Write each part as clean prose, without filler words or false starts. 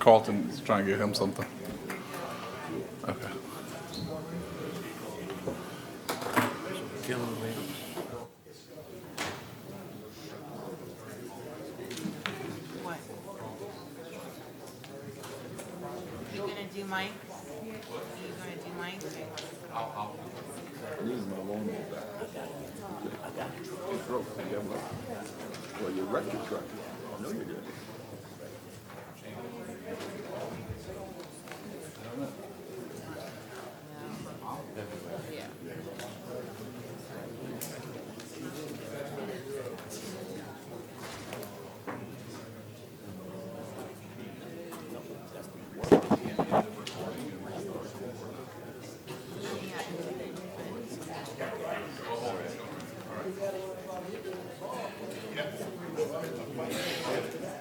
Carlton's trying to get him something. Okay. What? You gonna do Mike? You gonna do Mike? Well, you wrecked your truck. I know you did.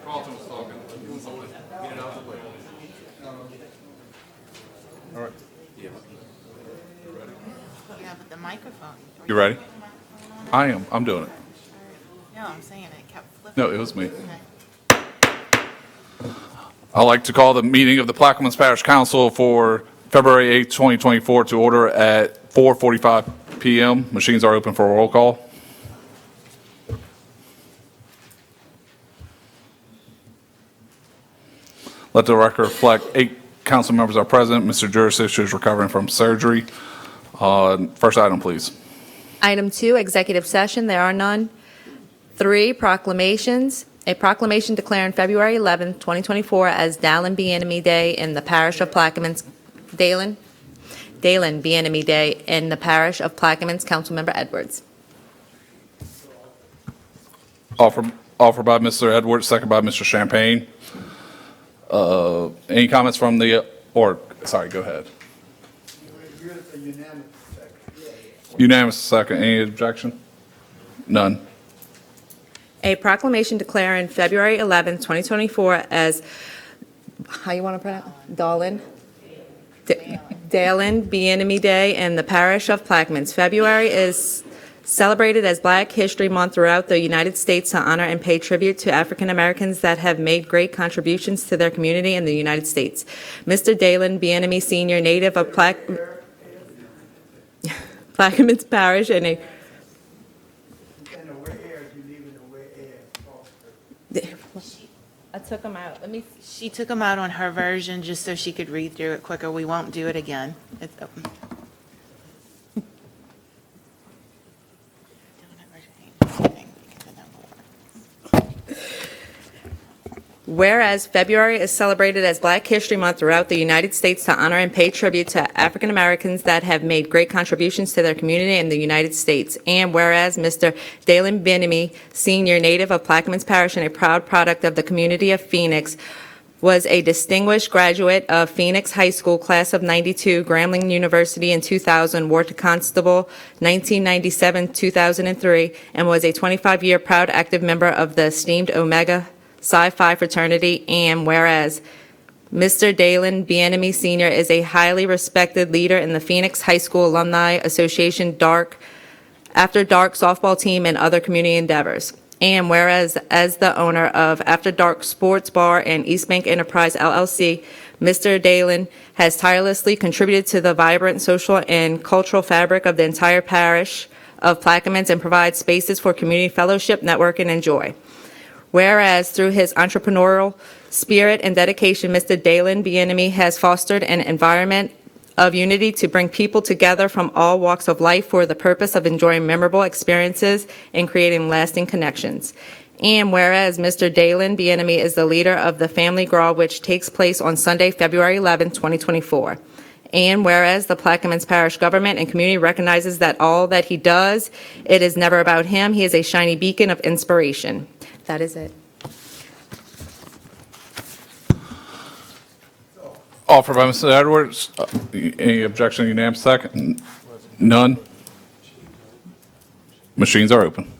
Carlton was talking. Get it out of the way. All right. Yeah, but the microphone. You ready? I am. I'm doing it. No, I'm saying it kept flipping. No, it was me. Okay. I'd like to call the meeting of the Plaquemines Parish Council for February 8, 2024 to order at 4:45 PM. Machines are open for a roll call. Let the record reflect 8 council members are present. Mr. Jurisic is recovering from surgery. First item, please. Item 2, executive session, there are none. 3, proclamations. A proclamation declaring February 11, 2024 as Dalen Bienemy Day in the parish of Plaquemines. Dalen Bienemy Day in the parish of Plaquemines. Councilmember Edwards. Offered by Mr. Edwards, second by Mr. Champagne. Any comments from sorry, go ahead. Unanimous second. Any objection? None. A proclamation declaring February 11, 2024 as, how you want to pronounce it? Dalen Bienemy Day in the parish of Plaquemines. February is celebrated as Black History Month throughout the United States to honor and pay tribute to African Americans that have made great contributions to their community in the United States. Mr. Dalen Bienemy Sr., native of Plaquemines Parish and a I took them out. She took them out on her version just so she could read through it quicker. We won't do it again. It's open. Whereas February is celebrated as Black History Month throughout the United States to honor and pay tribute to African Americans that have made great contributions to their community in the United States. And whereas Mr. Dalen Bienemy, Sr., native of Plaquemines Parish and a proud product of the community of Phoenix, was a distinguished graduate of Phoenix High School, class of 92, Grambling University in 2000, Ward Constable 1997-2003, and was a 25-year proud active member of the esteemed Omega Psi Phi fraternity. And whereas Mr. Dalen Bienemy Sr. is a highly respected leader in the Phoenix High School Alumni Association After Dark softball team and other community endeavors. And whereas as the owner of After Dark Sports Bar and East Bank Enterprise LLC, Mr. Dalen has tirelessly contributed to the vibrant social and cultural fabric of the entire parish of Plaquemines and provides spaces for community fellowship, networking, and joy. Whereas through his entrepreneurial spirit and dedication, Mr. Dalen Bienemy has fostered an environment of unity to bring people together from all walks of life for the purpose of enjoying memorable experiences and creating lasting connections. And whereas Mr. Dalen Bienemy is the leader of the Family Grawl, which takes place on Sunday, February 11, 2024. And whereas the Plaquemines Parish government and community recognizes that all that he does, it is never about him. He is a shiny beacon of inspiration. That is it. Offered by Mr. Edwards. Any objection? Unanimous second? None. Machines are open.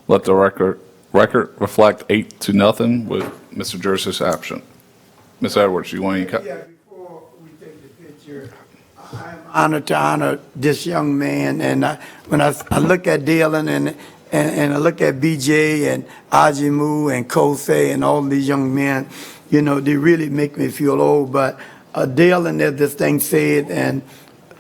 Let the record reflect 8-0 with Mr. Jurisic absent. Ms. Edwards, you want any? Yeah, before we take the picture, I'm honored to honor this young man, and when I look at Dalen, and I look at BJ and Ajimu and Kosei and all these young men, you know, they really make me feel old. But Dalen, as this thing said, and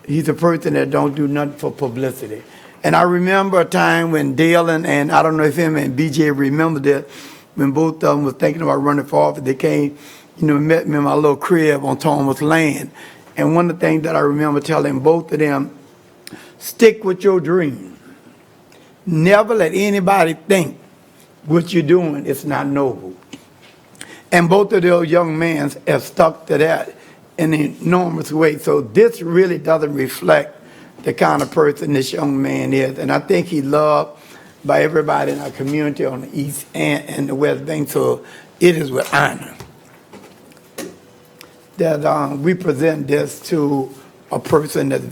he's a person that don't do nothing for publicity. And I remember a time when Dalen and I don't know if him and BJ remember that, when both of them was thinking about running for office, they came, you know, met me in my little crib on Thomas Land. And one of the things that I remember telling both of them, stick with your dream. Never let anybody think what you're doing is not noble. And both of those young men have stuck to that in an enormous way. So this really doesn't reflect the kind of person this young man is. And I think he's loved by everybody in our community on the East and the West Bank. So it is with honor that we present this to a person that's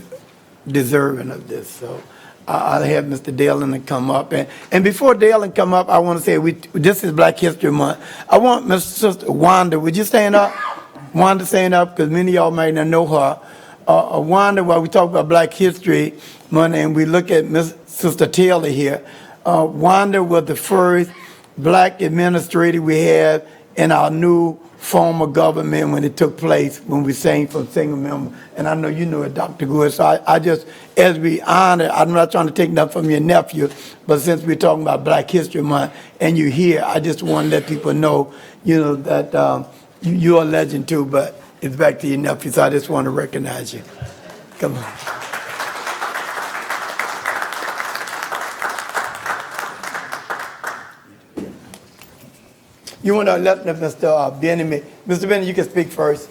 deserving of this. So I'll have Mr. Dalen to come up. And before Dalen come up, I want to say this is Black History Month. I want Mr. Sister Wanda, would you stand up? Wanda, stand up, because many of y'all might not know her. Wanda, while we talk about Black History Month and we look at Miss Sister Taylor here, Wanda was the first Black administrator we had in our new form of government when it took place, when we sang from single member. And I know you know it, Dr. Good. So I just, as we honor, I'm not trying to take nothing from your nephew, but since we're talking about Black History Month and you're here, I just want to let people know, you know, that you're a legend too, but it's back to your nephew, so I just want to recognize you. Come on. You want to let Mr. Benjamin, Mr. Benjamin, you can speak first.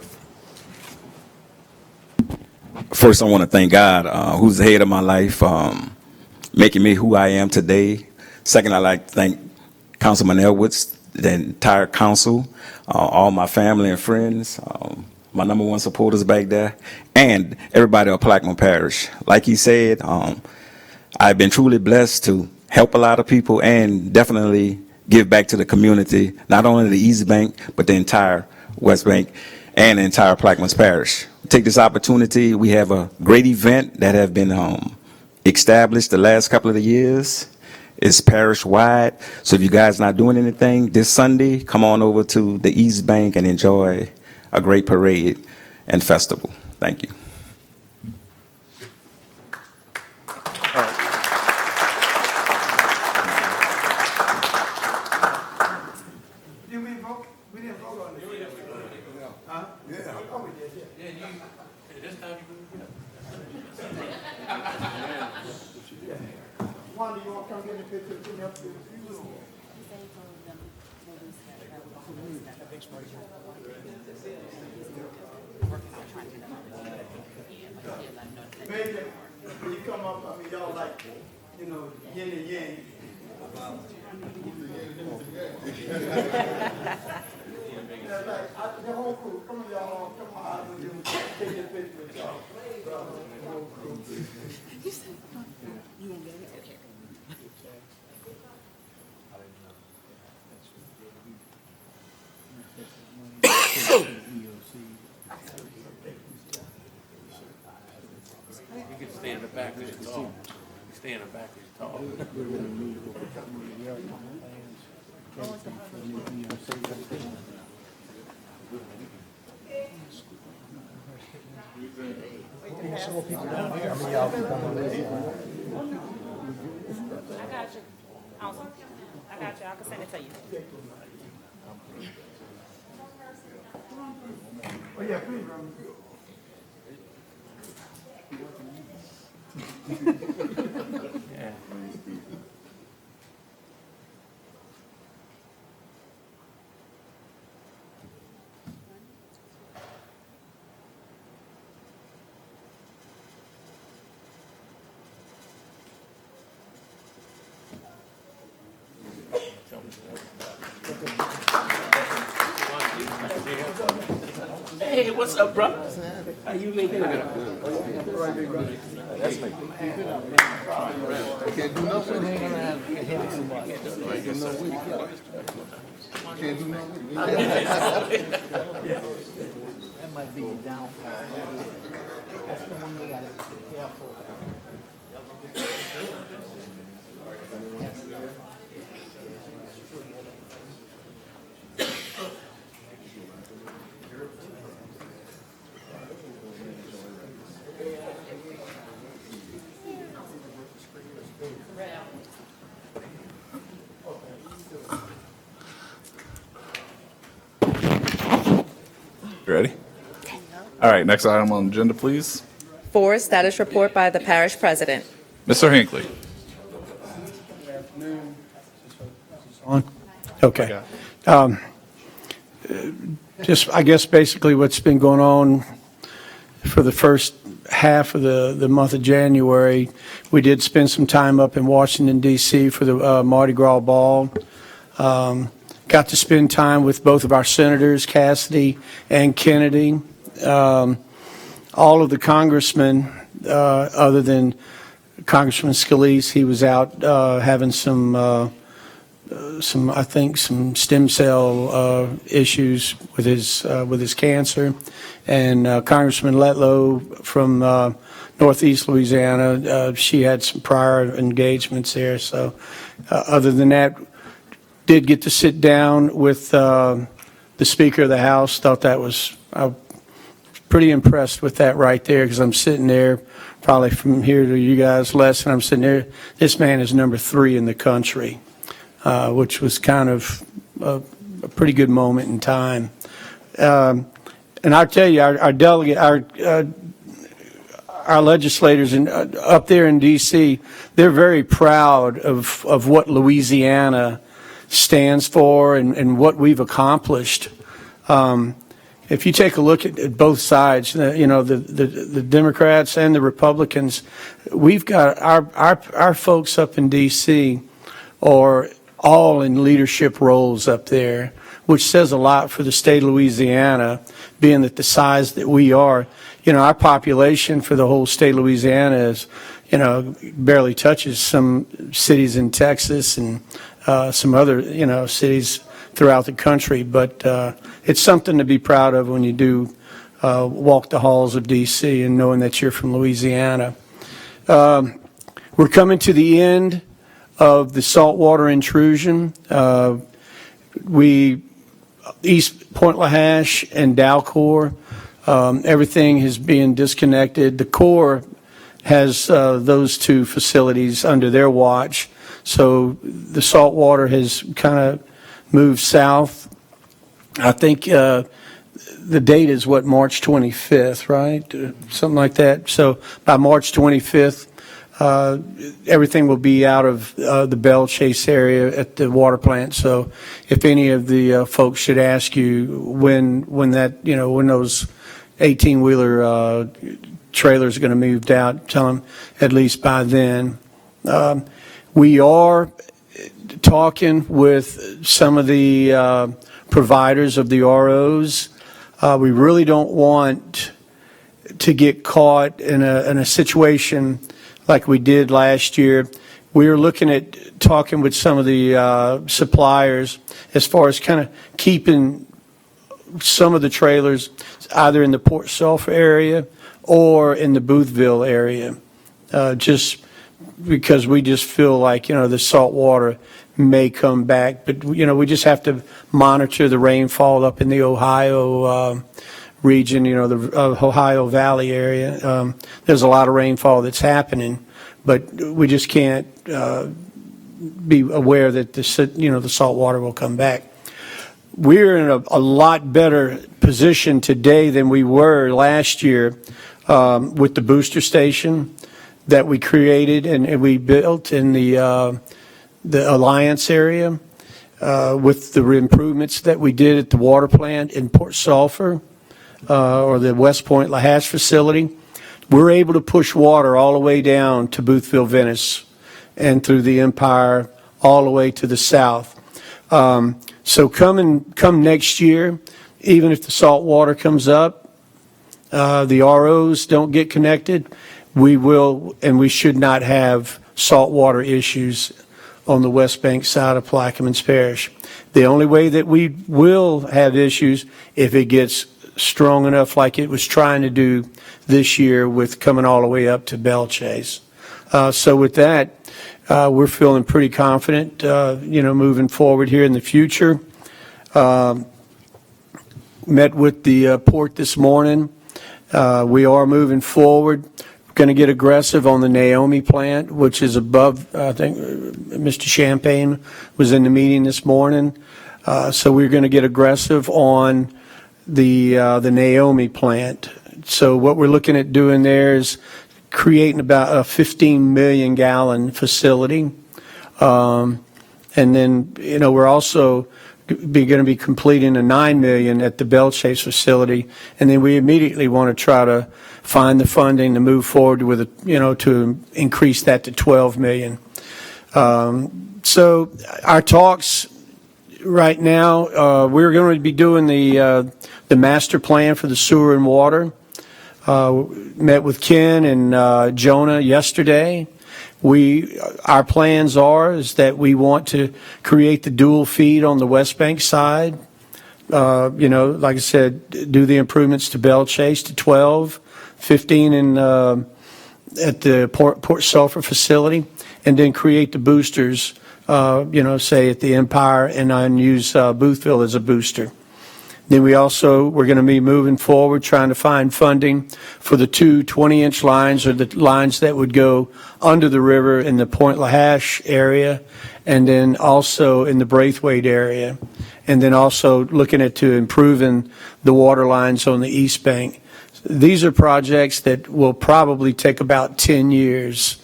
First, I want to thank God, who's the head of my life, making me who I am today. Second, I'd like to thank Councilman Edwards, the entire council, all my family and friends, my number one supporters back there, and everybody of Plaquemine Parish. Like he said, I've been truly blessed to help a lot of people and definitely give back to the community, not only the East Bank, but the entire West Bank and the entire Plaquemine Parish. Take this opportunity. We have a great event that have been established the last couple of years. It's parish-wide. So if you guys not doing anything this Sunday, come on over to the East Bank and enjoy a great parade and festival. Thank you. Did we vote? We didn't vote on it. Huh? Yeah. Oh, we did, yeah. Wanda, you want to come get a picture of your nephew? Major, when you come up, I mean, y'all like, you know, yin and yang. Yeah, like, the whole crew, come on, y'all, come on, I will take a picture with y'all. The whole crew. You can stay in the back of the tall. Stay in the back of the tall. I got you. Awesome. I got you. I can send it to you. Oh, yeah, please. Yeah. Hey, what's up, bro? How you making it? Can't do nothing. Can't do nothing. That might be a downfall. That's the one we gotta be careful. You ready? All right, next item on the agenda, please. 4, status report by the parish president. Mr. Hinckley. Okay. Just, I guess, basically what's been going on for the first half of the month of January, we did spend some time up in Washington, D.C. for the Mardi Gras Ball. Got to spend time with both of our senators, Cassidy and Kennedy. All of the congressmen, other than Congressman Scalise, he was out having some I think some stem cell issues with his cancer, and Congressman Letlow from Northeast Louisiana, she had some prior engagements there. So, other than that, did get to sit down with the Speaker of the House. Thought that was pretty impressed with that right there, because I'm sitting there probably from here to you guys less, and I'm sitting there. This man is number 3 in the country. Which was kind of a pretty good moment in time. And I'll tell you, our delegate, our legislators up there in D.C., they're very proud of what Louisiana stands for and what we've accomplished. If you take a look at both sides, the Democrats and the Republicans, we've got our folks up in D.C. are all in leadership roles up there, which says a lot for the state of Louisiana, being that the size that we are. Our population for the whole state of Louisiana is, barely touches some cities in Texas and some other, cities throughout the country. But it's something to be proud of when you do walk the halls of D.C. and knowing that you're from Louisiana. We're coming to the end of the saltwater intrusion. East Point Lahash and Dalcor, everything is being disconnected. The Corps has those 2 facilities under their watch, so the saltwater has kind of moved south. I think the date is March 25th, right? Something like that. So by March 25th, everything will be out of the Belle Chase area at the water plant. So if any of the folks should ask you when those 18-wheeler trailers are going to move out, tell them at least by then. We are talking with some of the providers of the ROs. We really don't want to get caught in a situation like we did last year. We are looking at talking with some of the suppliers as far as kind of keeping some of the trailers either in the Port Sulphur area or in the Boothville area, just because we just feel like, the salt water may come back. But, we just have to monitor the rainfall up in the Ohio region, the Ohio Valley area. There's a lot of rainfall that's happening, but we just can't be aware that the salt water will come back. We're in a lot better position today than we were last year with the booster station that we created and we built in the Alliance area with the improvements that we did at the water plant in Port Sulphur. Or the West Point Lahash facility. We're able to push water all the way down to Boothville, Venice, and through the Empire all the way to the south. So come next year, even if the salt water comes up, the ROs don't get connected, we will and we should not have saltwater issues on the West Bank side of Plaquemines Parish. The only way that we will have issues if it gets strong enough like it was trying to do this year with coming all the way up to Belle Chase. So with that, we're feeling pretty confident, moving forward here in the future. Met with the port this morning. We are moving forward. going to get aggressive on the Naomi plant, which is above, I think, Mr. Champagne was in the meeting this morning. So we're going to get aggressive on the Naomi plant. So what we're looking at doing there is creating about a 15 million gallon facility. And then, we're also going to be completing a 9 million at the Bellchase facility. And then we immediately want to try to find the funding to move forward with to increase that to 12 million. So our talks right now, we're going to be doing the master plan for the sewer and water. Met with Ken and Jonah yesterday. Our plans is that we want to create the dual feed on the West Bank side. Like I said, do the improvements to Bellchase to 12, 15 at the Port Sulphur facility, and then create the boosters, say at the Empire, and then use Boothville as a booster. Then we're going to be moving forward trying to find funding for the two 20-inch lines, or the lines that would go under the river in the Point Lahash area, and then also in the Braithwaite area, and then also looking at improving the water lines on the East Bank. These are projects that will probably take about 10 years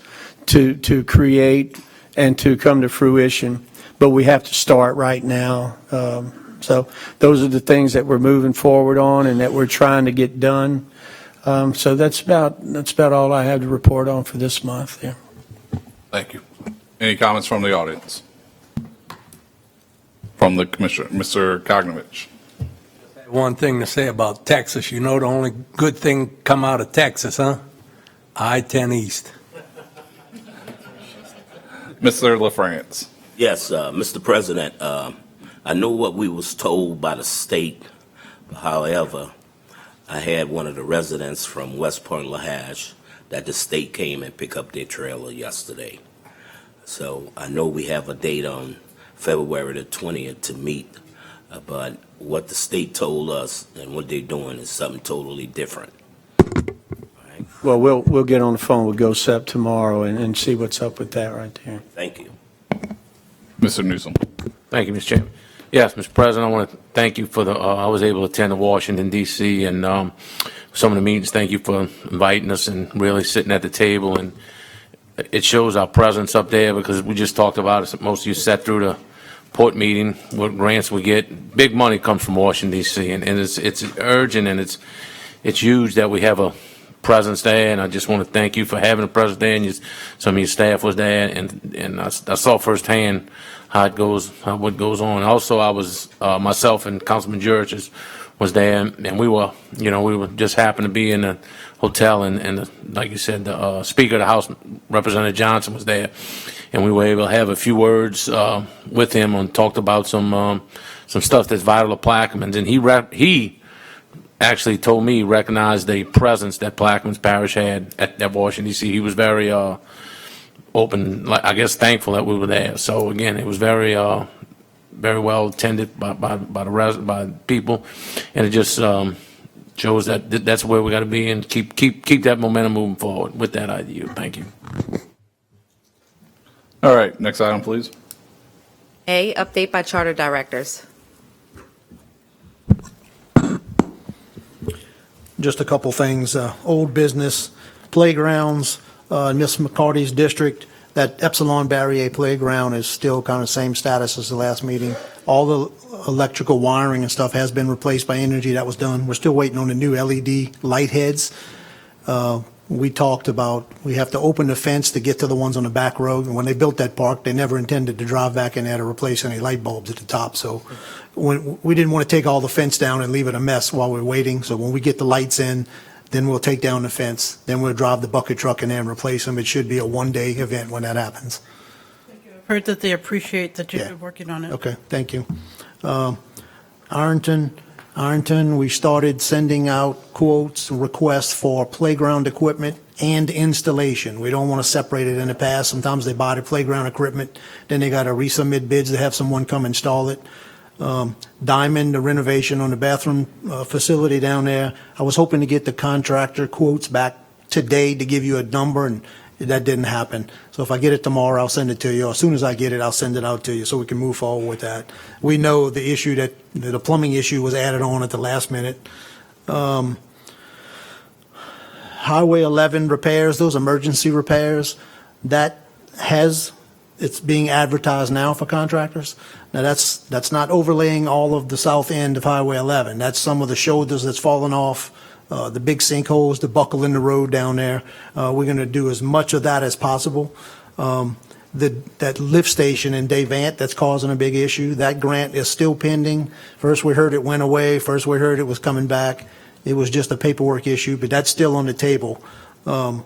to create and to come to fruition, but we have to start right now. So those are the things that we're moving forward on and that we're trying to get done. So that's about all I have to report on for this month. Yeah. Thank you. Any comments from the audience? From the commissioner, Mr. Kognovich. One thing to say about Texas, the only good thing come out of Texas, huh? I-10 East. Mr. LaFrance. Yes, Mr. President, I know what we was told by the state. However, I had one of the residents from West Point Lahash that the state came and picked up their trailer yesterday. So I know we have a date on February the 20th to meet, but what the state told us and what they're doing is something totally different. Right? Well, we'll get on the phone with GoSep tomorrow and see what's up with that right there. Thank you. Mr. Newsom. Thank you, Mr. Chairman. Yes, Mr. President, I want to thank you for I was able to attend the Washington, D.C., and some of the meetings. Thank you for inviting us and really sitting at the table. And it shows our presence up there, because we just talked about it. Most of you sat through the port meeting, what grants we get. Big money comes from Washington, D.C., and it's urgent, and it's huge that we have a presence there. And I just want to thank you for having a presence there, and some of your staff was there, and I saw firsthand what goes on. Also, I was myself and Councilman Jurich was there, and we were just happened to be in a hotel, and like you said, the Speaker of the House, Representative Johnson, was there, and we were able to have a few words with him and talked about some stuff that's vital to Plaquemines, and he actually told me he recognized the presence that Plaquemines Parish had at Washington, D.C. He was very open, I guess, thankful that we were there. So again, it was very well attended by people, and it just shows that that's where we got to be, and keep that momentum moving forward. With that, I yield. Thank you. All right, next item, please. A, update by charter directors. Just a couple things. Old business, playgrounds, Miss McCarty's district, that Epsilon Barrier playground is still kind of same status as the last meeting. All the electrical wiring and stuff has been replaced by energy. That was done. We're still waiting on the new LED light heads. We talked about, we have to open the fence to get to the ones on the back road. And when they built that park, they never intended to drive back in there to replace any light bulbs at the top. So we didn't want to take all the fence down and leave it a mess while we're waiting. So when we get the lights in, then we'll take down the fence. Then we'll drive the bucket truck in there and replace them. It should be a one-day event when that happens. I've heard that they appreciate that you've Yeah. been working on it. Okay, thank you. Ironton, we started sending out quotes, requests for playground equipment and installation. We don't want to separate it in the past. Sometimes they buy the playground equipment, then they got to resubmit bids to have someone come install it. Diamond, the renovation on the bathroom facility down there. I was hoping to get the contractor quotes back today to give you a number, and that didn't happen. So if I get it tomorrow, I'll send it to you. As soon as I get it, I'll send it out to you so we can move forward with that. We know the issue that the plumbing issue was added on at the last minute. Highway 11 repairs, those emergency repairs, it's being advertised now for contractors. Now, that's not overlaying all of the south end of Highway 11. That's some of the shoulders that's fallen off, the big sinkholes, the buckle in the road down there. We're going to do as much of that as possible. That lift station in Davant that's causing a big issue, that grant is still pending. First we heard it went away. First we heard it was coming back. It was just a paperwork issue, but that's still on the table. You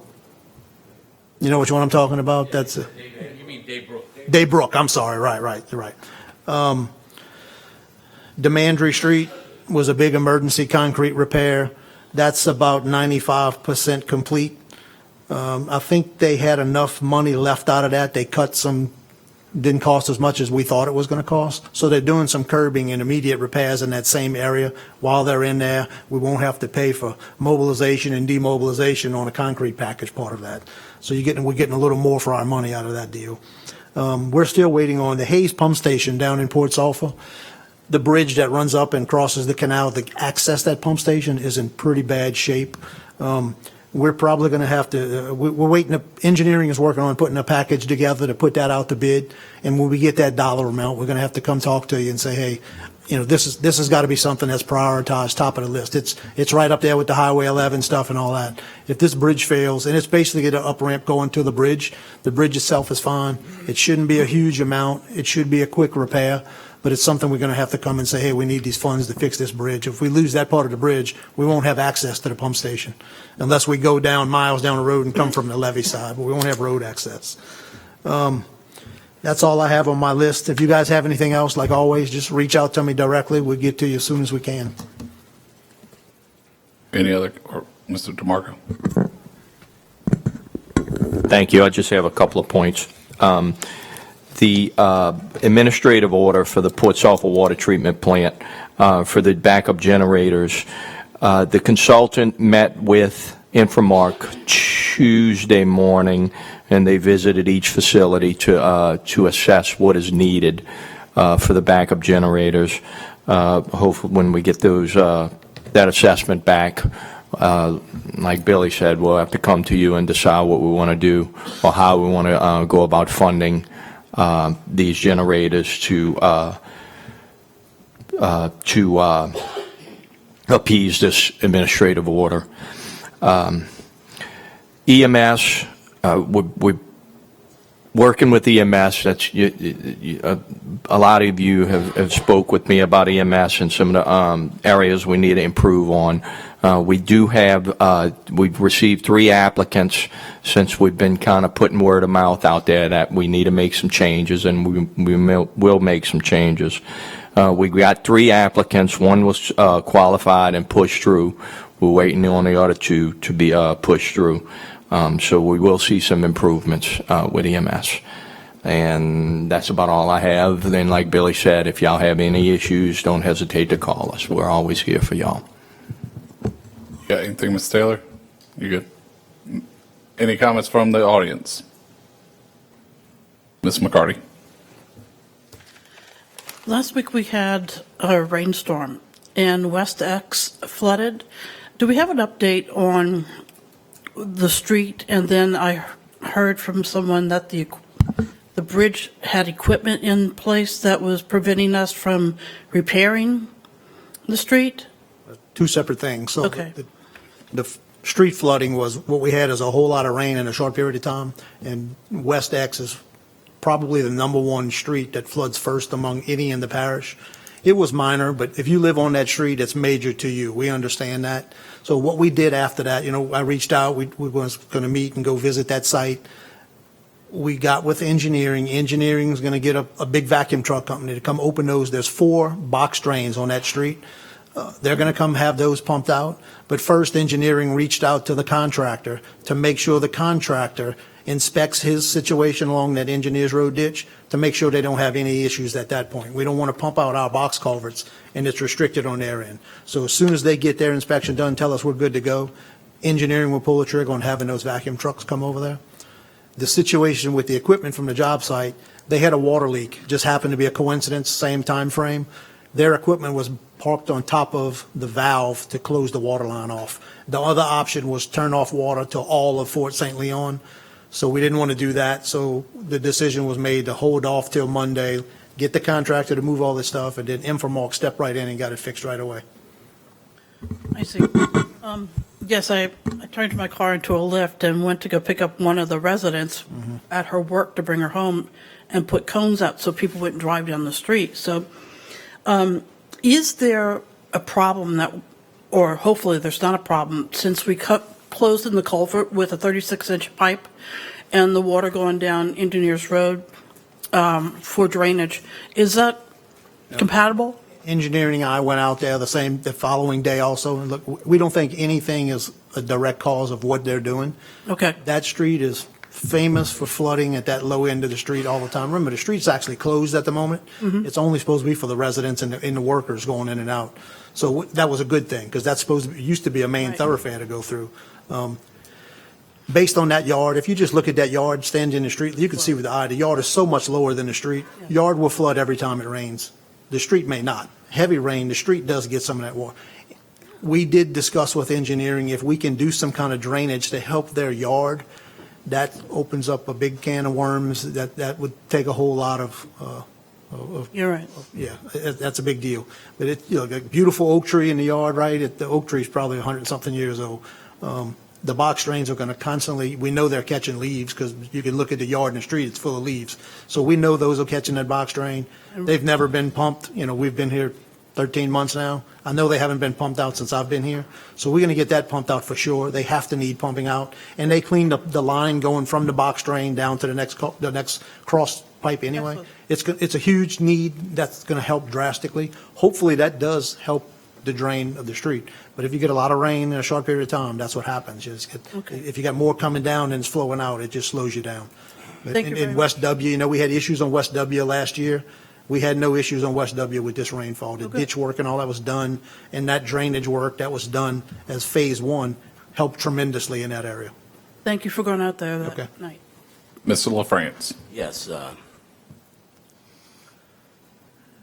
know which one I'm talking about? That's You mean Dave Brook? Dave Brook, I'm sorry, right, you're right. Demandry Street was a big emergency concrete repair. That's about 95% complete. I think they had enough money left out of that. They cut some, didn't cost as much as we thought it was going to cost. So they're doing some curbing and immediate repairs in that same area. While they're in there, we won't have to pay for mobilization and demobilization on a concrete package part of that. So we're getting a little more for our money out of that deal. We're still waiting on the Hayes Pump Station down in Port Sulphur. The bridge that runs up and crosses the canal to access that pump station is in pretty bad shape. We're probably going to have to, we're waiting, engineering is working on putting a package together to put that out to bid. And when we get that dollar amount, we're going to have to come talk to you and say, hey, this has got to be something that's prioritized, top of the list. It's right up there with the Highway 11 stuff and all that. If this bridge fails, and it's basically an up ramp going to the bridge itself is fine. It shouldn't be a huge amount. It should be a quick repair. But it's something we're going to have to come and say, hey, we need these funds to fix this bridge. If we lose that part of the bridge, we won't have access to the pump station unless we go down miles down the road and come from the levee side, but we won't have road access. That's all I have on my list. If you guys have anything else, like always, just reach out to me directly. We'll get to you as soon as we can. Any other, or Mr. DeMarco? Thank you. I just have a couple of points. The administrative order for the Port Sulphur Water Treatment Plant for the backup generators, the consultant met with Inframark Tuesday morning, and they visited each facility to assess what is needed for the backup generators. Hopefully, when we get those that assessment back, like Billy said, we'll have to come to you and decide what we want to do or how we want to go about funding these generators to appease this administrative order. EMS, we're working with EMS. That's a lot of you have spoke with me about EMS and some of the areas we need to improve on. We do have, we've received 3 applicants since we've been kind of putting word of mouth out there that we need to make some changes, and we will make some changes. We got 3 applicants. One was qualified and pushed through. We're waiting on the other 2 to be pushed through. So we will see some improvements with EMS. And that's about all I have. Then, like Billy said, if y'all have any issues, don't hesitate to call us. We're always here for y'all. Got anything, Ms. Taylor? You good? Any comments from the audience? Ms. McCarty? Last week we had a rainstorm and West X flooded. Do we have an update on the street? And then I heard from someone that the bridge had equipment in place that was preventing us from repairing the street? 2 separate things. So Okay. the street flooding was what we had is a whole lot of rain in a short period of time, and West X is probably the #1 street that floods first among any in the parish. It was minor, but if you live on that street, it's major to you. We understand that. So what we did after that, I reached out. We was going to meet and go visit that site. We got with engineering. Engineering is going to get a big vacuum truck company to come open those. There's 4 box drains on that street. They're going to come have those pumped out. But first, engineering reached out to the contractor to make sure the contractor inspects his situation along that Engineers Road ditch to make sure they don't have any issues at that point. We don't want to pump out our box culverts and it's restricted on their end. So as soon as they get their inspection done, tell us we're good to go. engineering will pull the trigger on having those vacuum trucks come over there. The situation with the equipment from the job site, they had a water leak, just happened to be a coincidence, same time frame. Their equipment was parked on top of the valve to close the water line off. The other option was turn off water to all of Fort St. Leon. So we didn't want to do that. So the decision was made to hold off till Monday, get the contractor to move all this stuff, and then Infomark stepped right in and got it fixed right away. I see. Yes, I turned my car into a lift and went to go pick up one of the residents at her work to bring her home and put cones out so people wouldn't drive down the street. So is there a problem that, or hopefully there's not a problem, since we closed in the culvert with a 36-inch pipe and the water going down Engineers Road for drainage, is that compatible? Engineering, I went out there the following day also, and look, we don't think anything is a direct cause of what they're doing. Okay. That street is famous for flooding at that low end of the street all the time. Remember, the street's actually closed at the moment. It's only supposed to be for the residents and the workers going in and out. So that was a good thing, because that's used to be a main thoroughfare to go through. Based on that yard, if you just look at that yard, stand in the street, you can see with the eye, the yard is so much lower than the street. Yard will flood every time it rains. The street may not. Heavy rain, the street does get some of that water. We did discuss with engineering if we can do some kind of drainage to help their yard. That opens up a big can of worms. That would take a whole lot of You're right. yeah, that's a big deal. But a beautiful oak tree in the yard, right? The oak tree is probably 100-something years old. The box drains are going to constantly, we know they're catching leaves because you can look at the yard in the street, it's full of leaves. So we know those are catching that box drain. They've never been pumped. We've been here 13 months now. I know they haven't been pumped out since I've been here. So we're going to get that pumped out for sure. They have to need pumping out. And they cleaned up the line going from the box drain down to the next cross pipe anyway. It's a huge need that's going to help drastically. Hopefully that does help the drain of the street. But if you get a lot of rain in a short period of time, that's what happens. If you got more coming down than it's flowing out, it just slows you down. But Thank you very in West W, we had issues on West W last year. We had no issues on West W with this rainfall. The ditch work and all that was done, and that drainage work that was done as phase one helped tremendously in that area. Thank you for going out there that night. Mr. LaFrance. Yes,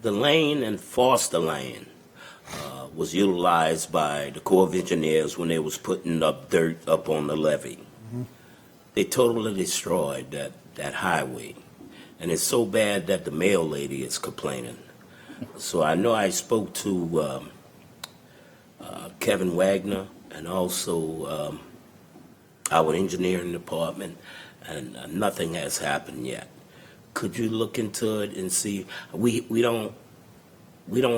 the lane and Foster Lane was utilized by the Corps of Engineers when they was putting up dirt up on the levee. They totally destroyed that highway. And it's so bad that the mail lady is complaining. So I know I spoke to Kevin Wagner and also our engineering department, and nothing has happened yet. Could you look into it and see? We don't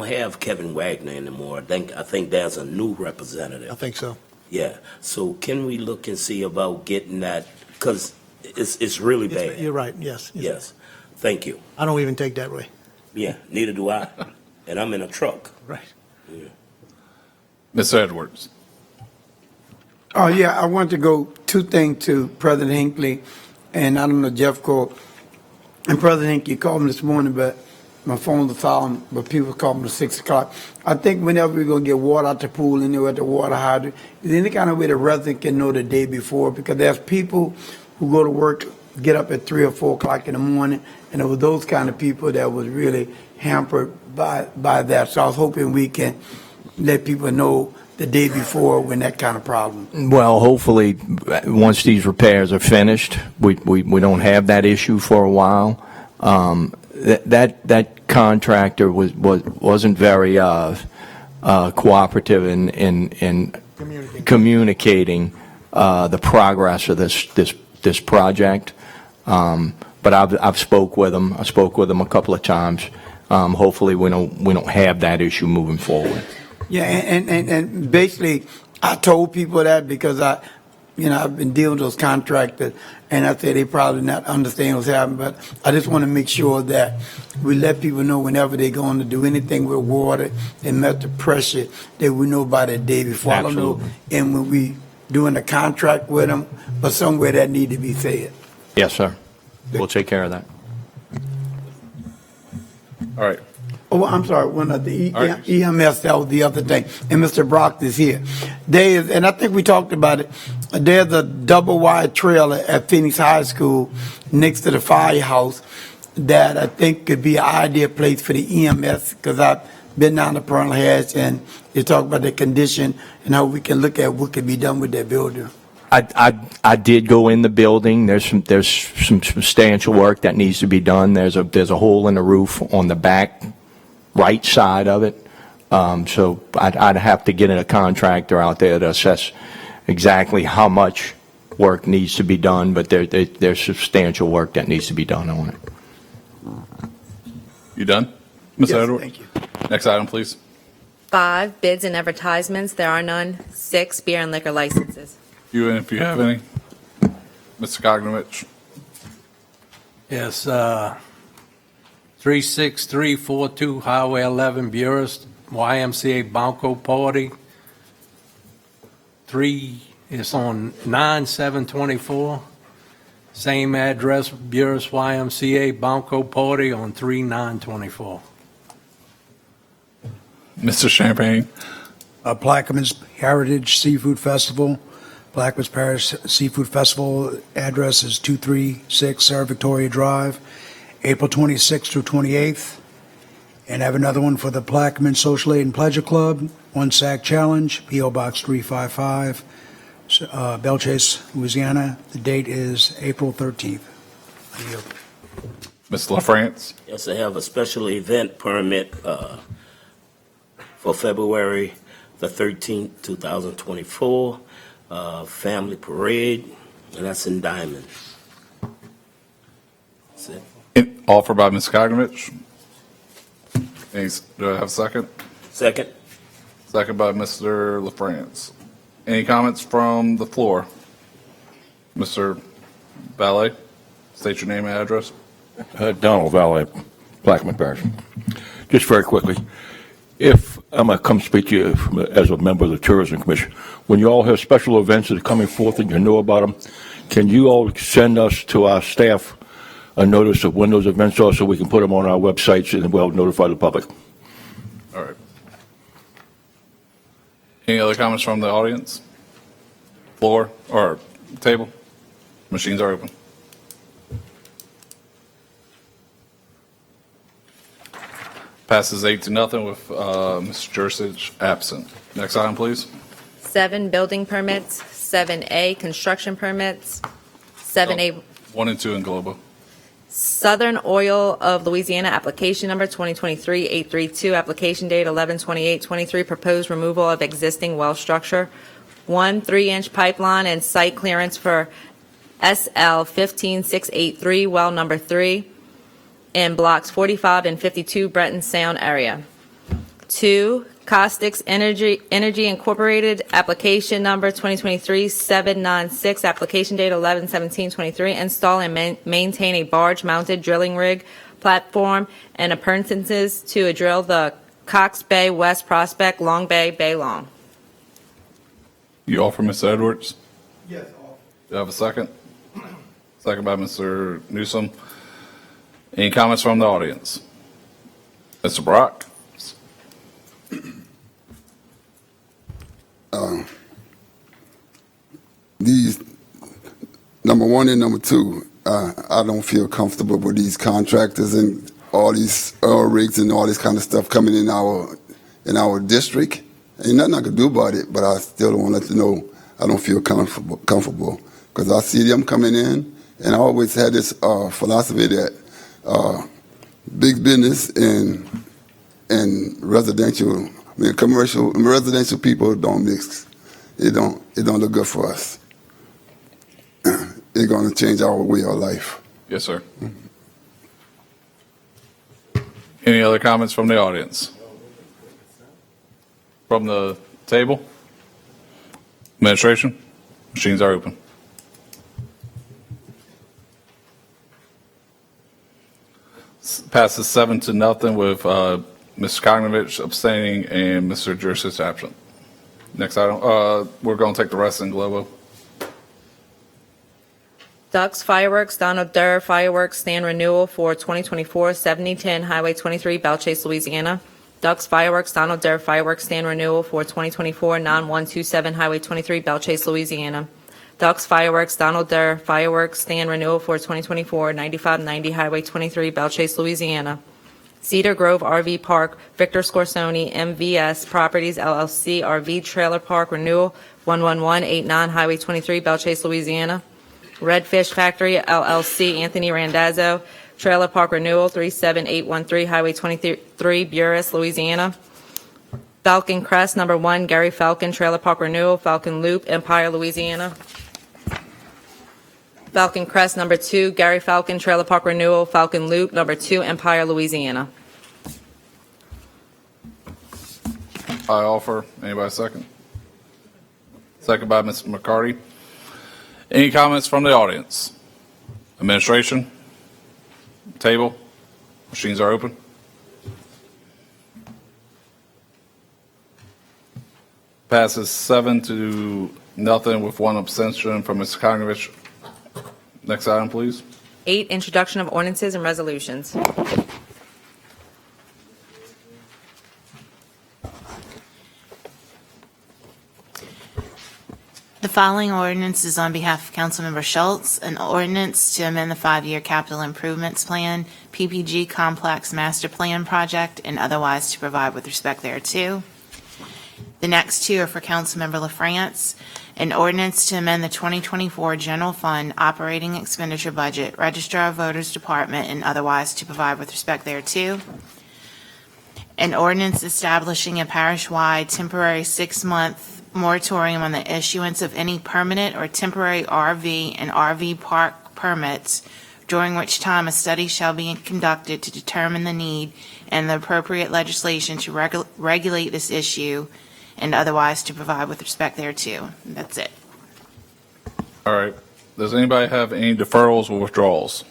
have Kevin Wagner anymore. I think there's a new representative. I think so. Yeah. So can we look and see about getting that? Because it's really bad. You're right, yes. Yes. Thank you. I don't even take that way. Yeah, neither do I. And I'm in a truck. Right. Yeah. Mr. Edwards. Oh, yeah, I want to go two things to President Hinckley, and I don't know, Jeff called, and President Hinckley called me this morning, but my phone was silent, but people called me at 6 o'clock. I think whenever we're going to get water out the pool, anywhere at the water hydrant, is any kind of way the resident can know the day before, because there's people who go to work, get up at 3 or 4 o'clock in the morning, and it was those kind of people that was really hampered by that. So I was hoping we can let people know the day before when that kind of problem. Well, hopefully, once these repairs are finished, we don't have that issue for a while. That contractor wasn't very cooperative in communicating the progress of this project. But I've spoke with him. I spoke with him a couple of times. Hopefully, we don't have that issue moving forward. Yeah, and basically, I told people that because I've been dealing with those contractors, and I said they probably not understand what's happening, but I just want to make sure that we let people know whenever they're going to do anything with water and met the pressure, that we know by the day before. Absolutely. I don't know, and when we doing a contract with them, but somewhere that need to be said. Yes, sir. We'll take care of that. All right. Oh, I'm sorry, one of the All right. EMS, that was the other thing, and Mr. Brock is here. There is, and I think we talked about it, there's a double wide trailer at Phoenix High School next to the firehouse that I think could be an ideal place for the EMS, because I've been down to Pearl Hatch, and they talk about the condition and how we can look at what could be done with that building. I did go in the building. There's some substantial work that needs to be done. There's a hole in the roof on the back right side of it. So I'd have to get a contractor out there to assess exactly how much work needs to be done, but there's substantial work that needs to be done on it. You done, Ms. Yes, Edwards? thank you. Next item, please. 5, bids and advertisements. There are none. 6, beer and liquor licenses. You, and if you have any. Mr. Kognovich. Yes, 36342 Highway 11, Buras, YMCA Banco Party. 3 is on 9724. Same address, Buras, YMCA Banco Party on 3924. Mr. Champagne. Plaquemines Heritage Seafood Festival, Plaquemines Parish Seafood Festival, address is 236 Sarah Victoria Drive, April 26th through 28th. And I have another one for the Plaquemines Social Aid and Pleasure Club, One Sack Challenge, P.O. Box 355, Belchase, Louisiana. The date is April 13th. I yield. Ms. LaFrance. Yes, I have a special event permit for February the 13th, 2024, family parade, and that's in Diamond. That's it. Offered by Ms. Kognovich. Do I have a second? Second. Second by Mr. LaFrance. Any comments from the floor? Mr. Valet, state your name and address. Donald Valet, Plaquemine Parish. Just very quickly, if I'm going to come speak to you as a member of the Tourism Commission, when you all have special events that are coming forth and you know about them, can you all send us to our staff a notice of when those events are so we can put them on our websites and we'll notify the public? All right. Any other comments from the audience? Floor or table? Machines are open. Passes 8-0 with Mr. Jursich absent. Next item, please. 7, building permits. 7A, construction permits. 7A, 1 and 2 in Globo. Southern Oil of Louisiana, application number 2023-832, application date 11/28/23, proposed removal of existing well structure, 1 3-inch pipeline and site clearance for SL 15683, well number 3, in blocks 45 and 52 Breton Sound area. 2, Caustics Energy Incorporated, application number 2023-796, application date 11/17/23, install and maintain a barge-mounted drilling rig platform and appurtenances to drill the Cox Bay West Prospect, Long Bay, Bay Long. You offer, Mr. Edwards? Yes. Do you have a second? Second by Mr. Newsom. Any comments from the audience? Mr. Brock? These, number 1 and number 2, I don't feel comfortable with these contractors and all these oil rigs and all this kind of stuff coming in our district. Ain't nothing I can do about it, but I still don't want to let you know I don't feel comfortable because I see them coming in, and I always had this philosophy that big business and residential, commercial and residential people don't mix. It don't look good for us. It's going to change our way of life. Yes, sir. Any other comments from the audience? From the table? Administration? Machines are open. Passes 7-0 with Ms. Kognovich abstaining and Mr. Jursich absent. Next item, we're going to take the rest in Globo. Ducks Fireworks, Donald Durr Fireworks Stand Renewal for 2024, 7010 Highway 23, Belchase, Louisiana. Ducks Fireworks, Donald Durr Fireworks Stand Renewal for 2024, 9127 Highway 23, Belchase, Louisiana. Ducks Fireworks, Donald Durr Fireworks Stand Renewal for 2024, 9590 Highway 23, Belchase, Louisiana. Cedar Grove RV Park, Victor Scorsoni, MVS Properties LLC, RV Trailer Park Renewal, 11189 Highway 23, Belchase, Louisiana. Redfish Factory LLC, Anthony Randazzo, Trailer Park Renewal, 37813 Highway 23, Buras, Louisiana. Falcon Crest, number 1, Gary Falcon, Trailer Park Renewal, Falcon Loop, Empire, Louisiana. Falcon Crest, number 2, Gary Falcon, Trailer Park Renewal, Falcon Loop, number 2, Empire, Louisiana. I offer. Anybody second? Second by Mr. McCarty. Any comments from the audience? Administration? Table? Machines are open. Passes 7-0 with 1 abstention from Mr. Kokrovich. Next item, please. 8, introduction of ordinances and resolutions. The following ordinance is on behalf of Councilmember Schultz, an ordinance to amend the 5-year capital improvements plan, PPG Complex Master Plan Project, and otherwise to provide with respect thereto. The next two are for Councilmember LaFrance, an ordinance to amend the 2024 General Fund Operating Expenditure Budget, Registrar of Voters Department, and otherwise to provide with respect thereto. An ordinance establishing a parish-wide temporary 6-month moratorium on the issuance of any permanent or temporary RV and RV park permits, during which time a study shall be conducted to determine the need and the appropriate legislation to regulate this issue, and otherwise to provide with respect thereto. That's it. All right. Does anybody have any deferrals or withdrawals?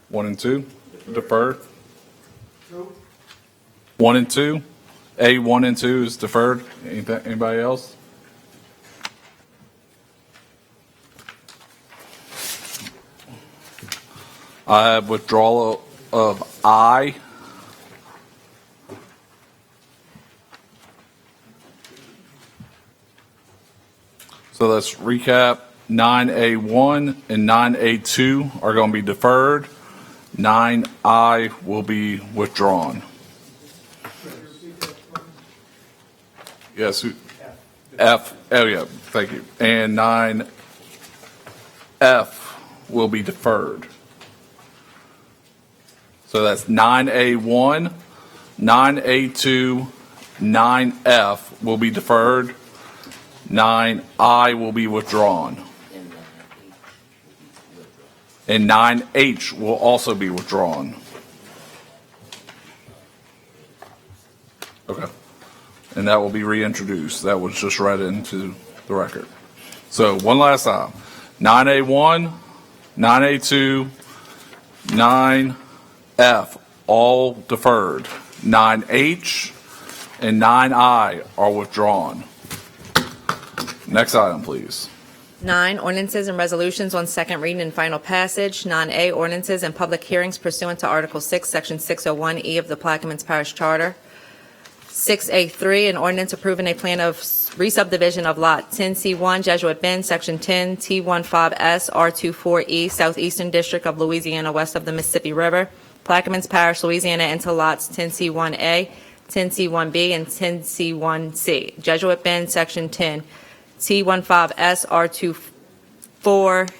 1 and 2, deferred. 1 and 2. A1 and 2 is deferred. Anybody else? I have withdrawal of I. So let's recap. 9A1 and 9A2 are going to be deferred. 9I will be withdrawn. Yes, F, oh yeah, thank you. And 9F will be deferred. So that's 9A1, 9A2, 9F will be deferred. 9I will be withdrawn. And 9H will also be withdrawn. Okay. And that will be reintroduced. That was just read into the record. So one last time. 9A1, 9A2, 9F, all deferred. 9H and 9I are withdrawn. Next item, please. 9, ordinances and resolutions on second reading and final passage. 9A, ordinances and public hearings pursuant to Article 6, Section 601E of the Plaquemines Parish Charter. 6A3, an ordinance approving a plan of re-subdivision of Lot 10C1, Jesuit Bend, Section 10, T15S, R24E, Southeastern District of Louisiana, west of the Mississippi River, Plaquemines Parish, Louisiana, into lots 10C1A, 10C1B, and 10C1C. Jesuit Bend, Section 10, T15S, R24,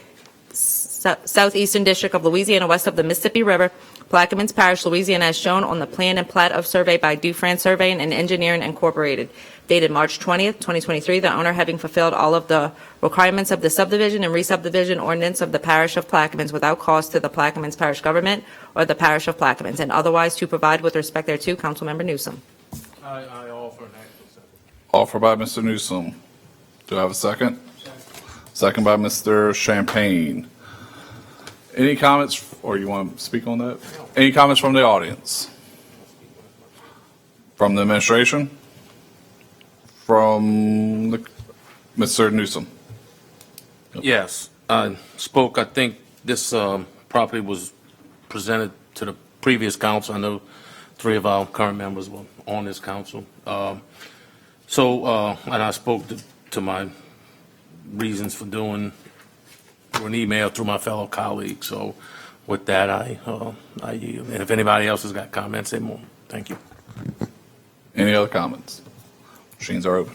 Southeastern District of Louisiana, west of the Mississippi River, Plaquemines Parish, Louisiana, as shown on the plan and plat of survey by Dufran Surveying and Engineering Incorporated, dated March 20th, 2023, the owner having fulfilled all of the requirements of the subdivision and re-subdivision ordinance of the Parish of Plaquemines without cost to the Plaquemines Parish government or the Parish of Plaquemines, and otherwise to provide with respect thereto. Councilmember Newsom. I offer an actual second. Offered by Mr. Newsom. Do I have a second? Second by Mr. Champagne. Any comments, or you want to speak on that? Any comments from the audience? From the administration? From Mr. Newsom? Yes. I spoke, I think this property was presented to the previous council. I know 3 of our current members were on this council. And I spoke to my reasons for doing through an email through my fellow colleagues. So with that, I yield. And if anybody else has got comments, say more. Thank you. Any other comments? Machines are open.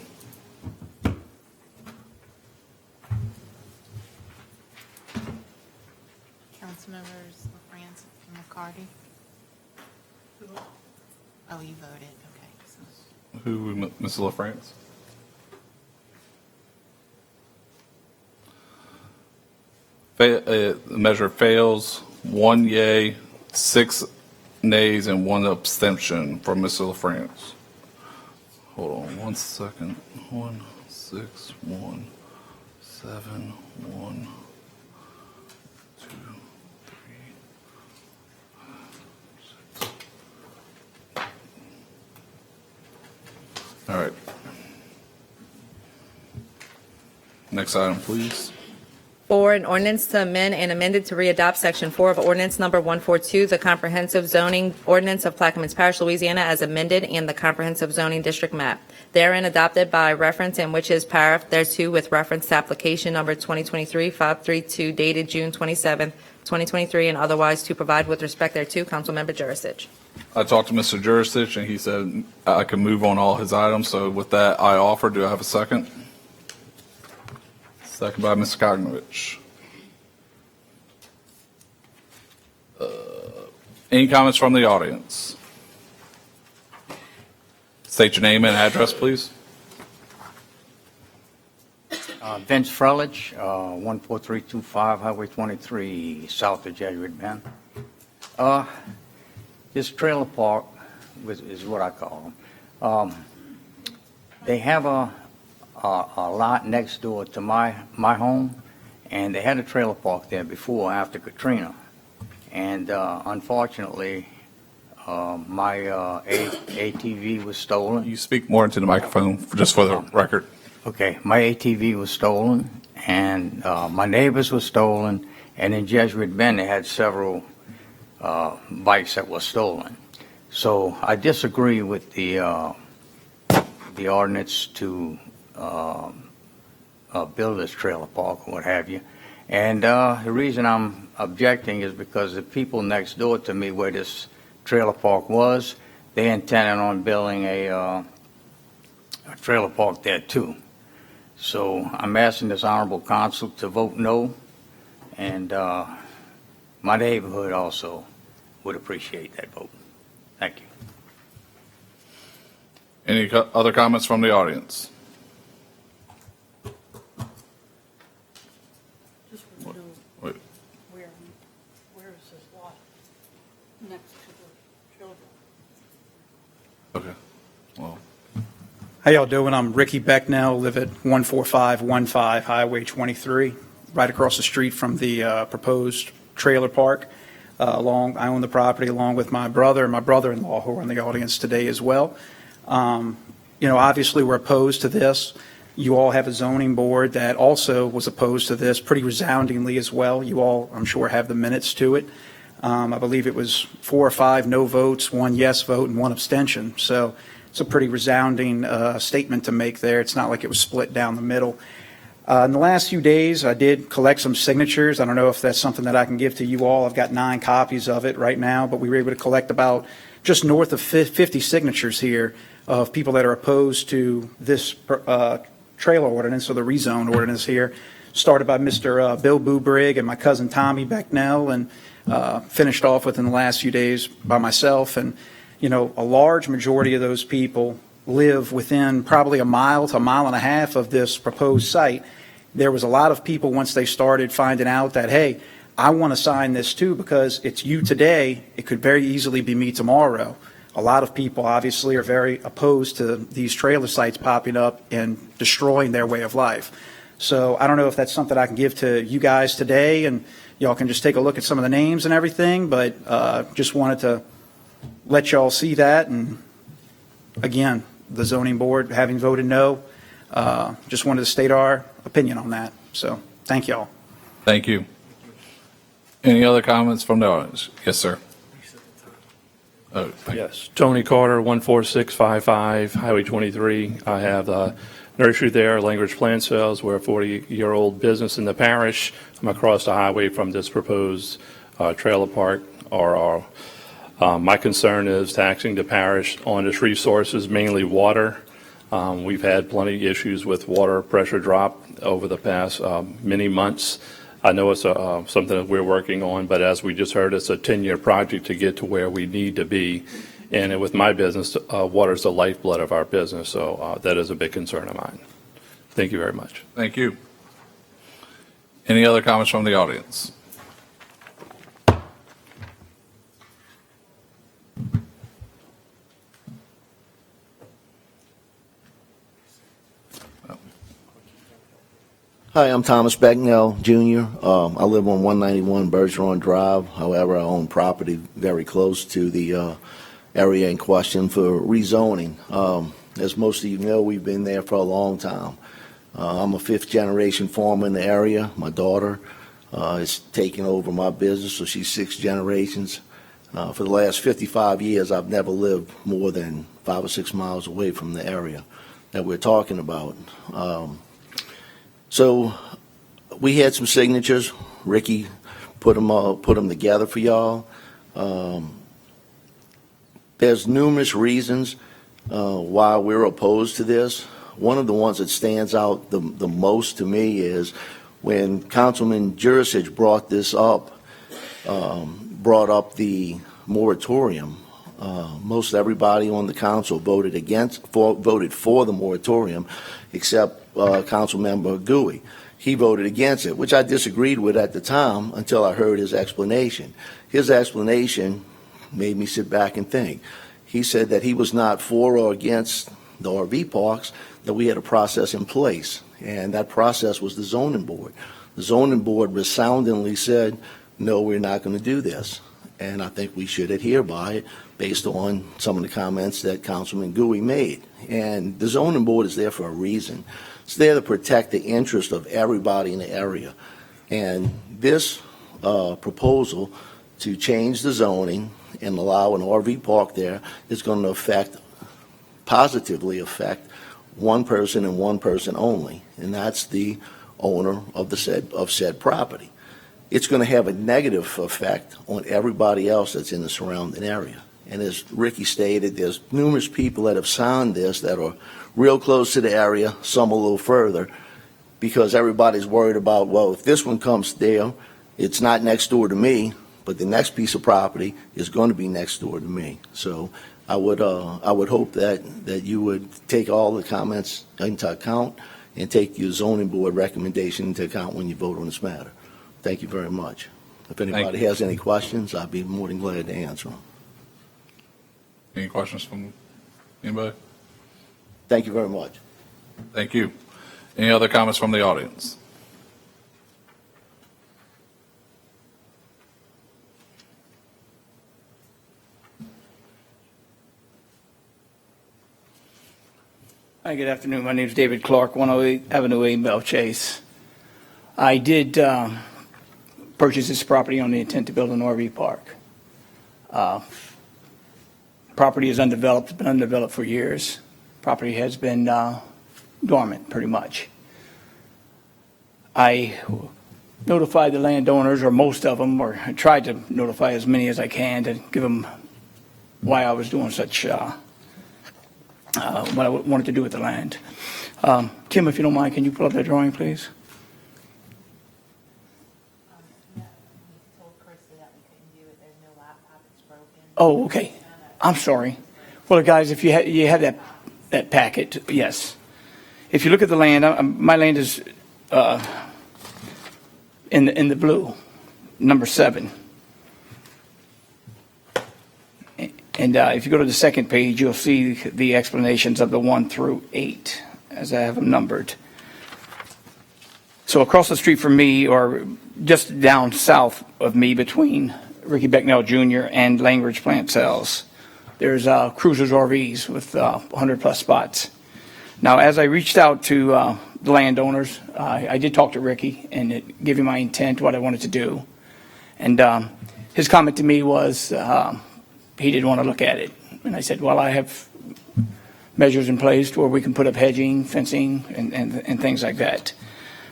Councilmembers LaFrance and McCarty? Oh, you voted, okay. So- Who, Ms. LaFrance? The measure fails, 1 yea, 6 nays, and 1 abstention from Mr. LaFrance. Hold on 1 second. 1, 6, 1, 7, 1, 2, 3, 6. All right. Next item, please. 4, an ordinance to amend and amended to readopt Section 4 of Ordinance Number 142, the Comprehensive Zoning Ordinance of Plaquemines Parish, Louisiana, as amended, and the Comprehensive Zoning District Map. Therein adopted by reference and which is paragraph thereto with reference to application number 2023-532 dated June 27, 2023, and otherwise to provide with respect thereto. Councilmember Juristich. I talked to Mr. Juristich, and he said I can move on all his items. So with that, I offer. Do I have a second? Second by Mr. Kognovich. Any comments from the audience? State your name and address, please. Vince Frelich, 14325 Highway 23, south of Jesuit Bend. This trailer park is what I call them. They have a lot next door to my home, and they had a trailer park there before or after Katrina. And unfortunately, my ATV was stolen. You speak more into the microphone, just for the record. Okay, my ATV was stolen, and my neighbors were stolen, and in Jesuit Bend they had several bikes that were stolen. So I disagree with the ordinance to build this trailer park or what have you. And the reason I'm objecting is because the people next door to me where this trailer park was, they intended on building a trailer park there too. So I'm asking this honorable council to vote no, and my neighborhood also would appreciate that vote. Thank you. Any other comments from the audience? Just want to know Wait. where is this lot next to the children? Okay. Well, How y'all doing? I'm Ricky Becknell, live at 14515 Highway 23, right across the street from the proposed trailer park. I own the property along with my brother and my brother-in-law, who are in the audience today as well. Obviously, we're opposed to this. You all have a zoning board that also was opposed to this pretty resoundingly as well. You all, I'm sure, have the minutes to it. I believe it was 4 or 5 no votes, 1 yes vote, and 1 abstention. So it's a pretty resounding statement to make there. It's not like it was split down the middle. In the last few days, I did collect some signatures. I don't know if that's something that I can give to you all. I've got 9 copies of it right now, but we were able to collect about just north of 50 signatures here of people that are opposed to this trailer ordinance, or the rezone ordinance here, started by Mr. Bill Bubrigg and my cousin Tommy Becknell, and finished off within the last few days by myself. And, a large majority of those people live within probably a mile to a mile and a half of this proposed site. There was a lot of people, once they started finding out that, hey, I want to sign this too because it's you today, it could very easily be me tomorrow. A lot of people obviously are very opposed to these trailer sites popping up and destroying their way of life. So I don't know if that's something I can give to you guys today, and y'all can just take a look at some of the names and everything, but just wanted to let y'all see that. And again, the zoning board having voted no, just wanted to state our opinion on that. So thank y'all. Thank you. Any other comments from the audience? Yes, sir. Oh, thank you. Yes, Tony Carter, 14655 Highway 23. I have a nursery there, Language Plant Sales. We're a 40-year-old business in the parish. I'm across the highway from this proposed trailer park. My concern is taxing the parish on its resources, mainly water. We've had plenty of issues with water pressure drop over the past many months. I know it's something that we're working on, but as we just heard, it's a 10-year project to get to where we need to be. And with my business, water is the lifeblood of our business, so that is a big concern of mine. Thank you very much. Thank you. Any other comments from the audience? Hi, I'm Thomas Becknell, Jr. I live on 191 Bergeron Drive. However, I own property very close to the area in question for rezoning. As most of you know, we've been there for a long time. I'm a fifth-generation farmer in the area. My daughter is taking over my business, so she's 6 generations. For the last 55 years, I've never lived more than 5 or 6 miles away from the area that we're talking about. So we had some signatures. Ricky put them together for y'all. There's numerous reasons why we're opposed to this. One of the ones that stands out the most to me is when Councilman Jurisic brought up the moratorium. Most everybody on the council voted for the moratorium, except Councilmember Gouy. He voted against it, which I disagreed with at the time until I heard his explanation. His explanation made me sit back and think. He said that he was not for or against the RV parks, that we had a process in place, and that process was the zoning board. The zoning board resoundingly said, no, we're not going to do this, and I think we should adhere by it based on some of the comments that Councilman Gouy made. And the zoning board is there for a reason. It's there to protect the interest of everybody in the area. And this proposal to change the zoning and allow an RV park there is going to positively affect one person and one person only, and that's the owner of said property. It's going to have a negative effect on everybody else that's in the surrounding area. And as Ricky stated, there's numerous people that have signed this that are real close to the area, some a little further, because everybody's worried about, well, if this one comes there, it's not next door to me, but the next piece of property is going to be next door to me. So I would hope that you would take all the comments into account and take your zoning board recommendation into account when you vote on this matter. Thank you very much. If anybody has any questions, I'd be more than glad to answer them. Any questions from anybody? Thank you very much. Thank you. Any other comments from the audience? Hi, good afternoon. My name is David Clark, 108 Avenue A, Belle Chase. I did purchase this property on the intent to build an RV park. Property is undeveloped, it's been undeveloped for years. Property has been dormant, pretty much. I notified the landowners, or most of them, or I tried to notify as many as I can to give them why I was doing such, what I wanted to do with the land. Tim, if you don't mind, can you pull up that drawing, please? Oh, okay. I'm sorry. Well, guys, if you have that packet, yes. If you look at the land, my land is in the blue, number 7. And if you go to the second page, you'll see the explanations of the 1 through 8, as I have them numbered. So across the street from me, or just down south of me, between Ricky Becknell Jr. and Language Plant Sales, there's Cruisers RVs with 100+ spots. Now, as I reached out to the landowners. I did talk to Ricky and give him my intent, what I wanted to do. And his comment to me was he didn't want to look at it. And I said, well, I have measures in place where we can put up hedging, fencing, and things like that.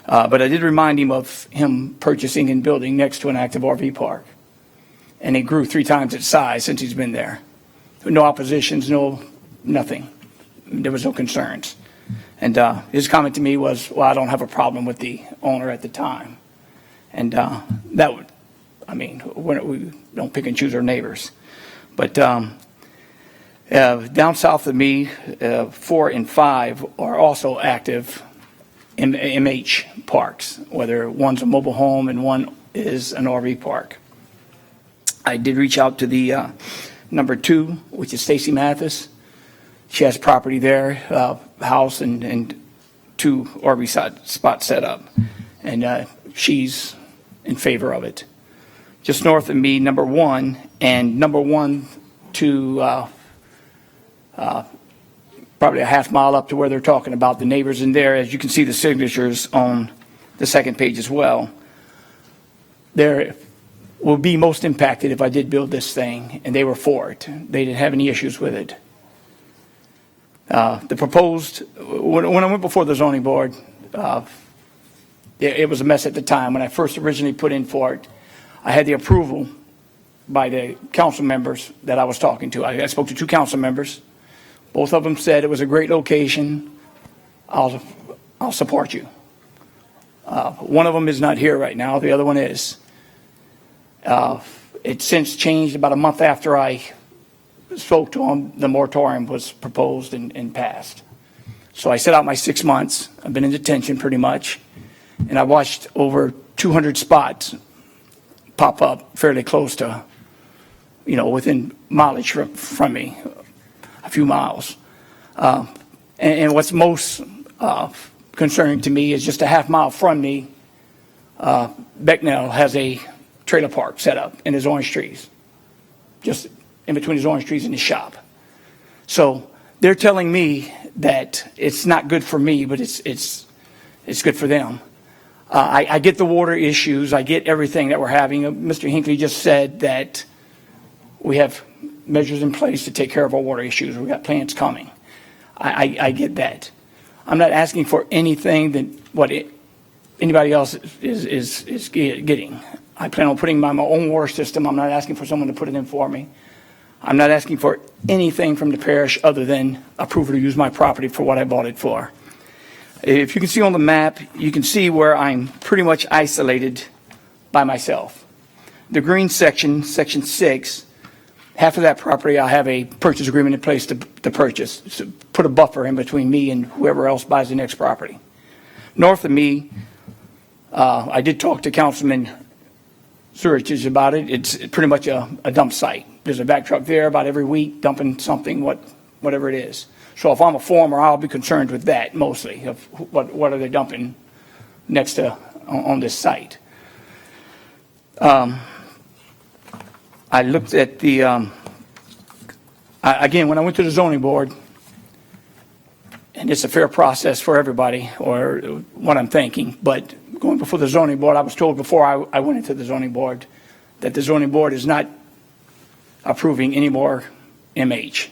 But I did remind him of him purchasing and building next to an active RV park. And it grew 3 times its size since he's been there. No oppositions, nothing. There was no concerns. And his comment to me was, well, I don't have a problem with the owner at the time. And that would, I mean, we don't pick and choose our neighbors. But down south of me, 4 and 5 are also active MH parks, whether one's a mobile home and one is an RV park. I did reach out to the number 2, which is Stacy Mathis. She has property there, house and 2 RV spots set up, and she's in favor of it. Just north of me, number 1, and number 1 to probably a half mile up to where they're talking about the neighbors in there. As you can see the signatures on the second page as well. There will be most impacted if I did build this thing, and they were for it. They didn't have any issues with it. The proposed, when I went before the zoning board, it was a mess at the time. When I first originally put in for it, I had the approval by the council members that I was talking to. I spoke to 2 council members. Both of them said it was a great location. I'll support you. One of them is not here right now. The other one is. It's since changed about a month after I spoke to him. The moratorium was proposed and passed. So I set out my 6 months. I've been in detention pretty much. And I watched over 200 spots pop up fairly close to, within mileage from me, a few miles. And what's most concerning to me is just a half mile from me, Becknell has a trailer park set up in his orange trees, just in between his orange trees and his shop. So they're telling me that it's not good for me, but it's good for them. I get the water issues. I get everything that we're having. Mr. Hinckley just said that we have measures in place to take care of our water issues. We've got plans coming. I get that. I'm not asking for anything that anybody else is getting. I plan on putting my own water system. I'm not asking for someone to put it in for me. I'm not asking for anything from the parish other than approval to use my property for what I bought it for. If you can see on the map, you can see where I'm pretty much isolated by myself. The green section, section 6, half of that property I have a purchase agreement in place to purchase, so put a buffer in between me and whoever else buys the next property. North of me, I did talk to Councilman Surich about it. It's pretty much a dump site. There's a back truck there about every week dumping something, whatever it is. So if I'm a farmer, I'll be concerned with that mostly, of what are they dumping next to on this site. I looked at the, again, when I went to the zoning board, and it's a fair process for everybody, or what I'm thinking, but going before the zoning board, I was told before I went into the zoning board that the zoning board is not approving any more MH.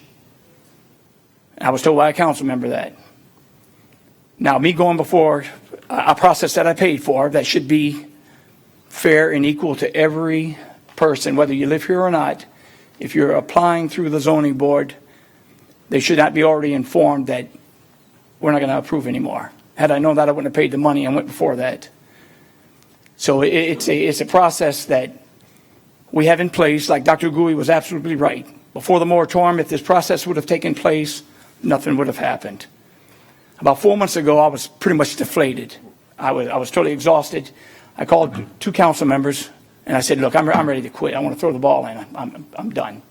I was told by a council member that. Now, me going before a process that I paid for that should be fair and equal to every person, whether you live here or not, if you're applying through the zoning board, they should not be already informed that we're not going to approve anymore. Had I known that, I wouldn't have paid the money and went before that. So it's a process that we have in place. Like Dr. Gui was absolutely right. Before the moratorium, if this process would have taken place, nothing would have happened. About 4 months ago, I was pretty much deflated. I was totally exhausted. I called 2 council members and I said, look, I'm ready to quit. I want to throw the ball in. I'm done.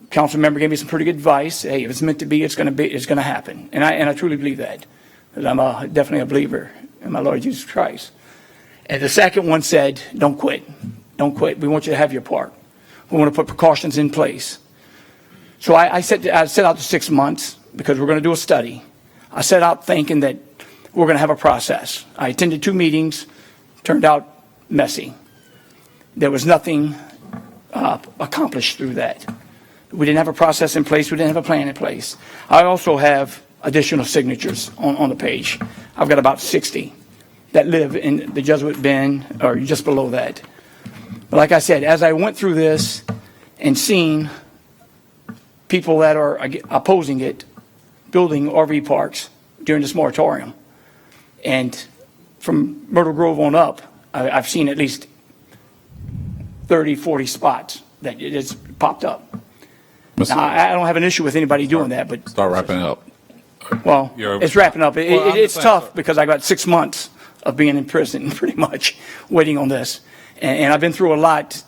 Council member gave me some pretty good advice. Hey, if it's meant to be, it's going to happen. And I truly believe that, because I'm definitely a believer in my Lord Jesus Christ. And the second one said, don't quit. Don't quit. We want you to have your part. We want to put precautions in place. So I set out to 6 months because we're going to do a study. I set out thinking that we're going to have a process. I attended 2 meetings, turned out messy. There was nothing accomplished through that. We didn't have a process in place. We didn't have a plan in place. I also have additional signatures on the page. I've got about 60 that live in the Jesuit Bend or just below that. But like I said, as I went through this and seen people that are opposing it, building RV parks during this moratorium, and from Myrtle Grove on up, I've seen at least 30, 40 spots that it has popped up. Now, I don't have an issue with anybody doing that, but Start wrapping up. well, it's wrapping up. Well, I'm just It's saying, tough because I got 6 months of being in prison, pretty much, waiting on this. And I've been through a lot,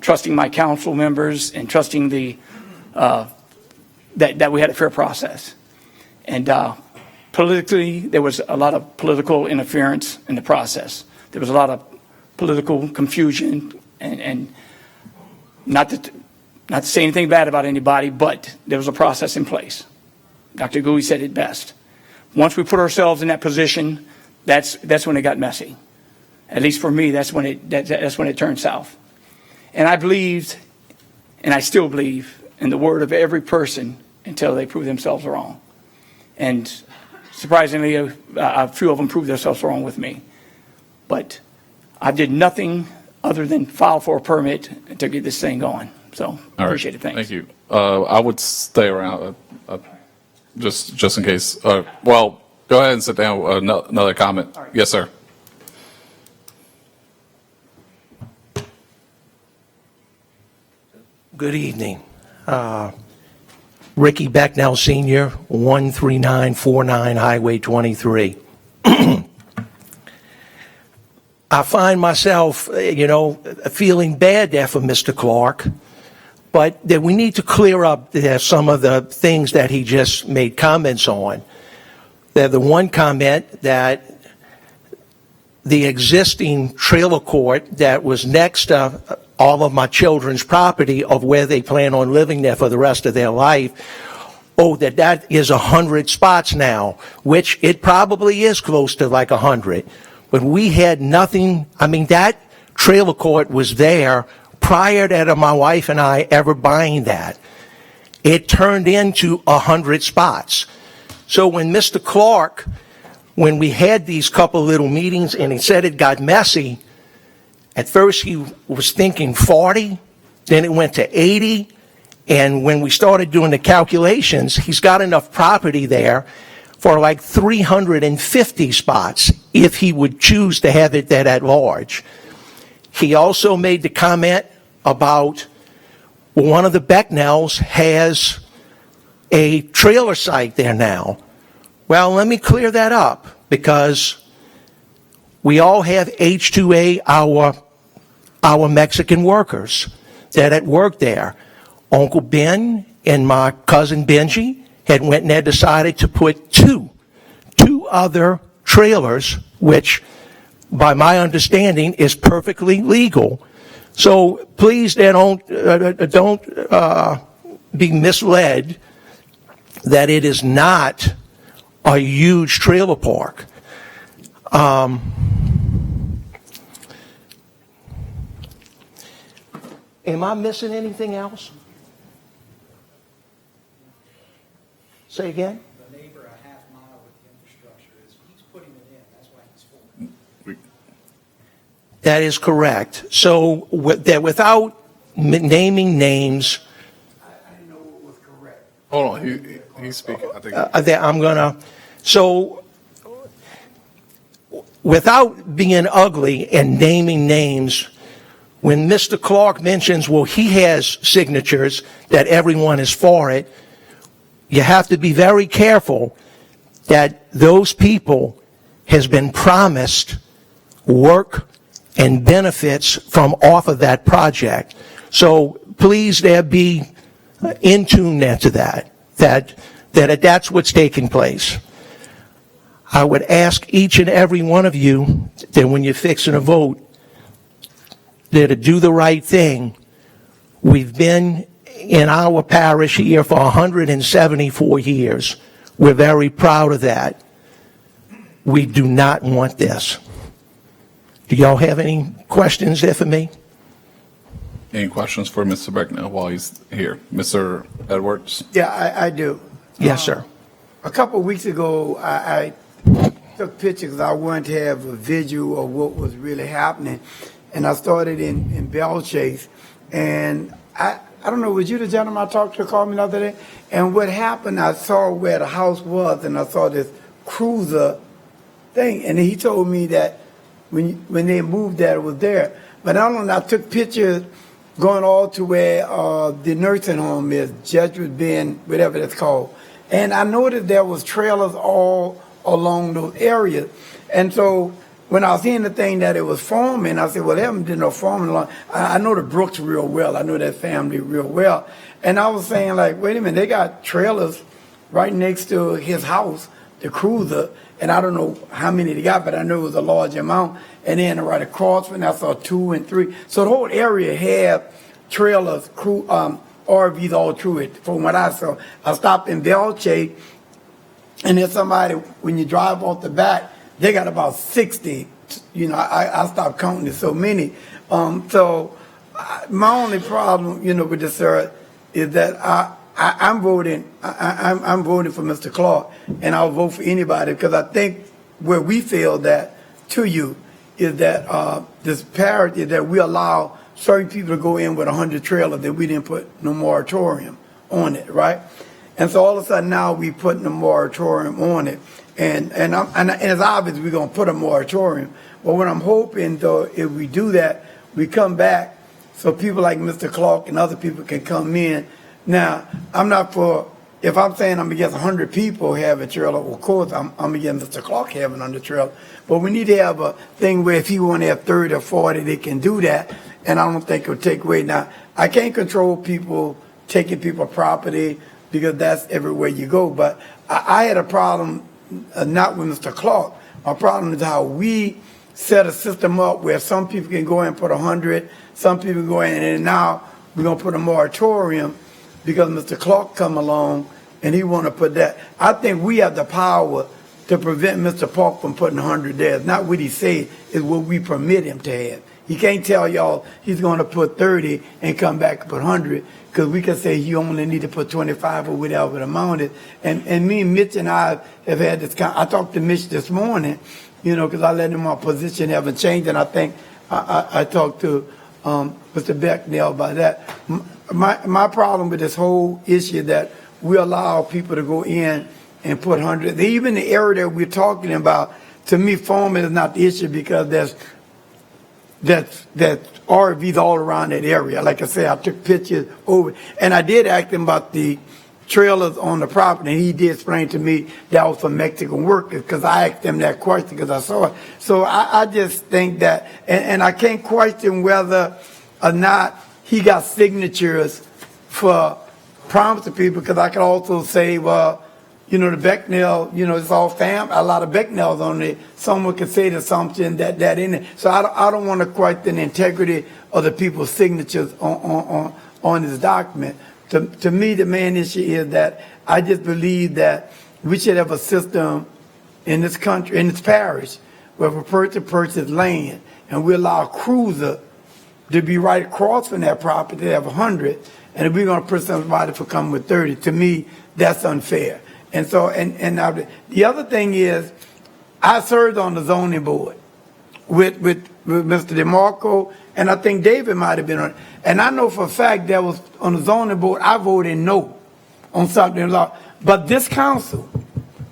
trusting my council members and trusting that we had a fair process. And politically, there was a lot of political interference in the process. There was a lot of political confusion, and not to say anything bad about anybody, but there was a process in place. Dr. Gouy said it best. Once we put ourselves in that position, that's when it got messy. At least for me, that's when it turned south. And I believed, and I still believe, in the word of every person until they prove themselves wrong. And surprisingly, a few of them proved themselves wrong with me. But I did nothing other than file for a permit to get this thing going. So All right. appreciate it. Thanks. Thank you. I would stay around, just in case. Well, go ahead and sit down. Another comment. Yes, sir. Good evening. Ricky Becknell Sr., 13949 Highway 23. I find myself, feeling bad there for Mr. Clark, but that we need to clear up some of the things that he just made comments on. The one comment that the existing trailer court that was next to all of my children's property of where they plan on living there for the rest of their life, that is 100 spots now, which it probably is close to like 100. But we had nothing. I mean, that trailer court was there prior to my wife and I ever buying that. It turned into 100 spots. So when Mr. Clark, when we had these couple little meetings and he said it got messy, at first he was thinking 40, then it went to 80, and when we started doing the calculations, he's got enough property there for like 350 spots if he would choose to have it that at large. He also made the comment about one of the Becknells has a trailer site there now. Well, let me clear that up, because we all have H-2A, our Mexican workers that had worked there. Uncle Ben and my cousin Benji had went and had decided to put two other trailers, which by my understanding is perfectly legal. So please don't be misled that it is not a huge trailer park. Am I missing anything else? Say again? The neighbor a half mile with the infrastructure he's putting it in. That's why he's for it. That is correct. So that without naming names, Hold on. He's speaking. I think. I'm gonna. So without being ugly and naming names, when Mr. Clark mentions, well, he has signatures that everyone is for it, you have to be very careful that those people has been promised work and benefits from off of that project. So please there be in tune there to that's what's taking place. I would ask each and every one of you that when you're fixing a vote, that to do the right thing. We've been in our parish here for 174 years. We're very proud of that. We do not want this. Do y'all have any questions there for me? Any questions for Mr. Becknell while he's here? Mr. Edwards? Yeah, I do. Yes, sir. A couple of weeks ago, I took pictures because I wanted to have a visual of what was really happening. And I started in Bell Chase. And I don't know, was you the gentleman I talked to called me the other day? And what happened, I saw where the house was, and I saw this cruiser thing. And he told me that when they moved that, it was there. But I don't know, I took pictures going all to where the nursing home is, Jesuit Bend, whatever it's called. And I noticed there was trailers all along those areas. And so when I was hearing the thing that it was farming, I said, well, they haven't done no farming along. I know the Brooks real well. I know that family real well. And I was saying, like, wait a minute, they got trailers right next to his house, the cruiser, and I don't know how many they got, but I know it was a large amount. And then right across from I saw 2 and 3. So the whole area had trailers, RVs all through it, from what I saw. I stopped in Bell Chase, and there's somebody, when you drive off the back, they got about 60. You know, I stopped counting it, so many. So my only problem, you know, with this, sir, is that I'm voting. I'm voting for Mr. Clark, and I'll vote for anybody because I think where we feel that to you is that this parity that we allow certain people to go in with 100 trailers that we didn't put no moratorium on it, right? And so all of a sudden now we putting a moratorium on it, and it's obvious we're gonna put a moratorium. But what I'm hoping though, if we do that, we come back so people like Mr. Clark and other people can come in. Now, I'm not for, if I'm saying I'm against 100 people having a trailer, of course I'm against Mr. Clark having 100 trailer. But we need to have a thing where if he want to have 30 or 40, they can do that. And I don't think it'll take away. Now, I can't control people taking people's property because that's everywhere you go. But I had a problem, not with Mr. Clark. My problem is how we set a system up where some people can go in and put 100, some people go in, and now we're going to put a moratorium because Mr. Clark come along and he want to put that. I think we have the power to prevent Mr. Clark from putting 100 there. It's not what he said, it's what we permit him to have. He can't tell y'all he's going to put 30 and come back and put 100 because we can say you only need to put 25 or whatever the amount is. And me and Mitch and I have had this I talked to Mitch this morning, you know, because I let him, my position haven't changed, and I think I talked to Mr. Becknell about that. My problem with this whole issue that we allow people to go in and put 100, even the area that we're talking about, to me, farming is not the issue because there's RVs all around that area. Like I said, I took pictures over, and I did ask him about the trailers on the property, and he did explain to me that was for Mexican workers because I asked him that question because I saw it. So I just think that, and I can't question whether or not he got signatures for promising people because I could also say, well, you know, the Becknell, you know, it's all a lot of Becknells on there. Someone could say the assumption that in it. So I don't want to question the integrity of the people's signatures on this document. To me, the main issue is that I just believe that we should have a system in this country, in this parish, where if a person purchases land and we allow a cruiser to be right across from that property, they have 100, and if we're going to put somebody for coming with 30, to me, that's unfair. And so, and now the other thing is, I served on the zoning board with Mr. DeMarco, and I think David might have been on it. And I know for a fact that was on the zoning board, I voted no on something law. But this council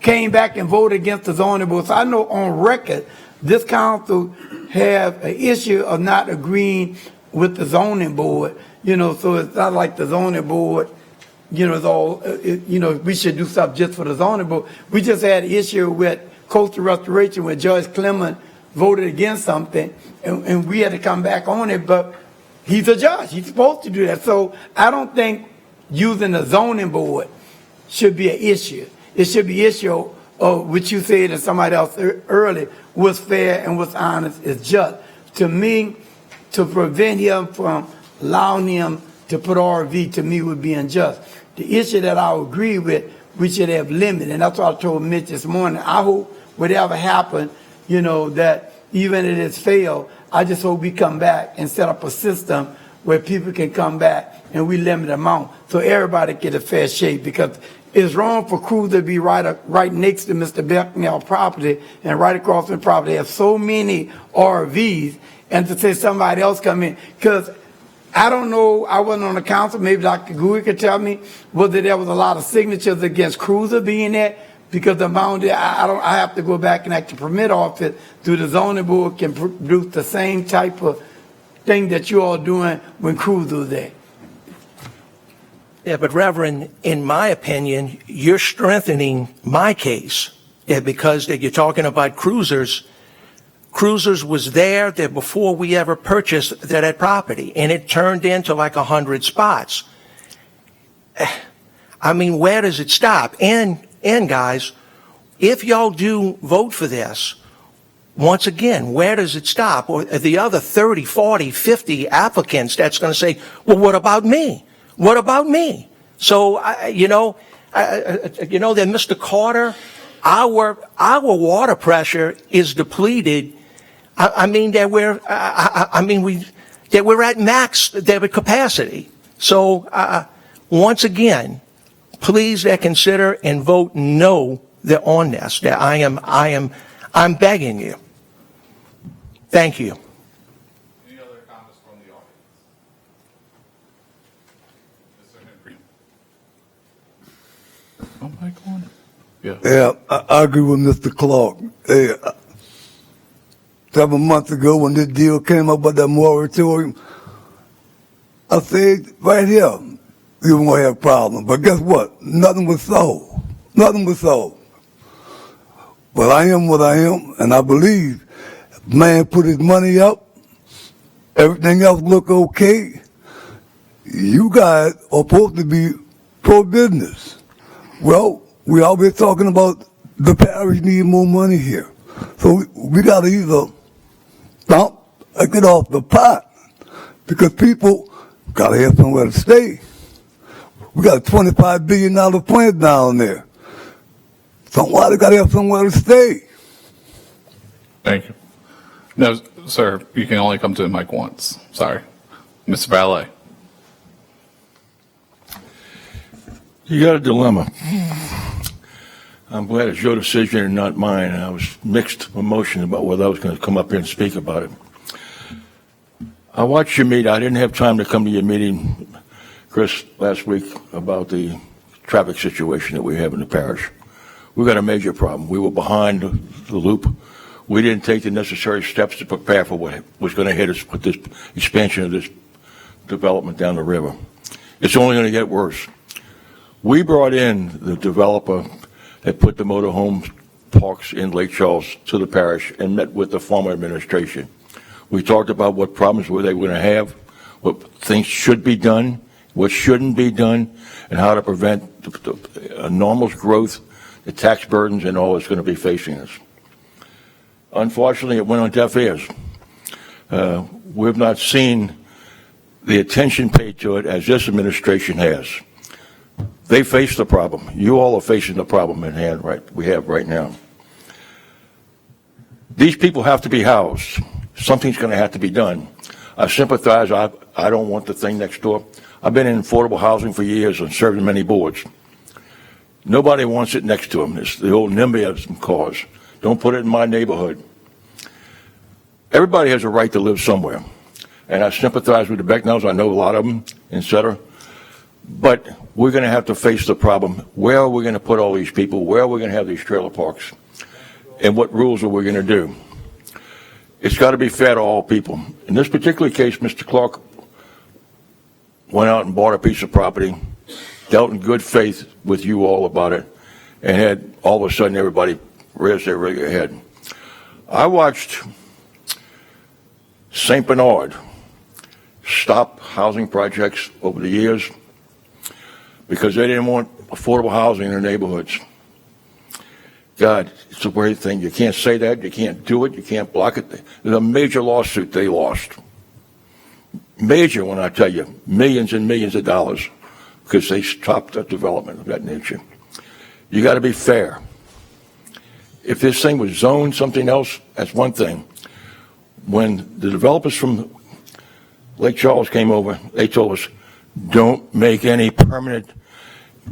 came back and voted against the zoning board. So I know on record, this council have an issue of not agreeing with the zoning board. You know, so it's not like the zoning board, you know, it's all, you know, we should do stuff just for the zoning board. We just had an issue with coastal restoration where Judge Clement voted against something, and we had to come back on it, but he's a judge. He's supposed to do that. So I don't think using the zoning board should be an issue. It should be an issue of what you said and somebody else earlier, what's fair and what's honest is just. To me, to prevent him from allowing him to put RV, to me, would be unjust. The issue that I agree with, we should have limit, and that's what I told Mitch this morning. I hope whatever happened, that even if it's failed, I just hope we come back and set up a system where people can come back and we limit the amount so everybody get a fair shake, because it's wrong for Cruiser to be right next to Mr. Becknell property and right across the property. They have so many RVs, and to say somebody else come in, because I don't know, I wasn't on the council, maybe Dr. Gui could tell me whether there was a lot of signatures against Cruiser being there, because the amount I have to go back and act the permit office through the zoning board can produce the same type of thing that you all doing when Cruiser was there. Yeah, but Reverend, in my opinion, you're strengthening my case because you're talking about Cruisers. Cruisers was there before we ever purchased that property, and it turned into like 100 spots. I mean, where does it stop? And guys, if y'all do vote for this, once again, where does it stop? Or the other 30, 40, 50 applicants that's going to say, well, what about me? What about me? So, then Mr. Carter, our water pressure is depleted. That we're at max debit capacity. So, once again, please consider and vote no on this. I'm begging you. Thank you. Any other comments from the audience? Mr. Henry. Oh, Mike on? Yeah. Yeah, I agree with Mr. Clark. Hey, 7 months ago when this deal came up with that moratorium, I said right here, we were going to have a problem. But guess what? Nothing was solved. Nothing was solved. But I am what I am, and I believe man put his money up, everything else look okay. You guys are supposed to be pro-business. Well, we always talking about the parish need more money here. So we got to either dump or get off the pot, because people got to have somewhere to stay. We got a $25 billion plant down there. Somebody got to have somewhere to stay. Thank you. No, sir, you can only come to the mic once. Sorry. Mr. Valet. You got a dilemma. I'm glad it's your decision and not mine. I was mixed emotion about whether I was going to come up here and speak about it. I watched your meeting. I didn't have time to come to your meeting, Chris, last week about the traffic situation that we have in the parish. We've got a major problem. We were behind the loop. We didn't take the necessary steps to prepare for what was going to hit us with this expansion of this development down the river. It's only going to get worse. We brought in the developer that put the motorhome parks in Lake Charles to the parish and met with the former administration. We talked about what problems were they going to have, what things should be done, what shouldn't be done, and how to prevent the enormous growth, the tax burdens, and all that's going to be facing us. Unfortunately, it went on deaf ears. We've not seen the attention paid to it as this administration has. They face the problem. You all are facing the problem in hand we have right now. These people have to be housed. Something's going to have to be done. I sympathize. I don't want the thing next door. I've been in affordable housing for years and served in many boards. Nobody wants it next to them. It's the old NIMBYism cause. Don't put it in my neighborhood. Everybody has a right to live somewhere. And I sympathize with the Becknells. I know a lot of them, etc. But we're going to have to face the problem. Where are we going to put all these people? Where are we going to have these trailer parks? And what rules are we going to do? It's got to be fair to all people. In this particular case, Mr. Clark went out and bought a piece of property, dealt in good faith with you all about it, and had all of a sudden everybody raise their head. I watched St. Bernard stop housing projects over the years because they didn't want affordable housing in their neighborhoods. God, it's a great thing. You can't say that. You can't do it. You can't block it. There's a major lawsuit they lost. Major, when I tell you, millions and millions of dollars, because they stopped the development of that nature. You got to be fair. If this thing was zoned something else, that's one thing. When the developers from Lake Charles came over, they told us, don't make any permanent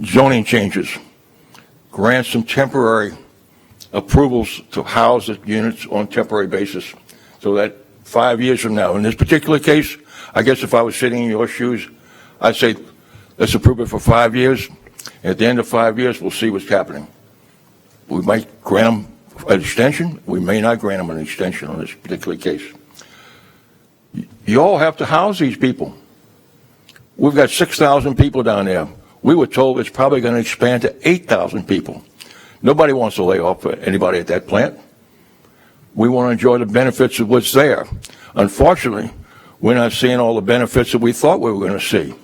zoning changes. Grant some temporary approvals to house the units on temporary basis, so that 5 years from now, in this particular case, I guess if I was sitting in your shoes, I'd say, let's approve it for 5 years. At the end of 5 years, we'll see what's happening. We might grant them an extension. We may not grant them an extension on this particular case. You all have to house these people. We've got 6,000 people down there. We were told it's probably going to expand to 8,000 people. Nobody wants to lay off anybody at that plant. We want to enjoy the benefits of what's there. Unfortunately, we're not seeing all the benefits that we thought we were going to see.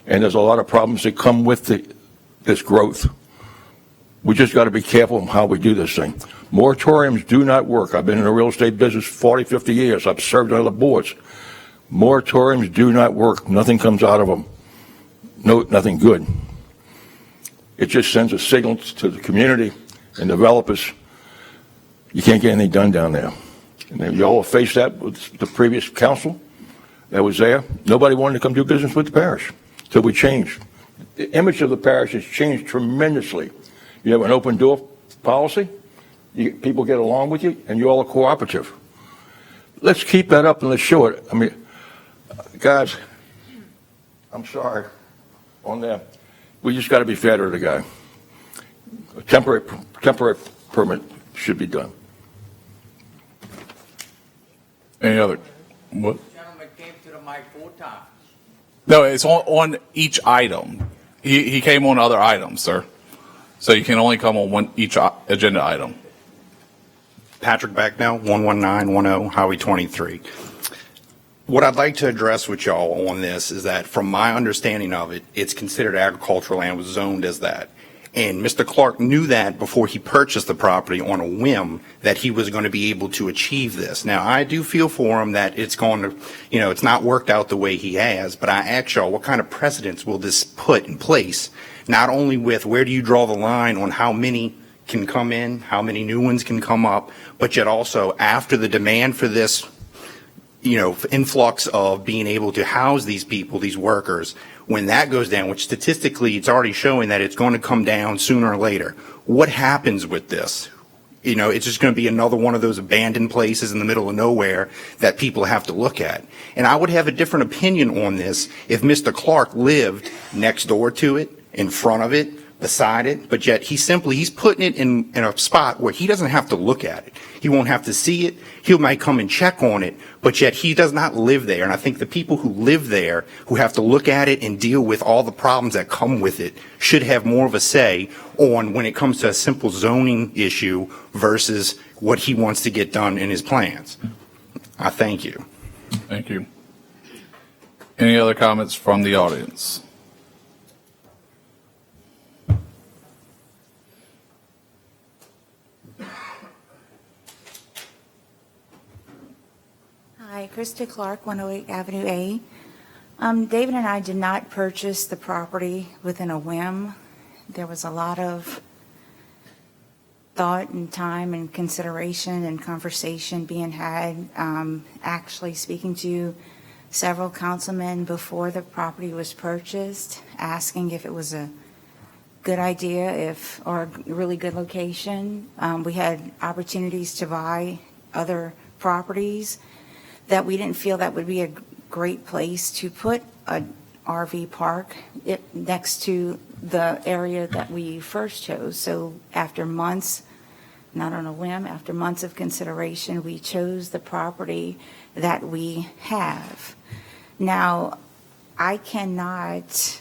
And there's a lot of problems that come with this growth. We just got to be careful in how we do this thing. Moratoriums do not work. I've been in the real estate business 40, 50 years. I've served on other boards. Moratoriums do not work. Nothing comes out of them. No, nothing good. It just sends a signal to the community and developers. You can't get anything done down there. And you all faced that with the previous council that was there. Nobody wanted to come do business with the parish. So we changed. The image of the parish has changed tremendously. You have an open door policy. People get along with you, and you all are cooperative. Let's keep that up and let's show it. I mean, guys, I'm sorry on that. We just got to be fair to the guy. A temporary permit should be done. Any other? What? Gentleman came to the mic 4 times. No, it's on each item. He came on other items, sir. So you can only come on each agenda item. Patrick Backnell, 11910 Highway 23. What I'd like to address with y'all on this is that from my understanding of it, it's considered agricultural land, was zoned as that. And Mr. Clark knew that before he purchased the property on a whim that he was going to be able to achieve this. Now, I do feel for him that it's going to, it's not worked out the way he has, but I ask y'all, what kind of precedents will this put in place? Not only with where do you draw the line on how many can come in, how many new ones can come up, but yet also after the demand for this, influx of being able to house these people, these workers, when that goes down, which statistically it's already showing that it's going to come down sooner or later, what happens with this? It's just going to be another one of those abandoned places in the middle of nowhere that people have to look at. And I would have a different opinion on this if Mr. Clark lived next door to it, in front of it, beside it, but yet he's putting it in a spot where he doesn't have to look at it. He won't have to see it. He might come and check on it, but yet he does not live there. And I think the people who live there, who have to look at it and deal with all the problems that come with it, should have more of a say on when it comes to a simple zoning issue versus what he wants to get done in his plans. I thank you. Thank you. Any other comments from the audience? Hi, Krista Clark, 108 Avenue A. David and I did not purchase the property within a whim. There was a lot of thought and time and consideration and conversation being had, actually speaking to several councilmen before the property was purchased, asking if it was a good idea, or a really good location. We had opportunities to buy other properties that we didn't feel that would be a great place to put an RV park next to the area that we first chose. So after months, not on a whim, after months of consideration, we chose the property that we have. Now, I cannot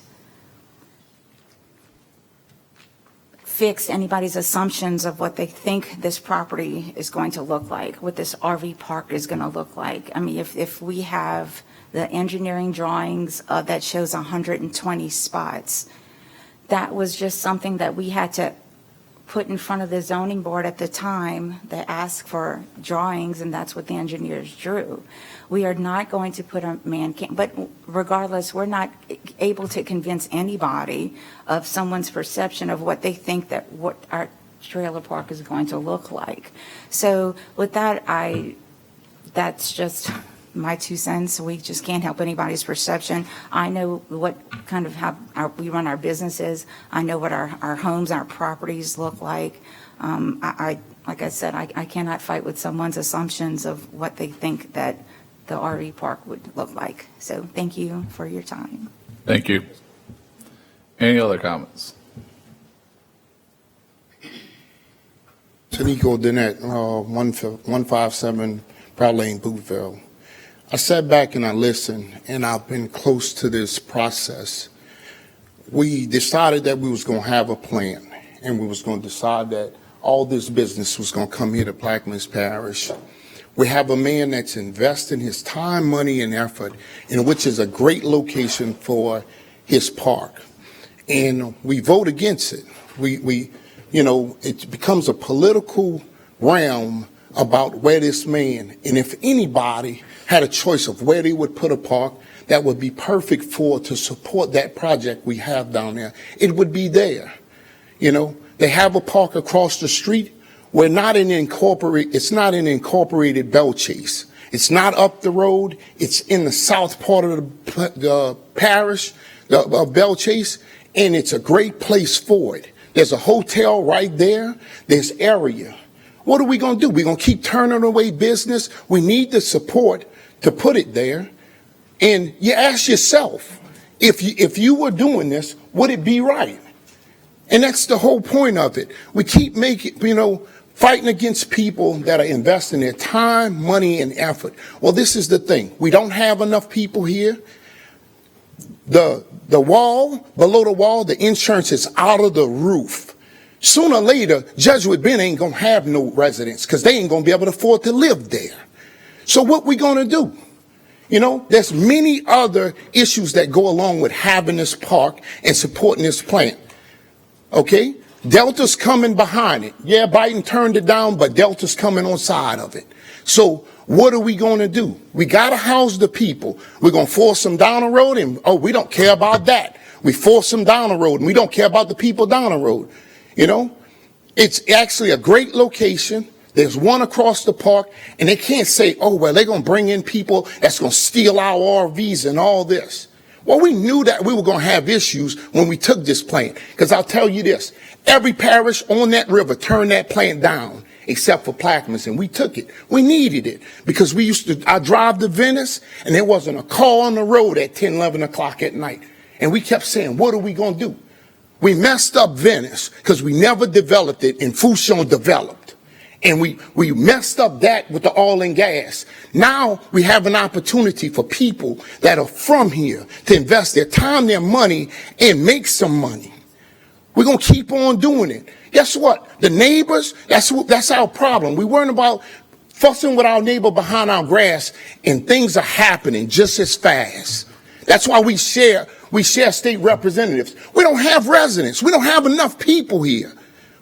fix anybody's assumptions of what they think this property is going to look like, what this RV park is going to look like. I mean, if we have the engineering drawings that shows 120 spots, that was just something that we had to put in front of the zoning board at the time that asked for drawings, and that's what the engineers drew. We are not going to put a man camp, but regardless, we're not able to convince anybody of someone's perception of what they think that what our trailer park is going to look like. So with that, that's just my 2 cents. We just can't help anybody's perception. I know what kind of how we run our businesses. I know what our homes, our properties look like. Like I said, I cannot fight with someone's assumptions of what they think that the RV park would look like. So thank you for your time. Thank you. Any other comments? Tanico Dennett, 157 Proud Lane, Boothville. I sat back and I listened, and I've been close to this process. We decided that we was going to have a plan, and we was going to decide that all this business was going to come here to Plaquemines Parish. We have a man that's investing his time, money, and effort in which is a great location for his park. And we vote against it. It becomes a political realm about where this man, and if anybody had a choice of where they would put a park that would be perfect to support that project we have down there, it would be there. They have a park across the street. It's not an incorporated Bell Chase. It's not up the road. It's in the south part of the parish of Bell Chase, and it's a great place for it. There's a hotel right there. There's area. What are we going to do? We're going to keep turning away business. We need the support to put it there. And you ask yourself, if you were doing this, would it be right? And that's the whole point of it. We keep fighting against people that are investing their time, money, and effort. Well, this is the thing. We don't have enough people here. The wall, below the wall, the insurance is out of the roof. Sooner or later, Jesuit Bend ain't going to have no residents because they ain't going to be able to afford to live there. So what we going to do? There's many other issues that go along with having this park and supporting this plant. Okay? Delta's coming behind it. Yeah, Biden turned it down, but Delta's coming on side of it. So what are we going to do? We got to house the people. We're going to force them down the road, and, we don't care about that. We force them down the road, and we don't care about the people down the road. It's actually a great location. There's one across the park, and they can't say, they're going to bring in people that's going to steal our RVs and all this. Well, we knew that we were going to have issues when we took this plant, because I'll tell you this, every parish on that river turned that plant down except for Plaquemines, and we took it. We needed it because I drive to Venice, and there wasn't a car on the road at 10, 11 o'clock at night. And we kept saying, what are we going to do? We messed up Venice because we never developed it, and Fouchon developed. And we messed up that with the oil and gas. Now we have an opportunity for people that are from here to invest their time, their money, and make some money. We're going to keep on doing it. Guess what? The neighbors, that's our problem. We weren't about fussing with our neighbor behind our grass, and things are happening just as fast. That's why we share state representatives. We don't have residents. We don't have enough people here.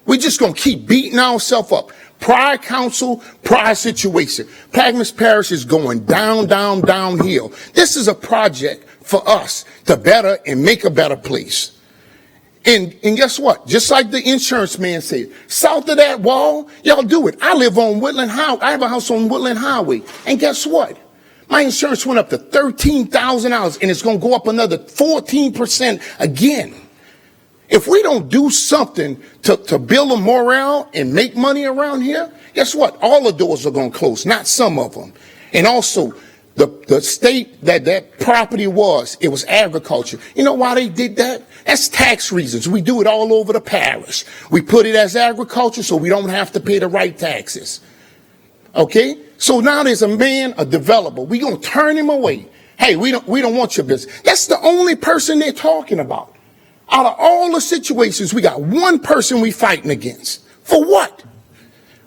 We're just going to keep beating ourselves up. Prior council, prior situation. Plaquemines Parish is going downhill. This is a project for us to better and make a better place. And guess what? Just like the insurance man said, south of that wall, y'all do it. I live on Woodland Highway. I have a house on Woodland Highway. And guess what? My insurance went up to $13,000, and it's going to go up another 14% again. If we don't do something to build a morale and make money around here, guess what? All the doors are going to close, not some of them. And also, the state that property was, it was agriculture. You know why they did that? That's tax reasons. We do it all over the parish. We put it as agriculture so we don't have to pay the right taxes. Okay? So now there's a man, a developer. We're going to turn him away. Hey, we don't want your business. That's the only person they're talking about. Out of all the situations, we got one person we fighting against. For what?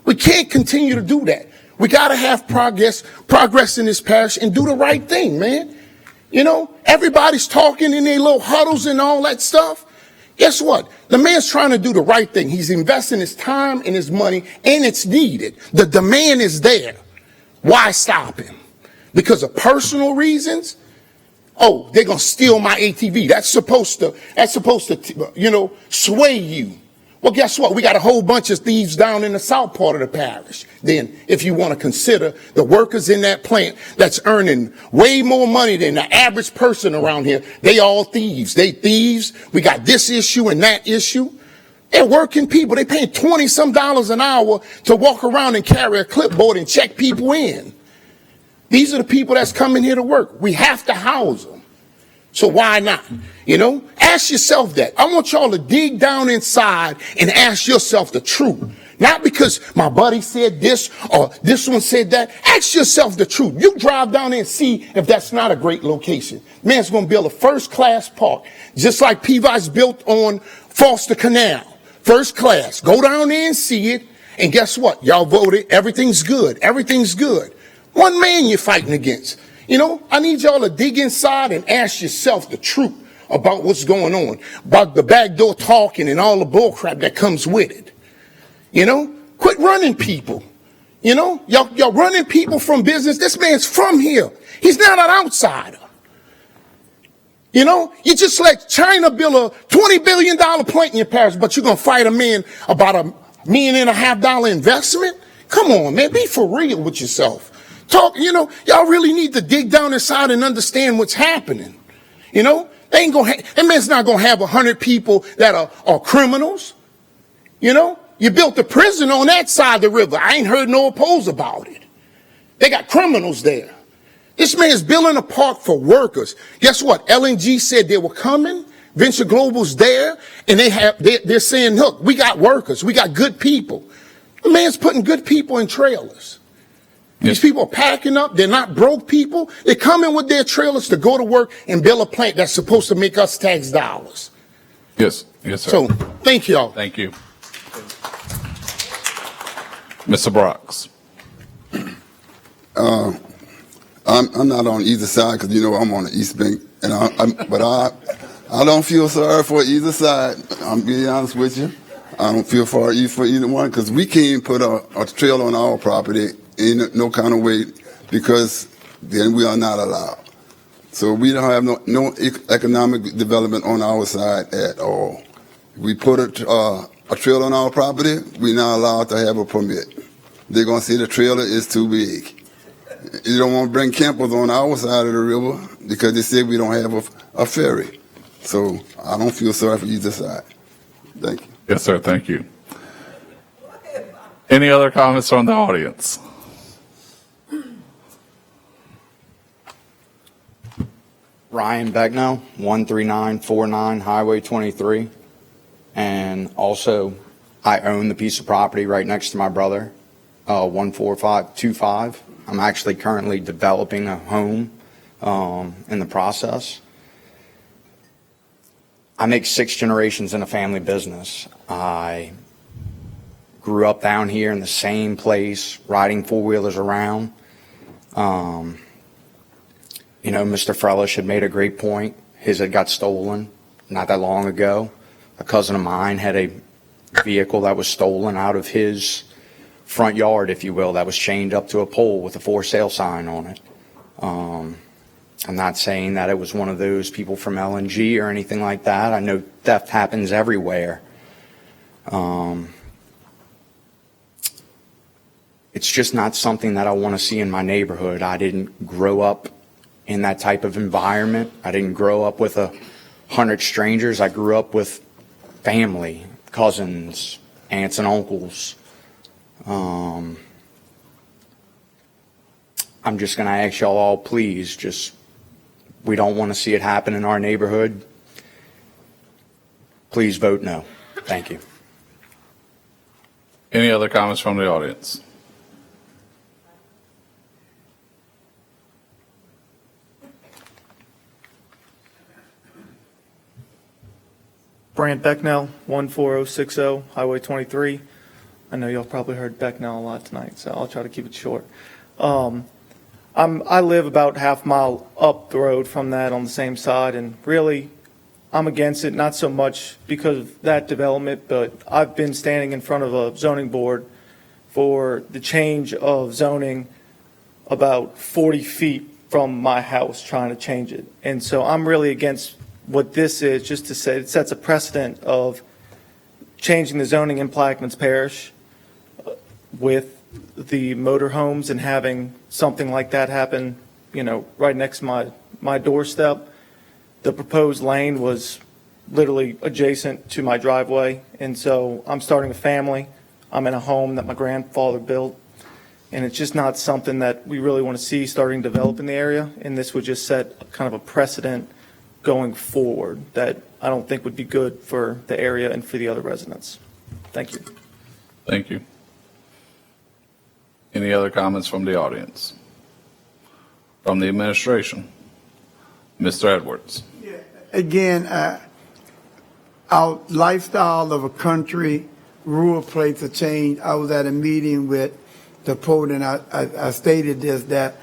We can't continue to do that. We got to have progress in this parish and do the right thing, man. Everybody's talking in their little huddles and all that stuff. Guess what? The man's trying to do the right thing. He's investing his time and his money, and it's needed. The demand is there. Why stop him? Because of personal reasons? Oh, they're going to steal my ATV. That's supposed to, sway you. Well, guess what? We got a whole bunch of thieves down in the south part of the parish. Then, if you want to consider the workers in that plant that's earning way more money than the average person around here, they all thieves. They thieves. We got this issue and that issue. They're working people. They paying $20-some an hour to walk around and carry a clipboard and check people in. These are the people that's coming here to work. We have to house them. So why not? You know, ask yourself that. I want y'all to dig down inside and ask yourself the truth. Not because my buddy said this or this one said that. Ask yourself the truth. You drive down there and see if that's not a great location. Man's going to build a first-class park, just like Peavi's built on Foster Canal. First class. Go down there and see it. And guess what? Y'all voted. Everything's good. Everything's good. One man you're fighting against. You know, I need y'all to dig inside and ask yourself the truth about what's going on, about the backdoor talking and all the bullcrap that comes with it. You know, quit running people. You know, y'all running people from business. This man's from here. He's not an outsider. You know, you just let China build a $20 billion plant in your parish, but you're going to fight a man about $1.5 million investment? Come on, man, be for real with yourself. Talk, you know, y'all really need to dig down inside and understand what's happening. You know, that man's not going to have 100 people that are criminals. You know, you built a prison on that side of the river. I ain't heard no oppose about it. They got criminals there. This man's building a park for workers. Guess what? LNG said they were coming. Venture Global's there, and they're saying, look, we got workers. We got good people. The man's putting good people in trailers. These people are packing up. They're not broke people. They're coming with their trailers to go to work and build a plant that's supposed to make us tax dollars. Yes, yes, sir. So, thank y'all. Thank you. Mr. Brooks. I'm not on either side because, you know, I'm on the East Bank, but I don't feel sorry for either side. I'm being honest with you. I don't feel sorry for either one because we can't put a trailer on our property in no kind of way because then we are not allowed. So we don't have no economic development on our side at all. We put a trailer on our property, we're not allowed to have a permit. They're going to say the trailer is too big. You don't want to bring campers on our side of the river because they say we don't have a ferry. So I don't feel sorry for either side. Thank you. Yes, sir. Thank you. Any other comments from the audience? Ryan Becknell, 13949 Highway 23. And also, I own the piece of property right next to my brother, 14525. I'm actually currently developing a home in the process. I make 6 generations in a family business. I grew up down here in the same place, riding four-wheelers around. You know, Mr. Frelish had made a great point. His had got stolen not that long ago. A cousin of mine had a vehicle that was stolen out of his front yard, if you will, that was chained up to a pole with a for sale sign on it. I'm not saying that it was one of those people from LNG or anything like that. I know theft happens everywhere. It's just not something that I want to see in my neighborhood. I didn't grow up in that type of environment. I didn't grow up with 100 strangers. I grew up with family, cousins, aunts and uncles. I'm just going to ask y'all all, please, we don't want to see it happen in our neighborhood. Please vote no. Thank you. Any other comments from the audience? Brant Becknell, 14060 Highway 23. I know y'all probably heard Becknell a lot tonight, so I'll try to keep it short. I live about half mile up the road from that on the same side, and really, I'm against it, not so much because of that development, but I've been standing in front of a zoning board for the change of zoning about 40 feet from my house, trying to change it. And so I'm really against what this is, just to say it sets a precedent of changing the zoning in Plaquemines Parish with the motorhomes and having something like that happen, right next to my doorstep. The proposed lane was literally adjacent to my driveway, and so I'm starting a family. I'm in a home that my grandfather built, and it's just not something that we really want to see starting to develop in the area, and this would just set kind of a precedent going forward that I don't think would be good for the area and for the other residents. Thank you. Thank you. Any other comments from the audience? From the administration? Mr. Edwards. Again, our lifestyle of a country, rural place to change. I was at a meeting with the port, and I stated this, that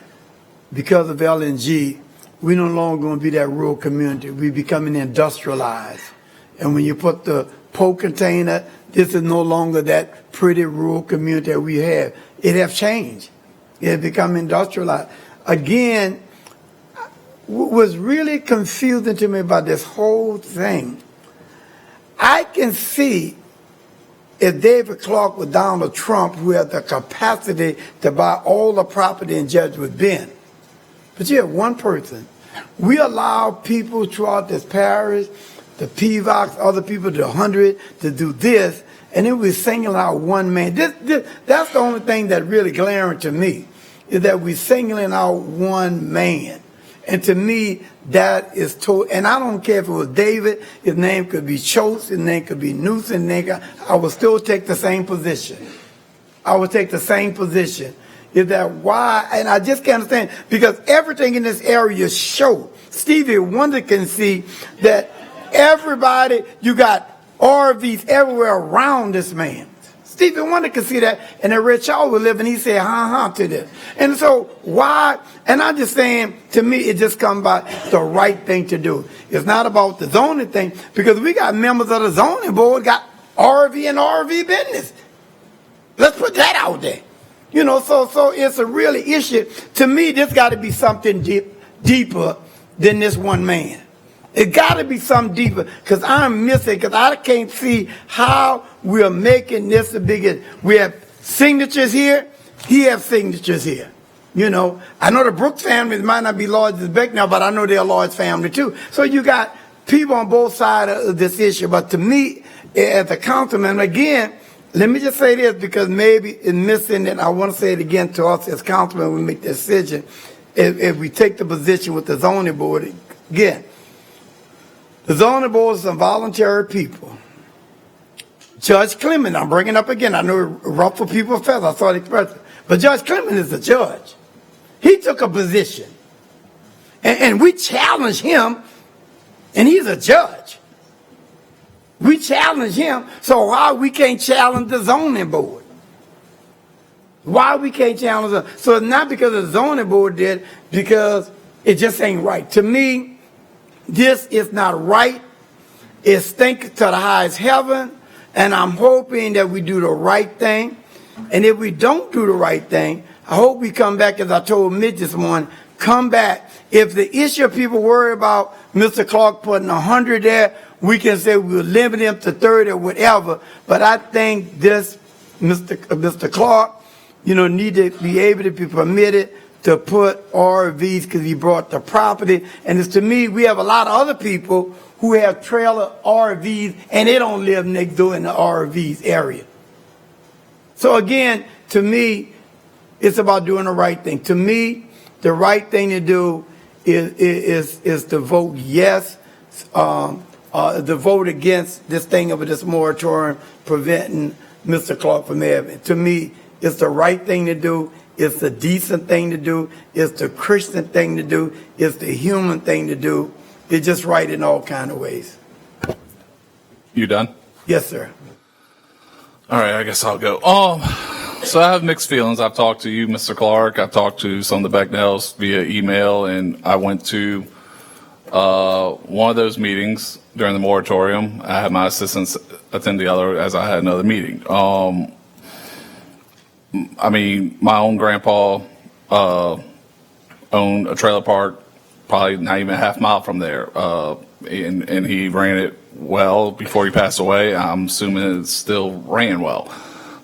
because of LNG, we no longer going to be that rural community. We're becoming industrialized. And when you put the port container, this is no longer that pretty rural community that we have. It has changed. It has become industrialized. Again, what was really confusing to me about this whole thing, I can see if David Clark with Donald Trump, who had the capacity to buy all the property in Jesuit Bend. But you have one person. We allow people throughout this parish, the PVOX, other people, the 100, to do this, and then we're singling out one man. That's the only thing that really glaring to me, is that we're singling out one man. And to me, that is and I don't care if it was David, his name could be Schultz, his name could be Newsom, I would still take the same position. I would take the same position. Is that why? And I just can't understand, because everything in this area show, Stevie Wonder can see that everybody, you got RVs everywhere around this man. Stevie Wonder can see that, and that Red Shaw would live, and he said, to this. And so why? And I'm just saying, to me, it just comes by the right thing to do. It's not about the zoning thing, because we got members of the zoning board got RV and RV business. Let's put that out there. So it's a really issue. To me, this got to be something deeper than this one man. It got to be something deeper, because I'm missing, because I can't see how we're making this the biggest. We have signatures here. He has signatures here. I know the Brooks family might not be Lloyd's Beck now, but I know they're Lloyd's family too. So you got people on both sides of this issue. But to me, as a councilman, again, let me just say this, because maybe it's missing, and I want to say it again to us as councilmen, we make the decision, if we take the position with the zoning board, again, the zoning board is some voluntary people. Judge Clement, I'm bringing up again, I know it ruffled people's feathers, I saw the expression, but Judge Clement is a judge. He took a position, and we challenge him, and he's a judge. We challenge him, so why we can't challenge the zoning board? Why we can't challenge them? So it's not because the zoning board did, because it just ain't right. To me, this is not right. It's stinking to the highest heaven, and I'm hoping that we do the right thing. And if we don't do the right thing, I hope we come back, as I told Mitch this morning, come back. If the issue of people worry about Mr. Clark putting 100 there, we can say we'll limit him to 30 or whatever. But I think this, Mr. Clark, need to be able to be permitted to put RVs, because he brought the property. And it's, to me, we have a lot of other people who have trailer RVs, and they don't live next door in the RVs area. So again, to me, it's about doing the right thing. To me, the right thing to do is to vote yes, to vote against this thing of this moratorium preventing Mr. Clark from having. To me, it's the right thing to do. It's the decent thing to do. It's the Christian thing to do. It's the human thing to do. It's just right in all kind of ways. You done? Yes, sir. All right, I guess I'll go. So I have mixed feelings. I've talked to you, Mr. Clark. I've talked to some of the Becknells via email, and I went to one of those meetings during the moratorium. I had my assistants attend the other, as I had another meeting. My own grandpa owned a trailer park probably not even a half mile from there, and he ran it well before he passed away. I'm assuming it still ran well.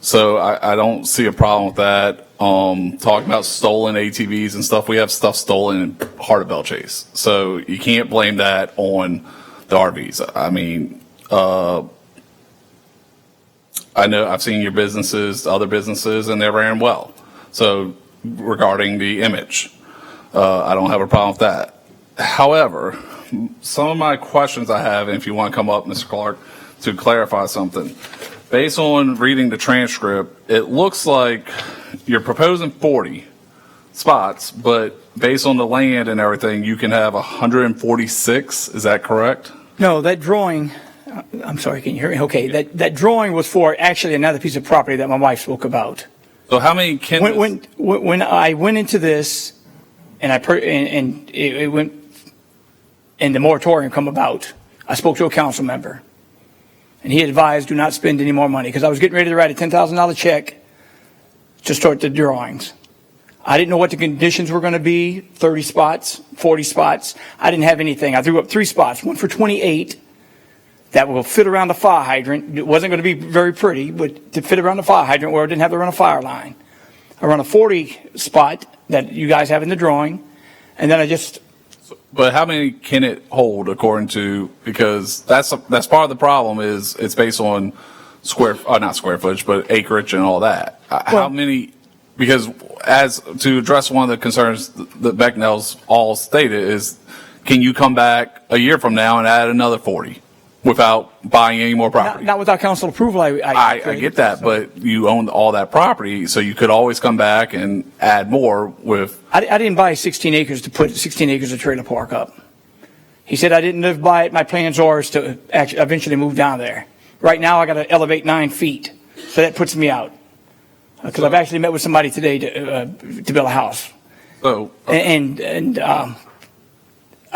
So I don't see a problem with that. Talking about stolen ATVs and stuff, we have stuff stolen in heart of Belle Chase. So you can't blame that on the RVs. I mean, I know I've seen your businesses, other businesses, and they ran well. So regarding the image, I don't have a problem with that. However, some of my questions I have, and if you want to come up, Mr. Clark, to clarify something. Based on reading the transcript, it looks like you're proposing 40 spots, but based on the land and everything, you can have 146. Is that correct? No, that drawing, I'm sorry, can you hear me? Okay, that drawing was for actually another piece of property that my wife spoke about. So how many can... When I went into this and it went, and the moratorium come about, I spoke to a council member. And he advised, do not spend any more money, because I was getting ready to write a $10,000 check to start the drawings. I didn't know what the conditions were going to be, 30 spots, 40 spots. I didn't have anything. I threw up 3 spots, one for 28 that will fit around the fire hydrant. It wasn't going to be very pretty, but to fit around the fire hydrant where I didn't have to run a fire line. I run a 40 spot that you guys have in the drawing, and then I just... But how many can it hold according to, because that's part of the problem is it's based on not square footage, but acreage and all that. How many, because as to address one of the concerns that Becknell's all stated is, can you come back a year from now and add another 40 without buying any more property? Not without council approval. I get that, but you own all that property, so you could always come back and add more with... I didn't buy 16 acres to put 16 acres of trailer park up. He said I didn't live by it. My plans are to actually eventually move down there. Right now, I got to elevate 9 feet, so that puts me out. Because I've actually met with somebody today to build a house. So...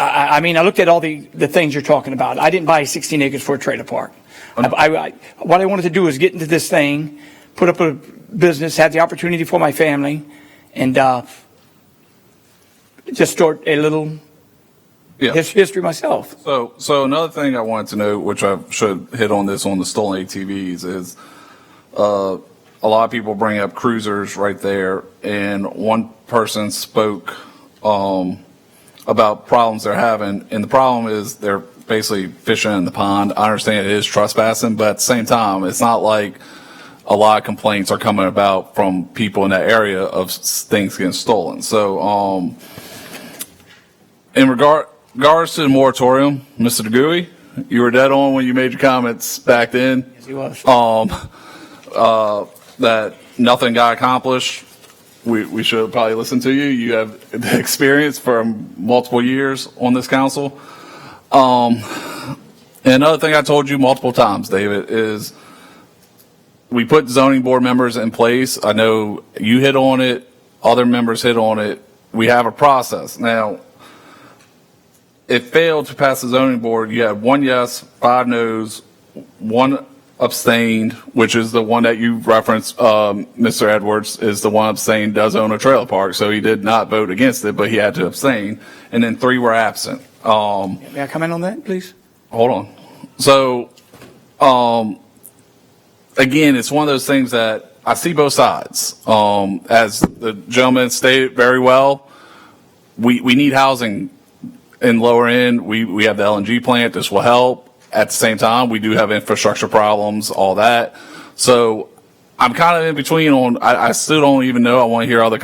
I mean, I looked at all the things you're talking about. I didn't buy 16 acres for a trailer park. What I wanted to do is get into this thing, put up a business, have the opportunity for my family, and just start a little history myself. So another thing I wanted to know, which I should hit on this on the stolen ATVs, is a lot of people bring up cruisers right there, and one person spoke about problems they're having, and the problem is they're basically fishing in the pond. I understand it is trespassing, but at the same time, it's not like a lot of complaints are coming about from people in that area of things getting stolen. So, in regards to the moratorium, Mr. DeGuy, you were dead on when you made your comments back then. Yes, he was. That nothing got accomplished. We should probably listen to you. You have the experience for multiple years on this council. And another thing I told you multiple times, David, is we put zoning board members in place. I know you hit on it. Other members hit on it. We have a process. Now, it failed to pass the zoning board. You had 1 yes, 5 no's, 1 abstained, which is the one that you referenced. Mr. Edwards is the one abstained, does own a trailer park, so he did not vote against it, but he had to abstain. And then 3 were absent. May I comment on that, please? Hold on. So, again, it's one of those things that I see both sides. As the gentleman stated very well, we need housing in lower end. We have the LNG plant. This will help. At the same time, we do have infrastructure problems, all that. So I'm kind of in between on, I still don't even know. I want to hear other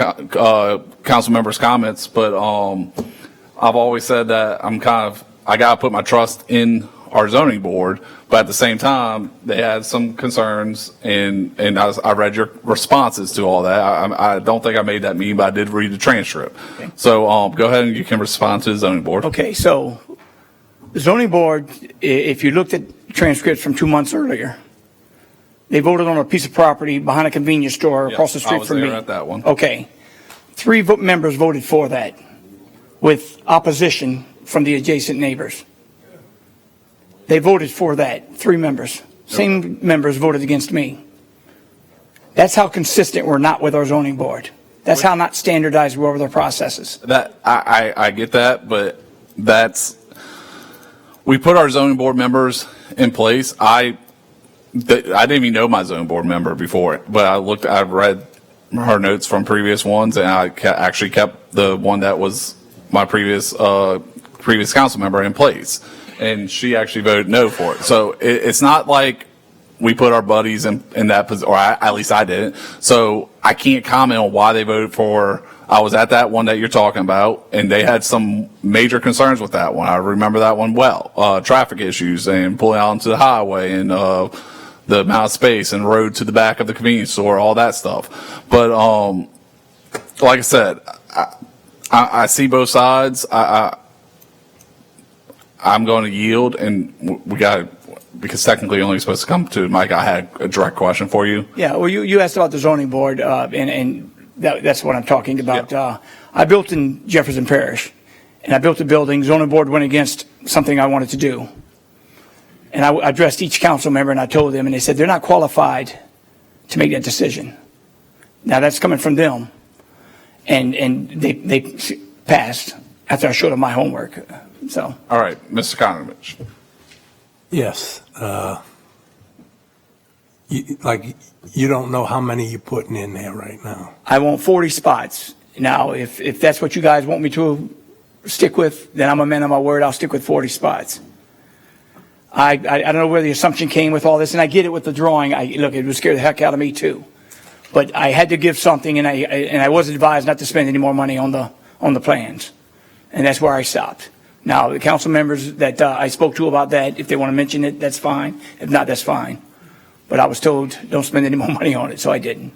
council members' comments, but I've always said that I got to put my trust in our zoning board, but at the same time, they had some concerns, and I read your responses to all that. I don't think I made that mean, but I did read the transcript. Okay. So go ahead and you can respond to the zoning board. Okay, so the zoning board, if you looked at transcripts from 2 months earlier, they voted on a piece of property behind a convenience store across the street from me. I was there at that one. Okay. 3 members voted for that with opposition from the adjacent neighbors. They voted for that, 3 members. Same members voted against me. That's how consistent we're not with our zoning board. That's how not standardized we are with our processes. That I get that, but that's we put our zoning board members in place. I didn't even know my zoning board member before, but I read her notes from previous ones, and I actually kept the one that was my previous council member in place, and she actually voted no for it. So it's not like we put our buddies in that position, or at least I didn't. So I can't comment on why they voted for. I was at that one that you're talking about, and they had some major concerns with that one. I remember that one well. Traffic issues and pulling out onto the highway, and the amount of space and road to the back of the convenience store, all that stuff. But like I said, I see both sides. I'm going to yield, and we got, because technically you're only supposed to come to Mike. I had a direct question for you. Yeah, well, you asked about the zoning board, and that's what I'm talking about. Yeah. I built in Jefferson Parish, and I built a building. Zoning board went against something I wanted to do. And I addressed each council member, and I told them, and they said they're not qualified to make that decision. Now, that's coming from them. And they passed after I showed them my homework. So. All right, Mr. Konovich. Yes. You don't know how many you're putting in there right now. I want 40 spots. Now, if that's what you guys want me to stick with, then I'm a man of my word. I'll stick with 40 spots. I don't know where the assumption came with all this, and I get it with the drawing. Look, it would scare the heck out of me too. But I had to give something, and I was advised not to spend any more money on the plans, and that's where I stopped. Now, the council members that I spoke to about that, if they want to mention it, that's fine. If not, that's fine. But I was told, don't spend any more money on it, so I didn't.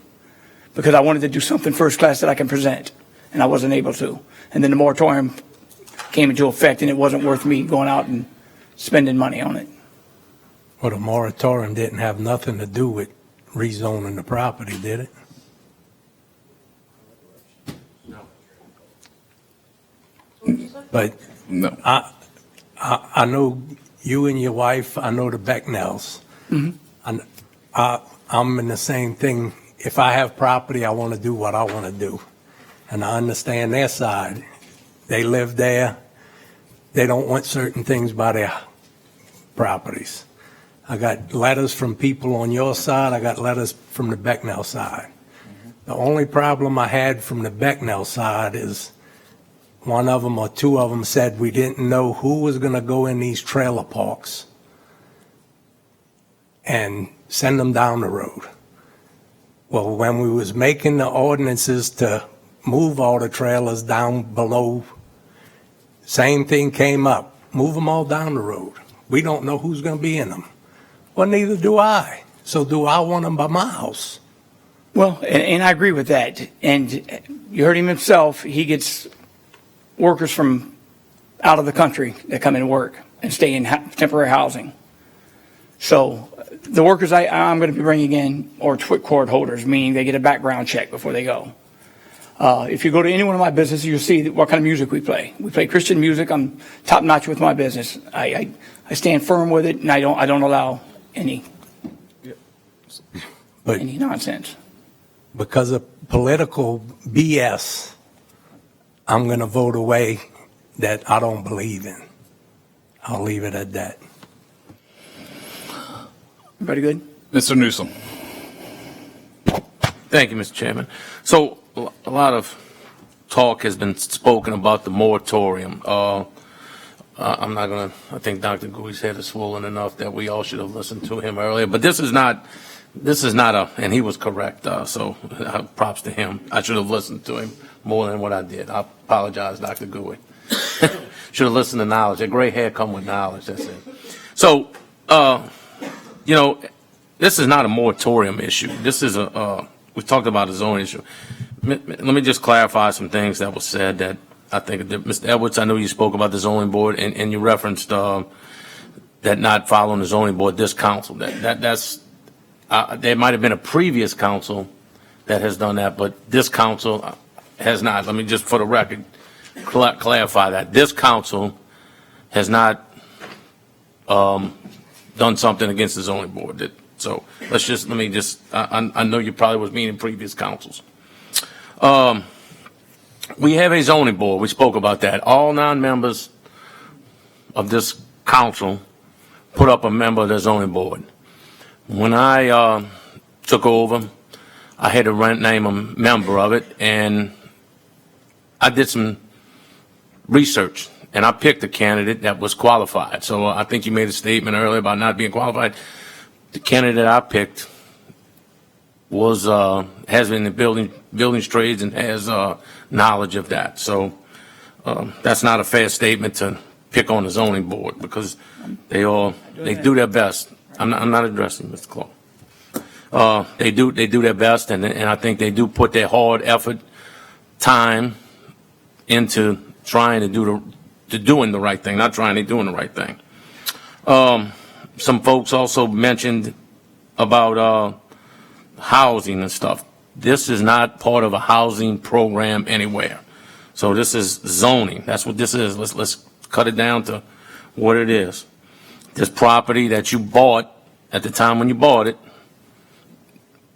Because I wanted to do something first class that I can present, and I wasn't able to. And then the moratorium came into effect, and it wasn't worth me going out and spending money on it. Well, the moratorium didn't have nothing to do with rezoning the property, did it? But no. I know you and your wife, I know the Becknells. Mm-hmm. I'm in the same thing. If I have property, I want to do what I want to do. And I understand their side. They live there. They don't want certain things by their properties. I got letters from people on your side. I got letters from the Becknell side. The only problem I had from the Becknell side is one of them or two of them said we didn't know who was going to go in these trailer parks and send them down the road. Well, when we was making the ordinances to move all the trailers down below, same thing came up. Move them all down the road. We don't know who's going to be in them. Well, neither do I. So do I want them by my house? Well, and I agree with that. And you heard him himself. He gets workers from out of the country that come and work and stay in temporary housing. So the workers I'm going to be bringing in are TWIC card holders, meaning they get a background check before they go. If you go to any one of my businesses, you'll see what kind of music we play. We play Christian music. I'm top notch with my business. I stand firm with it, and I don't allow any nonsense. Because of political BS, I'm going to vote away that I don't believe in. I'll leave it at that. Everybody good? Mr. Newsom. Thank you, Mr. Chairman. So a lot of talk has been spoken about the moratorium. I'm not going to, I think Dr. Guy's head is swollen enough that we all should have listened to him earlier, but this is not and he was correct, so props to him. I should have listened to him more than what I did. I apologize, Dr. Guy. Should have listened to knowledge. A gray hair come with knowledge, that's it. So, this is not a moratorium issue. This is we talked about a zoning issue. Let me just clarify some things that were said that I think, Mr. Edwards, I know you spoke about the zoning board and you referenced that not following the zoning board, this council, that's there might have been a previous council that has done that, but this council has not. Let me just, for the record, clarify that. This council has not done something against the zoning board. So let me just, I know you probably was meaning previous councils. We have a zoning board. We spoke about that. All 9 members of this council put up a member of the zoning board. When I took over, I had to name a member of it, and I did some research, and I picked a candidate that was qualified. So I think you made a statement earlier about not being qualified. The candidate I picked was has been in the building trades and has knowledge of that. So that's not a fair statement to pick on the zoning board, because they do their best. I'm not addressing Mr. Clark. They do their best, and I think they do put their hard effort, time into trying to doing the right thing, not trying to doing the right thing. Some folks also mentioned about housing and stuff. This is not part of a housing program anywhere. So this is zoning. That's what this is. Let's cut it down to what it is. This property that you bought at the time when you bought it,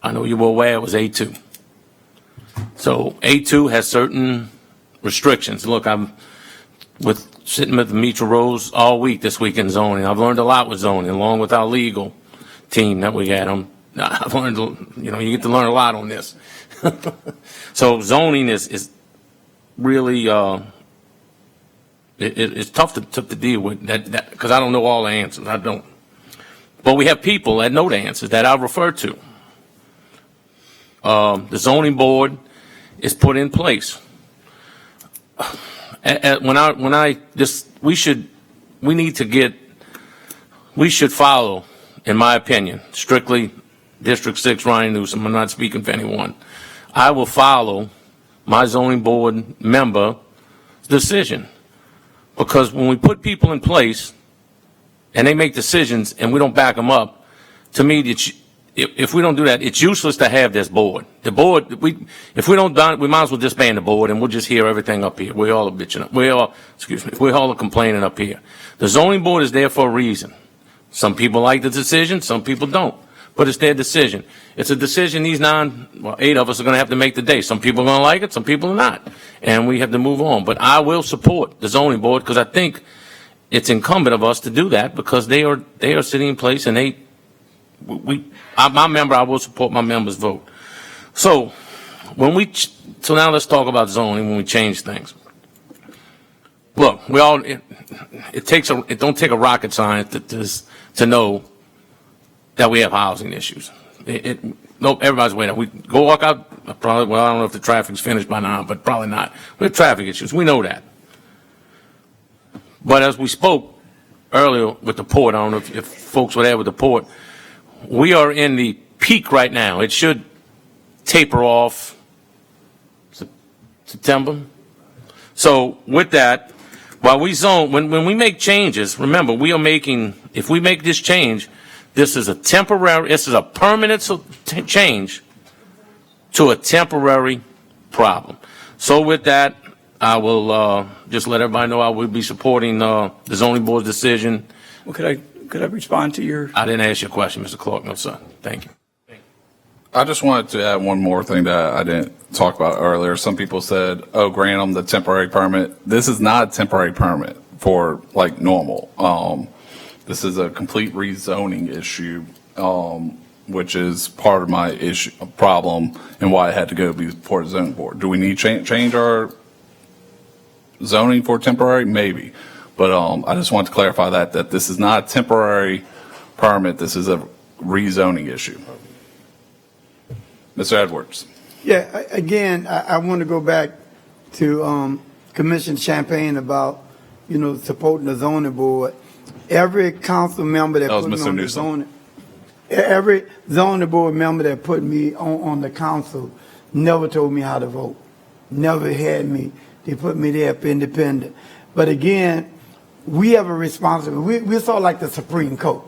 I know you were aware it was A2. So A2 has certain restrictions. Look, I'm sitting with Mitra Rose all week this week in zoning. I've learned a lot with zoning, along with our legal team that we had. I've learned, you get to learn a lot on this. So zoning is really, it's tough to deal with that because I don't know all the answers. I don't. But we have people that know the answers that I refer to. The zoning board is put in place. We should follow, in my opinion, strictly District 6, Ryan Newsom. I'm not speaking for anyone. I will follow my zoning board member decision, because when we put people in place and they make decisions and we don't back them up, to me, if we don't do that, it's useless to have this board. The board, if we don't done it, we might as well disband the board and we'll just hear everything up here. We all are bitching. We all are complaining up here. The zoning board is there for a reason. Some people like the decision, some people don't. But it's their decision. It's a decision these 8 of us are going to have to make today. Some people are going to like it, some people are not. And we have to move on. But I will support the zoning board, because I think it's incumbent of us to do that, because they are sitting in place, and I will support my member's vote. So now let's talk about zoning when we change things. Look, it don't take a rocket scientist to know that we have housing issues. Everybody's waiting. We go walk out, probably, well, I don't know if the traffic's finished by now, but probably not. We have traffic issues. We know that. But as we spoke earlier with the port, I don't know if folks were there with the port, we are in the peak right now. It should taper off September. So with that, while we zone, when we make changes, remember, if we make this change, this is a permanent change to a temporary problem. So with that, I will just let everybody know I will be supporting the zoning board's decision. Well, could I respond to your? I didn't ask you a question, Mr. Clark. No, sir. Thank you. I just wanted to add one more thing that I didn't talk about earlier. Some people said, oh, grant them the temporary permit. This is not a temporary permit for like normal. This is a complete rezoning issue, which is part of my problem and why I had to go before the zoning board. Do we need to change our zoning for temporary? Maybe. But I just want to clarify that this is not a temporary permit. This is a rezoning issue. Mr. Edwards. Yeah, again, I want to go back to Commissioner Champagne about, supporting the zoning board. Every council member that put me on the zoning, every zoning board member that put me on the council never told me how to vote. Never had me. They put me there for independent. But again, we have a responsibility. We're sort of like the Supreme Court.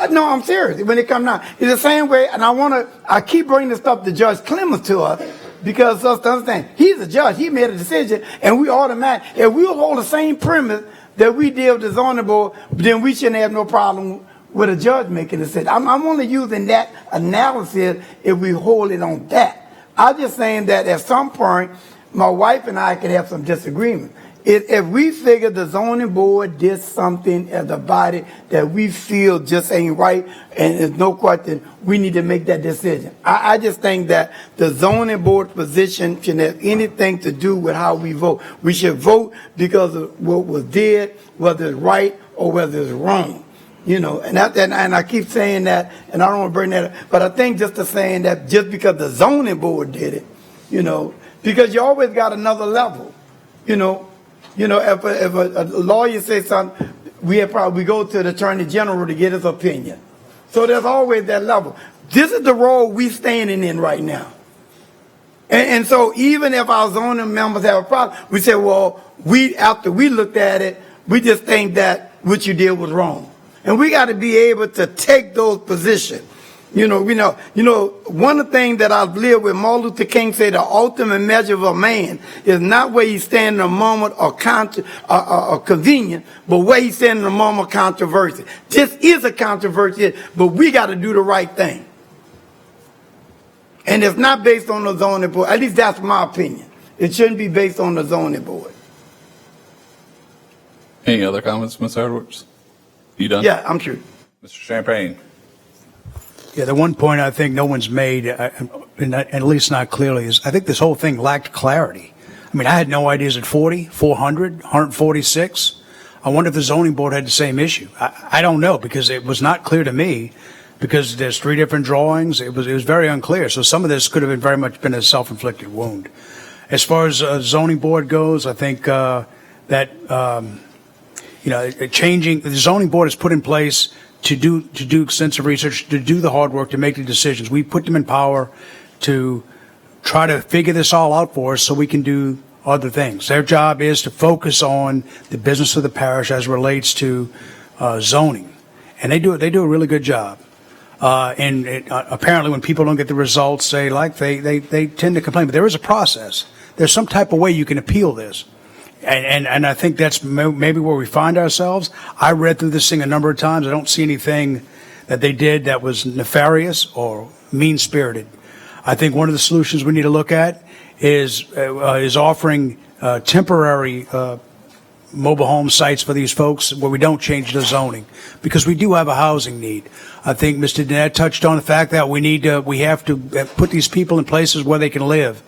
No, I'm serious. When it comes down, it's the same way. And I keep bringing this stuff to Judge Clemens to us, because us to understand, he's a judge. He made a decision, and we if we hold the same premise that we deal with the zoning board, then we shouldn't have no problem with a judge making a decision. I'm only using that analysis if we hold it on that. I'm just saying that at some point, my wife and I could have some disagreement. If we figure the zoning board did something as a body that we feel just ain't right, and there's no question, we need to make that decision. I just think that the zoning board position shouldn't have anything to do with how we vote. We should vote because of what was did, whether it's right or whether it's wrong. You know, and I keep saying that, and I don't want to bring that up, but I think just the saying that just because the zoning board did it, you know, because you always got another level, you know. You know, if a lawyer says something, we go to the attorney general to get his opinion. So there's always that level. This is the role we standing in right now. And so even if our zoning members have a problem, we say, well, after we looked at it, we just think that what you did was wrong. And we got to be able to take those positions. You know, one of the things that I've lived with Martin Luther King said, the ultimate measure of a man is not where he stands in a moment or convenient, but where he stands in a moment of controversy. This is a controversy, but we got to do the right thing. And it's not based on the zoning board. At least that's my opinion. It shouldn't be based on the zoning board. Any other comments, Ms. Edwards? You done? Yeah, I'm sure. Mr. Champagne? Yeah, the one point I think no one's made, and at least not clearly, is I think this whole thing lacked clarity. I mean, I had no ideas at 40, 400, 146. I wonder if the zoning board had the same issue. I don't know, because it was not clear to me, because there's 3 different drawings. It was very unclear. So some of this could have been very much been a self-inflicted wound. As far as zoning board goes, I think changing the zoning board is put in place to do extensive research, to do the hard work, to make the decisions. We put them in power to try to figure this all out for us so we can do other things. Their job is to focus on the business of the parish as relates to zoning. And they do a really good job. Apparently when people don't get the results they tend to complain. But there is a process. There's some type of way you can appeal this. And I think that's maybe where we find ourselves. I read through this thing a number of times. I don't see anything that they did that was nefarious or mean-spirited. I think one of the solutions we need to look at is offering temporary mobile home sites for these folks where we don't change the zoning, because we do have a housing need. I think Mr. Dannett touched on the fact that we have to put these people in places where they can live.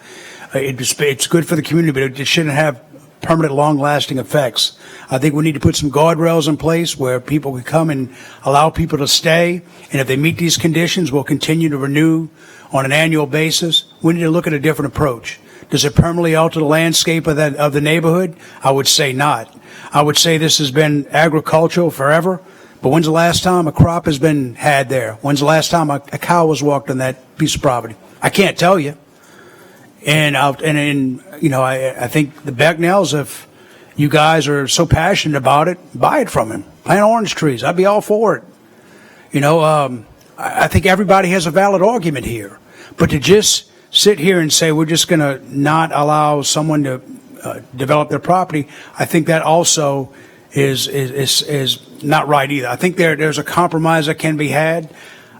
It's good for the community, but it shouldn't have permanent, long-lasting effects. I think we need to put some guardrails in place where people can come and allow people to stay. And if they meet these conditions, we'll continue to renew on an annual basis. We need to look at a different approach. Does it permanently alter the landscape of the neighborhood? I would say not. I would say this has been agricultural forever. But when's the last time a crop has been had there? When's the last time a cow was walked on that piece of property? I can't tell you. And I think the Becknells, if you guys are so passionate about it, buy it from him. Plant orange trees. I'd be all for it. I think everybody has a valid argument here. But to just sit here and say we're just going to not allow someone to develop their property, I think that also is not right either. I think there's a compromise that can be had.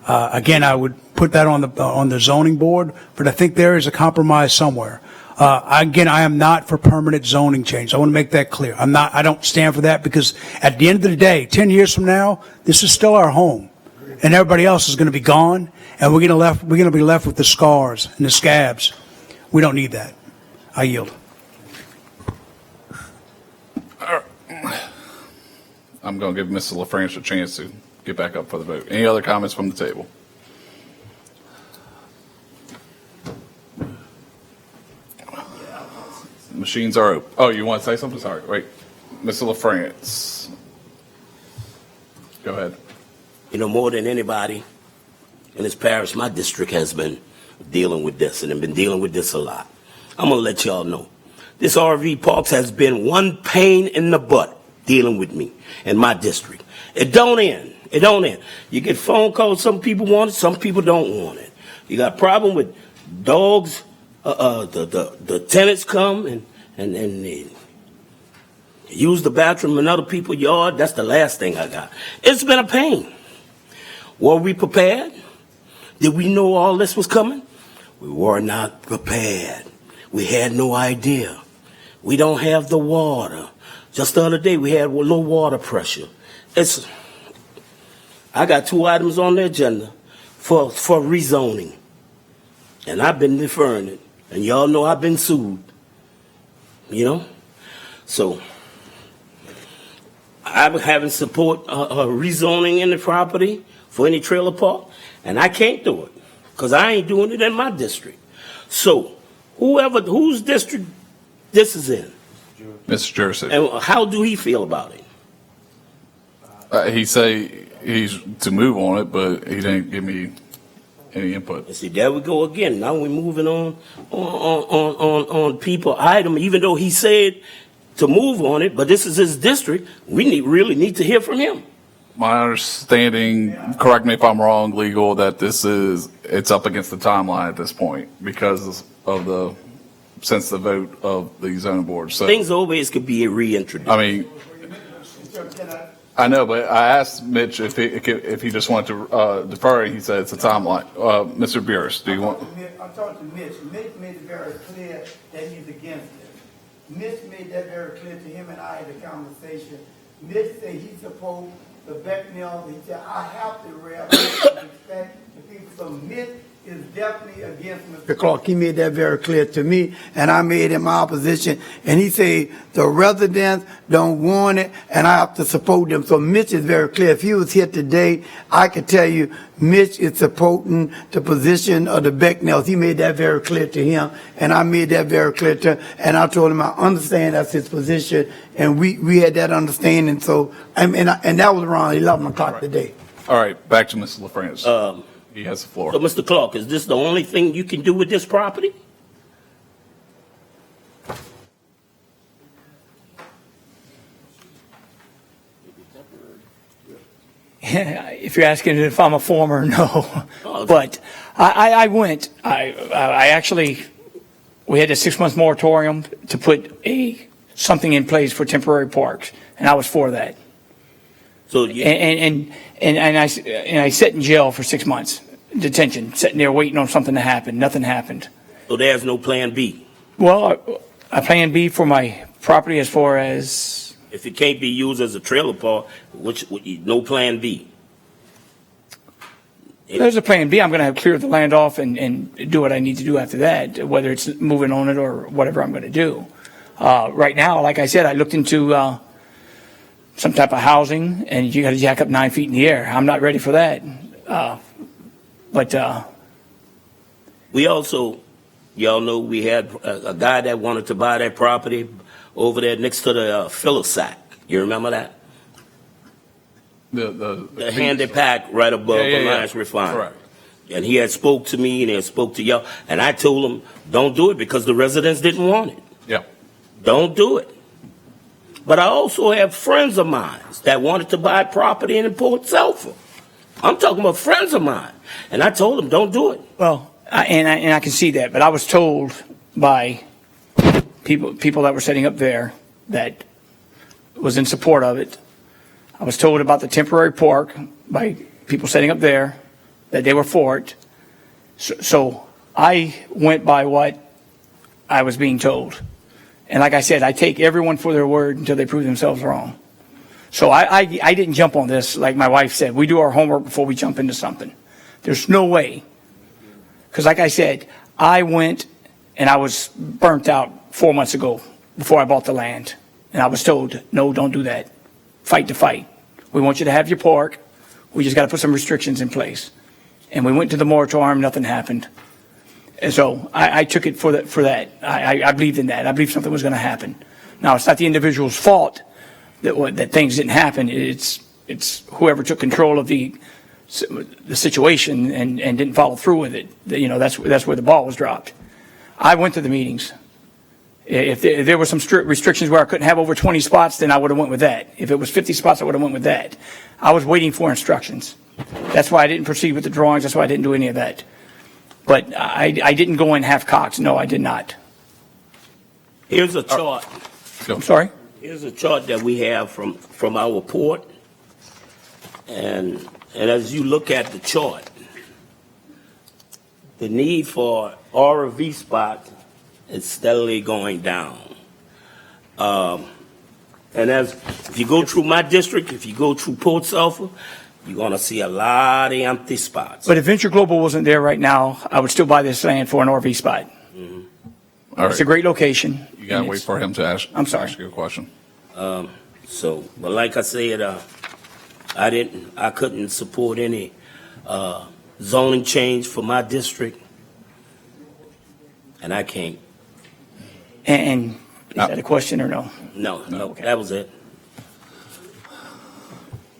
Again, I would put that on the zoning board, but I think there is a compromise somewhere. Again, I am not for permanent zoning change. I want to make that clear. I don't stand for that, because at the end of the day, 10 years from now, this is still our home, and everybody else is going to be gone, and we're going to be left with the scars and the scabs. We don't need that. I yield. I'm going to give Mr. LaFrance a chance to get back up for the vote. Any other comments from the table? Machines are open. Oh, you want to say something? Sorry. Wait. Mr. LaFrance. Go ahead. More than anybody in this parish, my district has been dealing with this, and have been dealing with this a lot. I'm going to let y'all know. This RV Parks has been one pain in the butt dealing with me in my district. It don't end. It don't end. You get phone calls. Some people want it. Some people don't want it. You got a problem with dogs. The tenants come and they use the bathroom in other people's yard. That's the last thing I got. It's been a pain. Were we prepared? Did we know all this was coming? We were not prepared. We had no idea. We don't have the water. Just the other day, we had low water pressure. I got 2 items on the agenda for rezoning. And I've been deferring it. And y'all know I've been sued. You know? So, I'm having support rezoning in the property for any trailer park, and I can't do it because I ain't doing it in my district. So, whose district this is in? Mr. Jersey. And how do he feel about it? He say he's to move on it, but he didn't give me any input. See, there we go again. Now we're moving on people item, even though he said to move on it, but this is his district. We really need to hear from him. My understanding, correct me if I'm wrong, legal, that it's up against the timeline at this point because of since the vote of the zoning board. So things always could be reintroduced. I mean, I know, but I asked Mitch if he just wanted to defer, and he said it's a timeline. Mr. Burris, do you want? I talked to Mitch. Mitch made it very clear that he's against it. Mitch made that very clear to him, and I had a conversation. Mitch said he supports the Becknell. He said, I have to respect the people. So Mitch is definitely against Mr. Clark. He made that very clear to me, and I made him my opposition. And he said the residents don't want it, and I have to support them. So Mitch is very clear. If he was here today, I could tell you Mitch is supporting the position of the Becknells. He made that very clear to him, and I made that very clear to him. And I told him I understand that's his position, and we had that understanding. So, and that was around 11 o'clock today. All right, back to Mr. LaFrance. He has the floor. So, Mr. Clark, is this the only thing you can do with this property? If you're asking if I'm a former, no. But I went. I actually, we had a 6-month moratorium to put something in place for temporary parks, and I was for that. So and I sat in jail for 6 months, detention, sitting there waiting on something to happen. Nothing happened. So there's no plan B? Well, a plan B for my property as far as... If it can't be used as a trailer park, no plan B? There's a plan B. I'm going to clear the land off and do what I need to do after that, whether it's moving on it or whatever I'm going to do. Right now, like I said, I looked into some type of housing, and you got to jack up 9 feet in the air. I'm not ready for that. We also, y'all know we had a guy that wanted to buy that property over there next to the Philisac. You remember that? The handy pack right above Alliance Refinery. Correct. And he had spoke to me and he had spoke to y'all, and I told him, don't do it because the residents didn't want it. Yeah. Don't do it. But I also have friends of mine that wanted to buy property in Port Sulphur. I'm talking about friends of mine. And I told them, don't do it. Well, and I can see that, but I was told by people that were setting up there that was in support of it. I was told about the temporary park by people setting up there that they were for it. So I went by what I was being told. And like I said, I take everyone for their word until they prove themselves wrong. So I didn't jump on this like my wife said. We do our homework before we jump into something. There's no way. Because like I said, I went and I was burnt out 4 months ago before I bought the land. And I was told, no, don't do that. Fight the fight. We want you to have your park. We just got to put some restrictions in place. And we went to the moratorium, nothing happened. And so I took it for that. I believed in that. I believed something was going to happen. Now, it's not the individual's fault that things didn't happen. It's whoever took control of the situation and didn't follow through with it. You know, that's where the ball was dropped. I went to the meetings. If there were some strict restrictions where I couldn't have over 20 spots, then I would have went with that. If it was 50 spots, I would have went with that. I was waiting for instructions. That's why I didn't proceed with the drawings. That's why I didn't do any of that. But I didn't go in half-cocked. No, I did not. Here's a chart. I'm sorry? Here's a chart that we have from our port. And as you look at the chart, the need for RV spots is steadily going down. And if you go through my district, if you go through Port Sulphur, you're gonna see a lot of empty spots. But if Venture Global wasn't there right now, I would still buy this land for an RV spot. All It's a right, great location. you gotta wait for him to ask. I'm sorry. Ask you a question. But like I said, I couldn't support any, zoning change for my district. And I can't. And is that a question or no? No, that was it.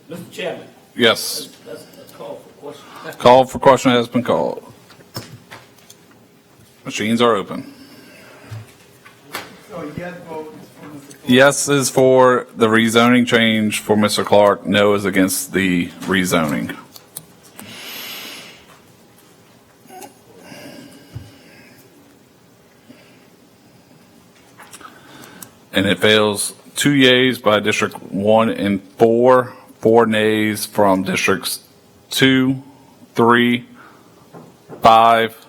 Mr. Chairman. Yes, Let's call for questions. call for question has been called. Machines are open. Yes is for the rezoning change for Mr. Clark. No is against the rezoning. And it fails 2 yeas by District 1 and 4, 4 nays from Districts 2, 3, 5,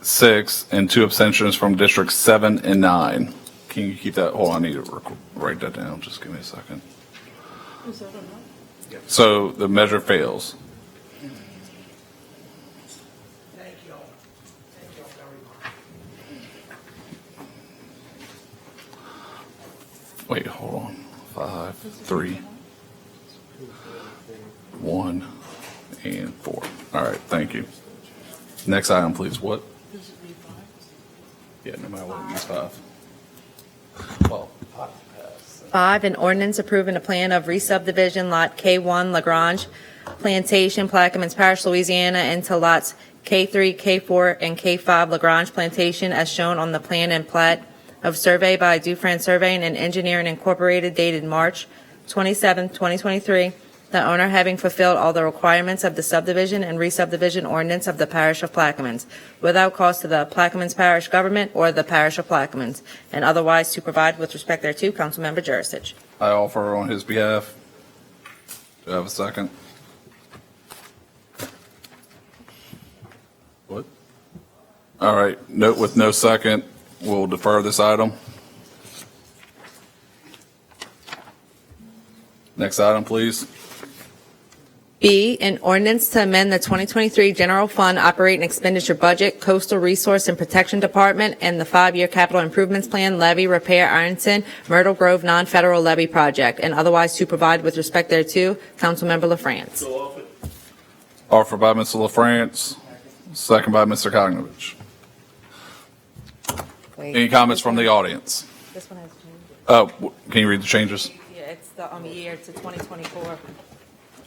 6, and 2 abstentions from Districts 7 and 9. Can you keep that? Hold on, I need to write that down. Just give me a second. So the measure fails. Wait, hold on. 5, 3, 1, and 4. All right, thank you. Next item, please. What? Yeah, no matter what, use 5. Well, 5, an ordinance approving a plan of re-subdivision Lot K1 Lagrange Plantation, Plaquemines Parish, Louisiana, into lots K3, K4, and K5 Lagrange Plantation as shown on the plan and plat of survey by Dufresne Surveying and Engineering Incorporated dated March 27, 2023, the owner having fulfilled all the requirements of the subdivision and re-subdivision ordinance of the Parish of Plaquemines, without cost to the Plaquemines Parish government or the Parish of Plaquemines, and otherwise to provide with respect thereto. Councilmember Jurisich. I offer on his behalf. Do I have a second? What? All right, note with no second, we'll defer this item. Next item, please. B, an ordinance to amend the 2023 General Fund Operating Expenditure Budget, Coastal Resource and Protection Department, and the 5-year Capital Improvements Plan Levy Repair Ironton Myrtle Grove Non-Federal Levy Project, and otherwise to provide with respect thereto. Councilmember LaFrance. Offered by Mr. LaFrance, second by Mr. Cognovich. Any comments from the audience? This one has changed. Can you read the changes? Yeah, it's the year to 2024.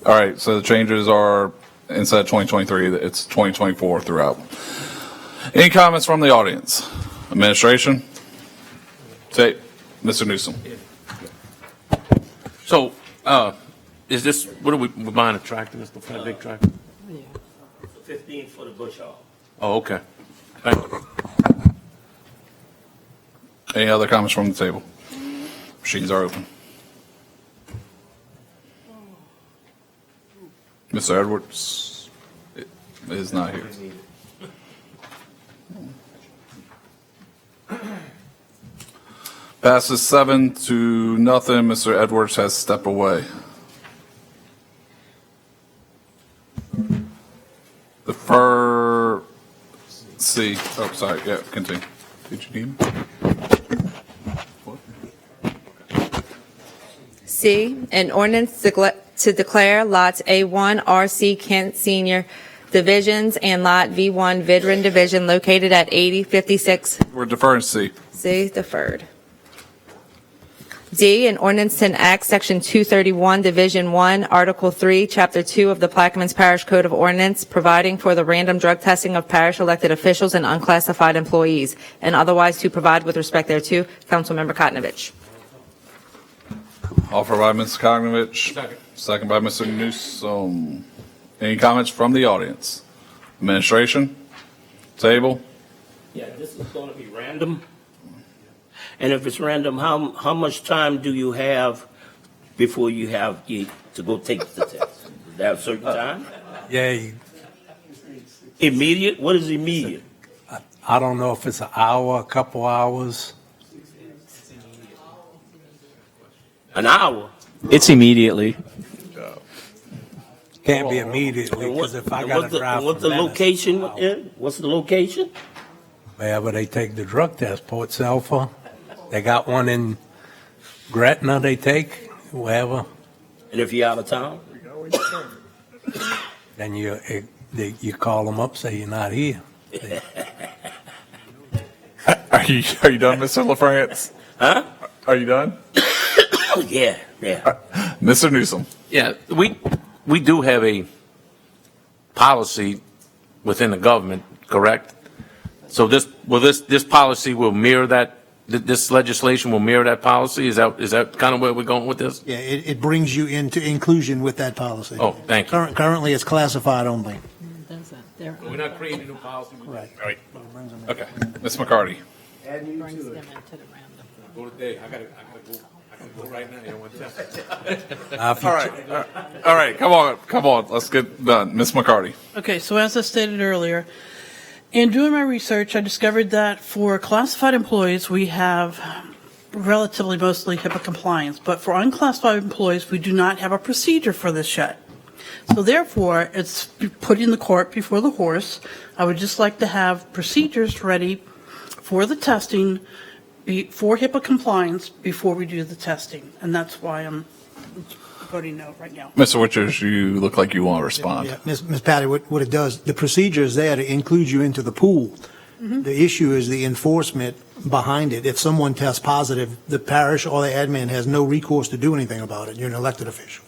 All right, so the changes are, instead of 2023, it's 2024 throughout. Any comments from the audience? Administration? Say, Mr. Newsom. So, is this, what are we buying, a tractor, Mr. For a big tractor? 15 for the bush hog. Oh, okay. Thank you. Any other comments from the table? Machines are open. Mr. Edwards is not here. Passes 7-0. Mr. Edwards has stepped away. Defer C. Oh, sorry. Yeah, continue. Did you need him? C, an ordinance to declare lots A1 RC Kent Senior Divisions and Lot V1 Vidrin Division located at 8056. We're deferring C. C, deferred. D, an ordinance to enact Section 231, Division 1, Article 3, Chapter 2 of the Plaquemines Parish Code of Ordinance, providing for the random drug testing of parish elected officials and unclassified employees, and otherwise to provide with respect thereto. Councilmember Kotnovich. Offered by Mr. Cognovich. Second by Mr. Newsom. Any comments from the audience? Administration? Table? Yeah, this is going to be random. And if it's random, how much time do you have before you have to go take the test? Is that a certain time? Yeah, Immediate? What is immediate? I don't know if it's an hour, a couple hours. An hour? It's immediately. Can't be immediately, because if I got to drive What's from the Venice, location? What's the location? wherever they take the drug test, Port Sulphur, they got one in Gretna they take, wherever, And if you're out of town? then you call them up, say you're not here. Are you done, Mr. LaFrance? Huh? Are you done? Yeah. Mr. Newsom? Yeah, we do have a policy within the government, correct? So this policy will mirror that, this legislation will mirror that policy? Is that kind of where we're going with this? Yeah, it brings you into inclusion with that policy. Oh, thank you. Currently, it's classified only. We're not creating a new policy. Right. Right. Okay. Ms. McCarty? Go today. I gotta go right now. You don't want to All right. Come on. Let's get done. Ms. McCarty? Okay, so as I stated earlier, in doing my research, I discovered that for classified employees, we have relatively mostly HIPAA compliance, but for unclassified employees, we do not have a procedure for this yet. So therefore, it's putting the cart before the horse. I would just like to have procedures ready for the testing, for HIPAA compliance, before we do the testing. And that's why I'm voting no right now. Mr. Witchers, you look like you want to respond. Yeah, Ms. Patty, what it does, the procedure is there to include you into the pool. Mm-hmm. The issue is the enforcement behind it. If someone tests positive, the parish or the admin has no recourse to do anything about it. You're an elected official.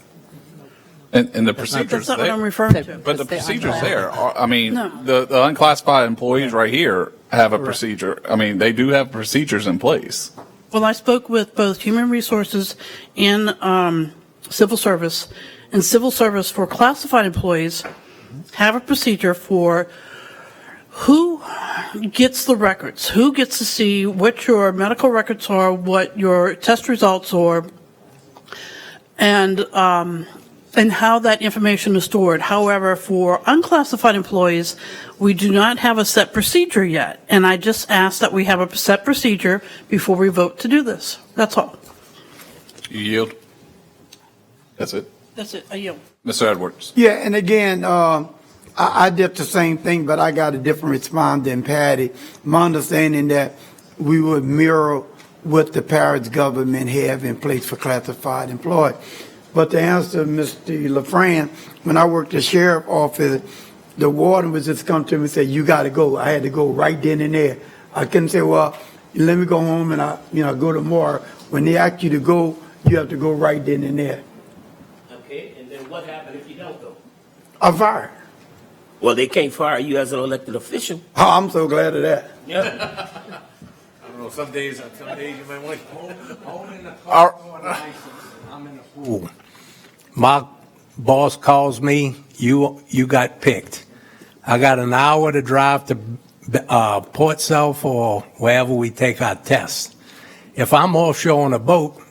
And the procedures That's not what there, I'm referring to. but the procedures there are, I mean, No. the unclassified employees right here have a procedure. I mean, they do have procedures in place. Well, I spoke with both Human Resources and Civil Service, and Civil Service for classified employees have a procedure for who gets the records, who gets to see what your medical records are, what your test results are, and how that information is stored. However, for unclassified employees, we do not have a set procedure yet, and I just ask that we have a set procedure before we vote to do this. That's all. You yield? That's it? That's it. I yield. Mr. Edwards? Yeah, and again, I did the same thing, but I got a different response than Patty. My understanding that we would mirror what the parish government have in place for classified employees. But to answer Mr. LaFrance, when I worked at sheriff office, the warden was just come to me and say, "You got to go." I had to go right then and there. I couldn't say, "Well, let me go home and go tomorrow." When they ask you to go, you have to go right then and there. Okay, and then what happened if you don't go? I'm fired. Well, they can't fire you as an elected official. Oh, I'm so glad of that. Yeah. I don't know. Some days you might want to hold in the car. I'm in the pool. My boss calls me, you got picked. I got an hour to drive to Port Sulphur or wherever we take our tests. If I'm offshore on a boat,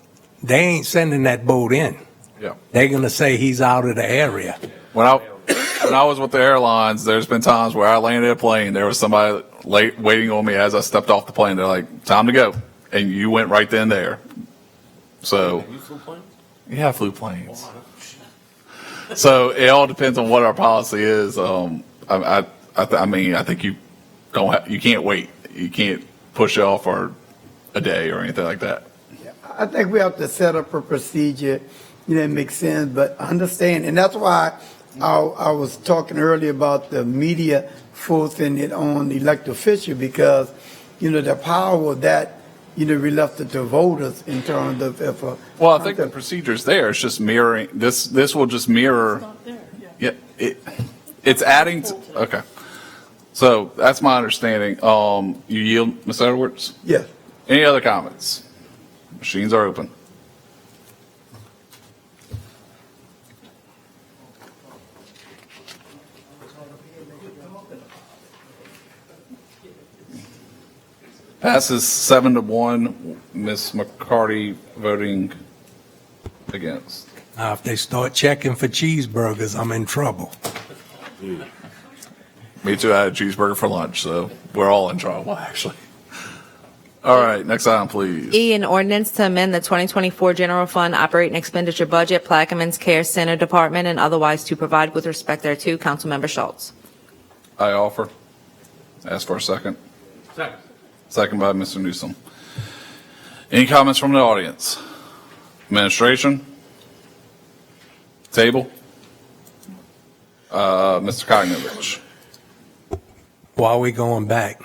they ain't sending that boat in. Yeah. They're going to say he's out of the area. When I was with the airlines, there's been times where I landed a plane, there was somebody late waiting on me as I stepped off the plane. They're like, "Time to go." And you went right then there. So, yeah, I flew planes. So it all depends on what our policy is. I think you you can't wait. You can't push it off for a day or anything like that. I think we have to set up a procedure, it makes sense, but understand, and that's why I was talking earlier about the media forcing it on the elected official, because, the power of that, we left it to voters in terms of if a. Well, I think the procedure's there. It's just mirroring. This will just mirror. Yeah, it's adding to, okay. So that's my understanding. You yield, Ms. Edwards? Yes. Any other comments? Machines are open. Passes 7-1. Ms. McCarty voting against. Now, if they start checking for cheeseburgers, I'm in trouble. Me too. I had a cheeseburger for lunch, so we're all in trouble, actually. All right, next item, please. E, an ordinance to amend the 2024 general fund operating expenditure budget, Plaquemines Care Center Department, and otherwise to provide with respect thereto. Councilmember Schultz. I offer. Ask for a second. Second. Second by Mr. Newsom. Any comments from the audience? Administration? Table? Mr. Kognovich. Why are we going back?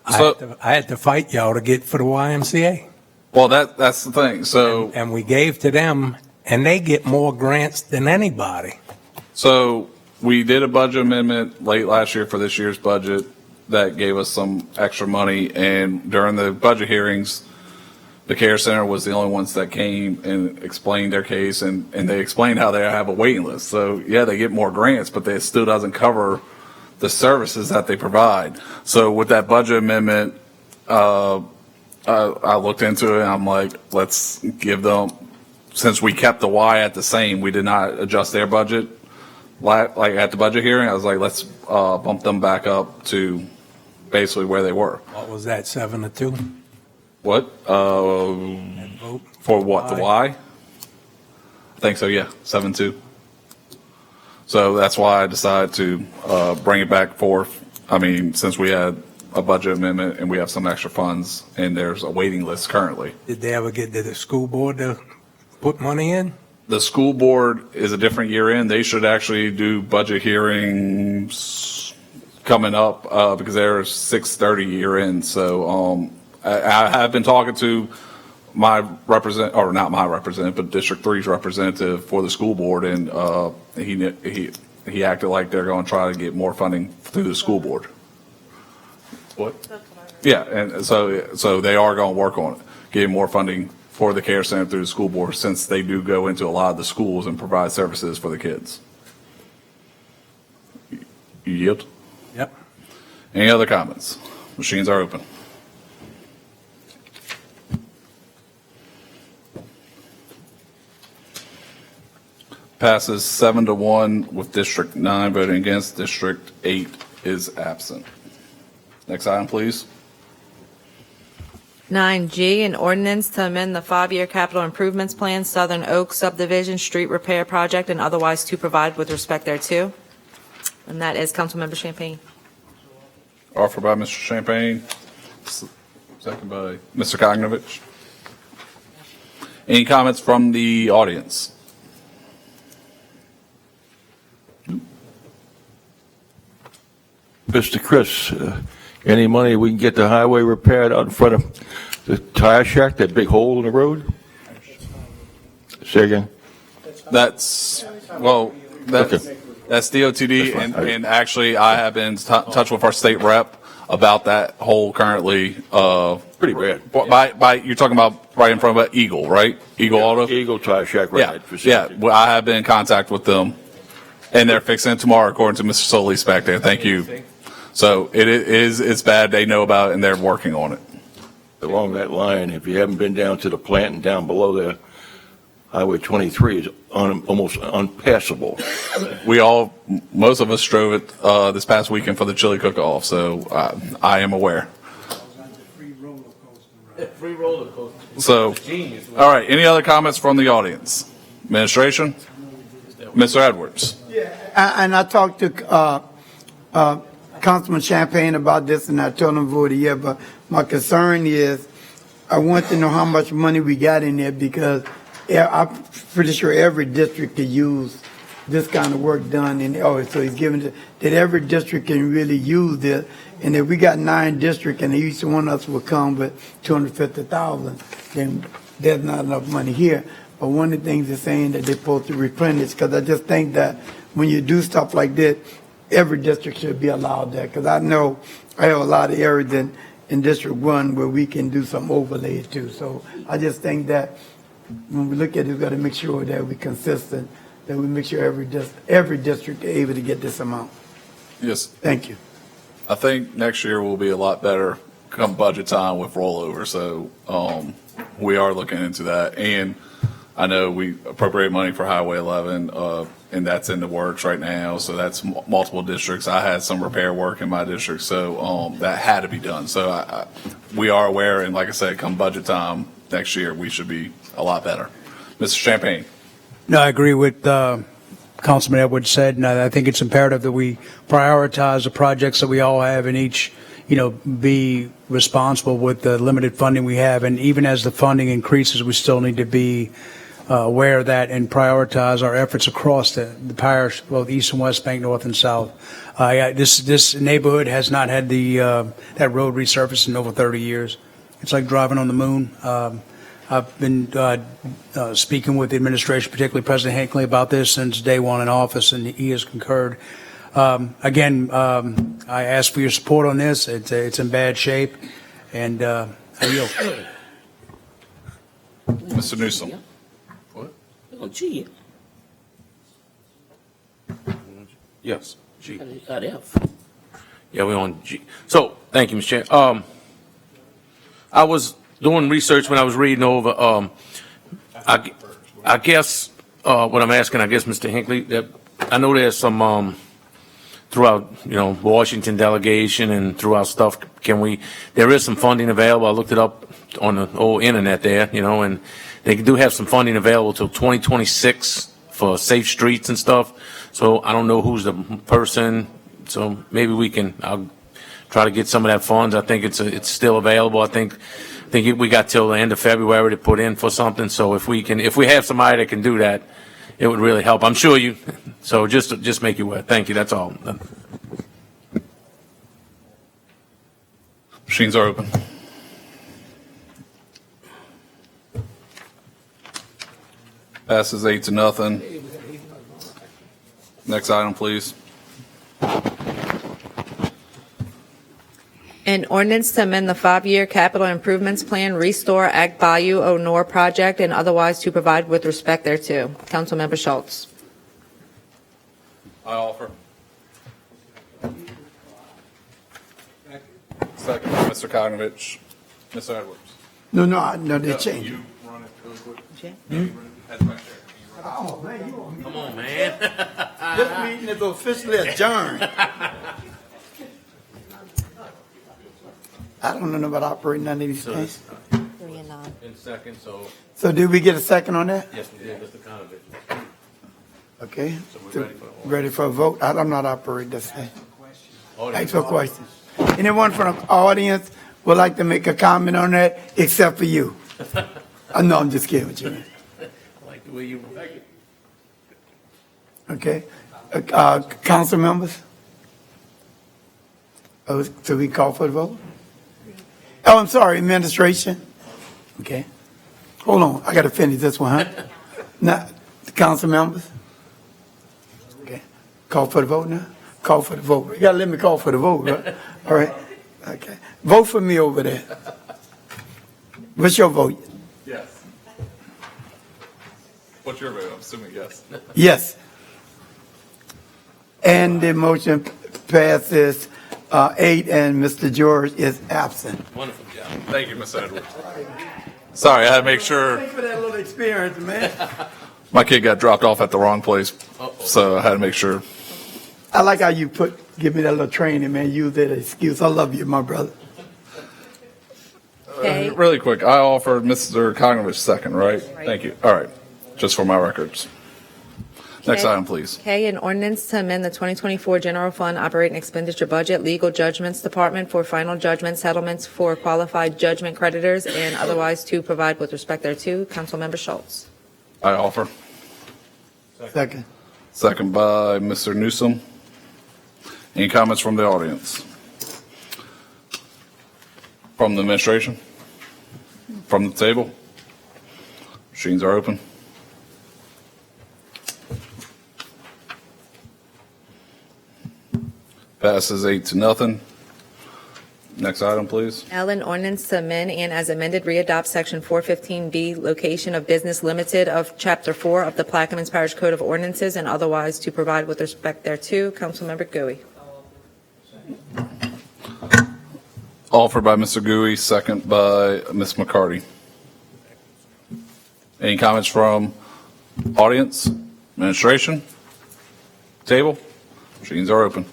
So- I had to fight y'all to get for the YMCA. Well, that's the thing. So, And we gave to them, and they get more grants than anybody. so we did a budget amendment late last year for this year's budget that gave us some extra money. And during the budget hearings, the Care Center was the only ones that came and explained their case, and they explained how they have a waiting list. So, yeah, they get more grants, but it still doesn't cover the services that they provide. So with that budget amendment, I looked into it and I'm like, let's give them, since we kept the Y at the same, we did not adjust their budget. Like at the budget hearing, I was like, let's bump them back up to basically where they were. What was that, 7-2? What? Vote? For what, the Y? I think so, yeah, 7-2. So that's why I decided to bring it back forth. I mean, since we had a budget amendment and we have some extra funds and there's a waiting list currently. Did they ever get to the school board to put money in? The school board is a different year in. They should actually do budget hearings coming up because they're 6:30 year in. So I have been talking to my not my representative, but District 3's representative for the school board, and he acted like they're going to try to get more funding through the school board. What? Yeah, and so they are going to work on it, getting more funding for the Care Center through the school board, since they do go into a lot of the schools and provide services for the kids. You yield? Yep. Any other comments? Machines are open. Passes 7-1 with District 9 voting against. District 8 is absent. Next item, please. 9G, an ordinance to amend the 5-year capital improvements plan, Southern Oak Subdivision Street Repair Project, and otherwise to provide with respect thereto. And that is Councilmember Champagne. Offered by Mr. Champagne, second by Mr. Kognovich. Any comments from the audience? Mr. Chris, any money we can get the highway repaired out in front of the tire shack, that big hole in the road? Say again? That's DOTD, and actually I have been in touch with our state rep about that hole currently. Pretty bad. You're talking about right in front of Eagle, right? Eagle Auto? Eagle tire shack, right? Yeah. Well, I have been in contact with them, and they're fixing it tomorrow, according to Mr. Solis back there. Thank you. So it's bad. They know about it, and they're working on it. Along that line, if you haven't been down to the plant and down below there, Highway 23 is almost unpassable. Most of us drove it this past weekend for the chili cook-off, so I am aware. Free roller coaster. So, all right, any other comments from the audience? Administration? Mr. Edwards? And I talked to Councilman Champagne about this, and I told him vote yeah, but my concern is I want to know how much money we got in there, because I'm pretty sure every district could use this kind of work done. So he's giving it that every district can really use this. And if we got 9 districts and each one of us will come with $250,000, then there's not enough money here. But one of the things they're saying that they're supposed to replenish, because I just think that when you do stuff like this, every district should be allowed that. Because I know I have a lot of areas in District 1 where we can do some overlay too. So I just think that when we look at it, we've got to make sure that we're consistent, that we make sure every district is able to get this amount. Yes. Thank you. I think next year will be a lot better come budget time with rollover. So we are looking into that. And I know we appropriate money for Highway 11, and that's in the works right now. So that's multiple districts. I had some repair work in my district, so that had to be done. So we are aware, and like I said, come budget time next year, we should be a lot better. Mr. Champagne. No, I agree with Councilman Edwards said, and I think it's imperative that we prioritize the projects that we all have and each, be responsible with the limited funding we have. And even as the funding increases, we still need to be aware of that and prioritize our efforts across the parish, both East and West Bank, North and South. This neighborhood has not had that road resurfaced in over 30 years. It's like driving on the moon. I've been speaking with the administration, particularly President Hinckley, about this since day one in office, and he has concurred. Again, I ask for your support on this. It's in bad shape, and I yield. Mr. Newsom. What? On G. Yes, G. Got F. Yeah, we're on G. So, thank you, Mr. Chair. I was doing research when I was reading over, I guess, what I'm asking, Mr. Hinckley, that I know there's some, throughout, Washington delegation and throughout stuff, there is some funding available. I looked it up on the old internet there, and they do have some funding available till 2026 for safe streets and stuff. So I don't know who's the person, so maybe I'll try to get some of that funds. I think it's still available. I think we got till the end of February to put in for something. So if we have somebody that can do that, it would really help. I'm sure you. So just make you aware. Thank you. That's all. Machines are open. Passes 8-0. Next item, please. An ordinance to amend the 5-year capital improvements plan, restore Ag Bayou O'Nore project, and otherwise to provide with respect thereto. Councilmember Schultz. I offer. Second, Mr. Kognovich. Mr. Edwards. No, they changed. You run it really quick. Oh, man, Come on, man. This meeting is officially adjourned. I don't know about operating under these things. 3 and 9. In second, So did we get a second on that? yes, we did, Mr. Conovich. Okay. So we're ready for the Ready for a vote? I'm not operating this thing. Oh, Thanks for questions. Anyone from the audience would like to make a comment on that, except for you? No, I'm just kidding with you. I like the way you. Okay. Council members? Oh, so we call for the vote? Oh, I'm sorry, administration. Okay. Hold on, I got to finish this one, huh? Now, the council members? Okay. Call for the vote now? Call for the vote. You got to let me call for the vote, right? All right. Okay. Vote for me over there. What's your vote? Yes. What's your vote? I'm assuming yes. Yes. And the motion passes 8, and Mr. George is absent. Wonderful job. Thank you, Mr. Edwards. Sorry, I had to make sure. Thanks for that little experience, man. My kid got dropped off at the wrong place, so I had to make sure. I like how you give me that little training, man. Use that excuse. I love you, my brother. Okay. Really quick, I offered Mr. Kognovich second, right? Thank you. All right, just for my records. Next Okay. item, please. Okay, an ordinance to amend the 2024 General Fund Operating Expenditure Budget, Legal Judgments Department for final judgment settlements for qualified judgment creditors and otherwise to provide with respect thereto. Councilmember Schultz. I offer. Second. Second by Mr. Newsom. Any comments from the audience? From the administration? From the table? Machines are open. Passes 8-0. Next item, please. L, an ordinance to amend and as amended readopt Section 415B, location of business limited of Chapter 4 of the Plaquemines Parish Code of Ordinances and otherwise to provide with respect thereto. Councilmember Gouy. Offered by Mr. Gouy, second by Ms. McCarty. Any comments from audience, administration, table? Machines are open.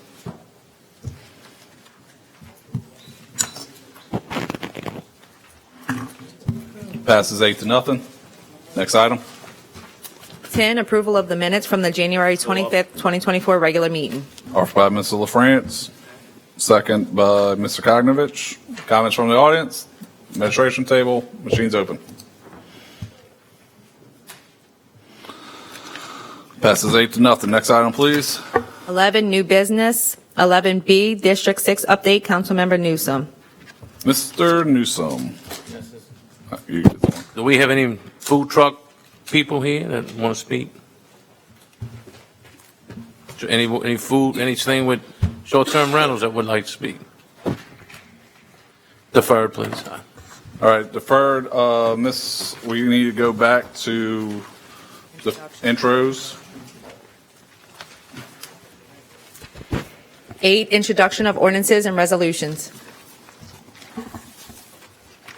Passes 8-0. Next item. 10, approval of the minutes from the January 25th, 2024 regular meeting. Offered by Mr. LaFrance, second by Mr. Kognovich. Comments from the audience, administration table, machines open. Passes 8-0. Next item, please. 11, new business. 11B, District 6 update, Councilmember Newsom. Mr. Newsom. Do we have any food truck people here that want to speak? Any food, anything with short-term rentals that would like to speak? Deferred, please. All right, deferred, we need to go back to the intros. 8, introduction of ordinances and resolutions.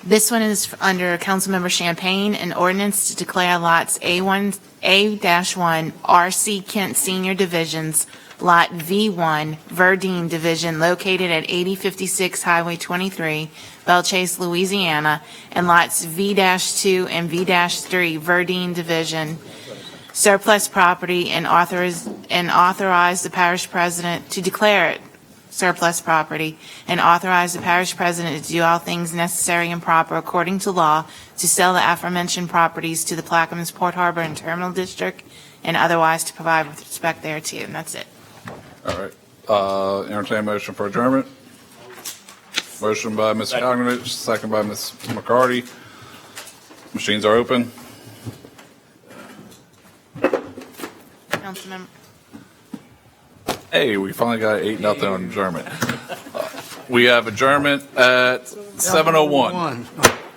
This one is under Councilmember Champagne, an ordinance to declare lots A1, A-1, RC Kent Senior Divisions, Lot V1, Verdine Division, located at 8056 Highway 23, Belchase, Louisiana, and lots V-2 and V-3, Verdine Division, surplus property, and authorize the parish president to declare it surplus property, and authorize the parish president to do all things necessary and proper according to law to sell the aforementioned properties to the Plaquemines Port Harbor and Terminal District, and otherwise to provide with respect thereto. And that's it. All right, entertain a motion for adjournment. Motion by Mr. Kognovich, second by Ms. McCarty. Machines are open. Councilmember. Hey, we finally got 8-0 on adjournment. We have adjournment at 7:01.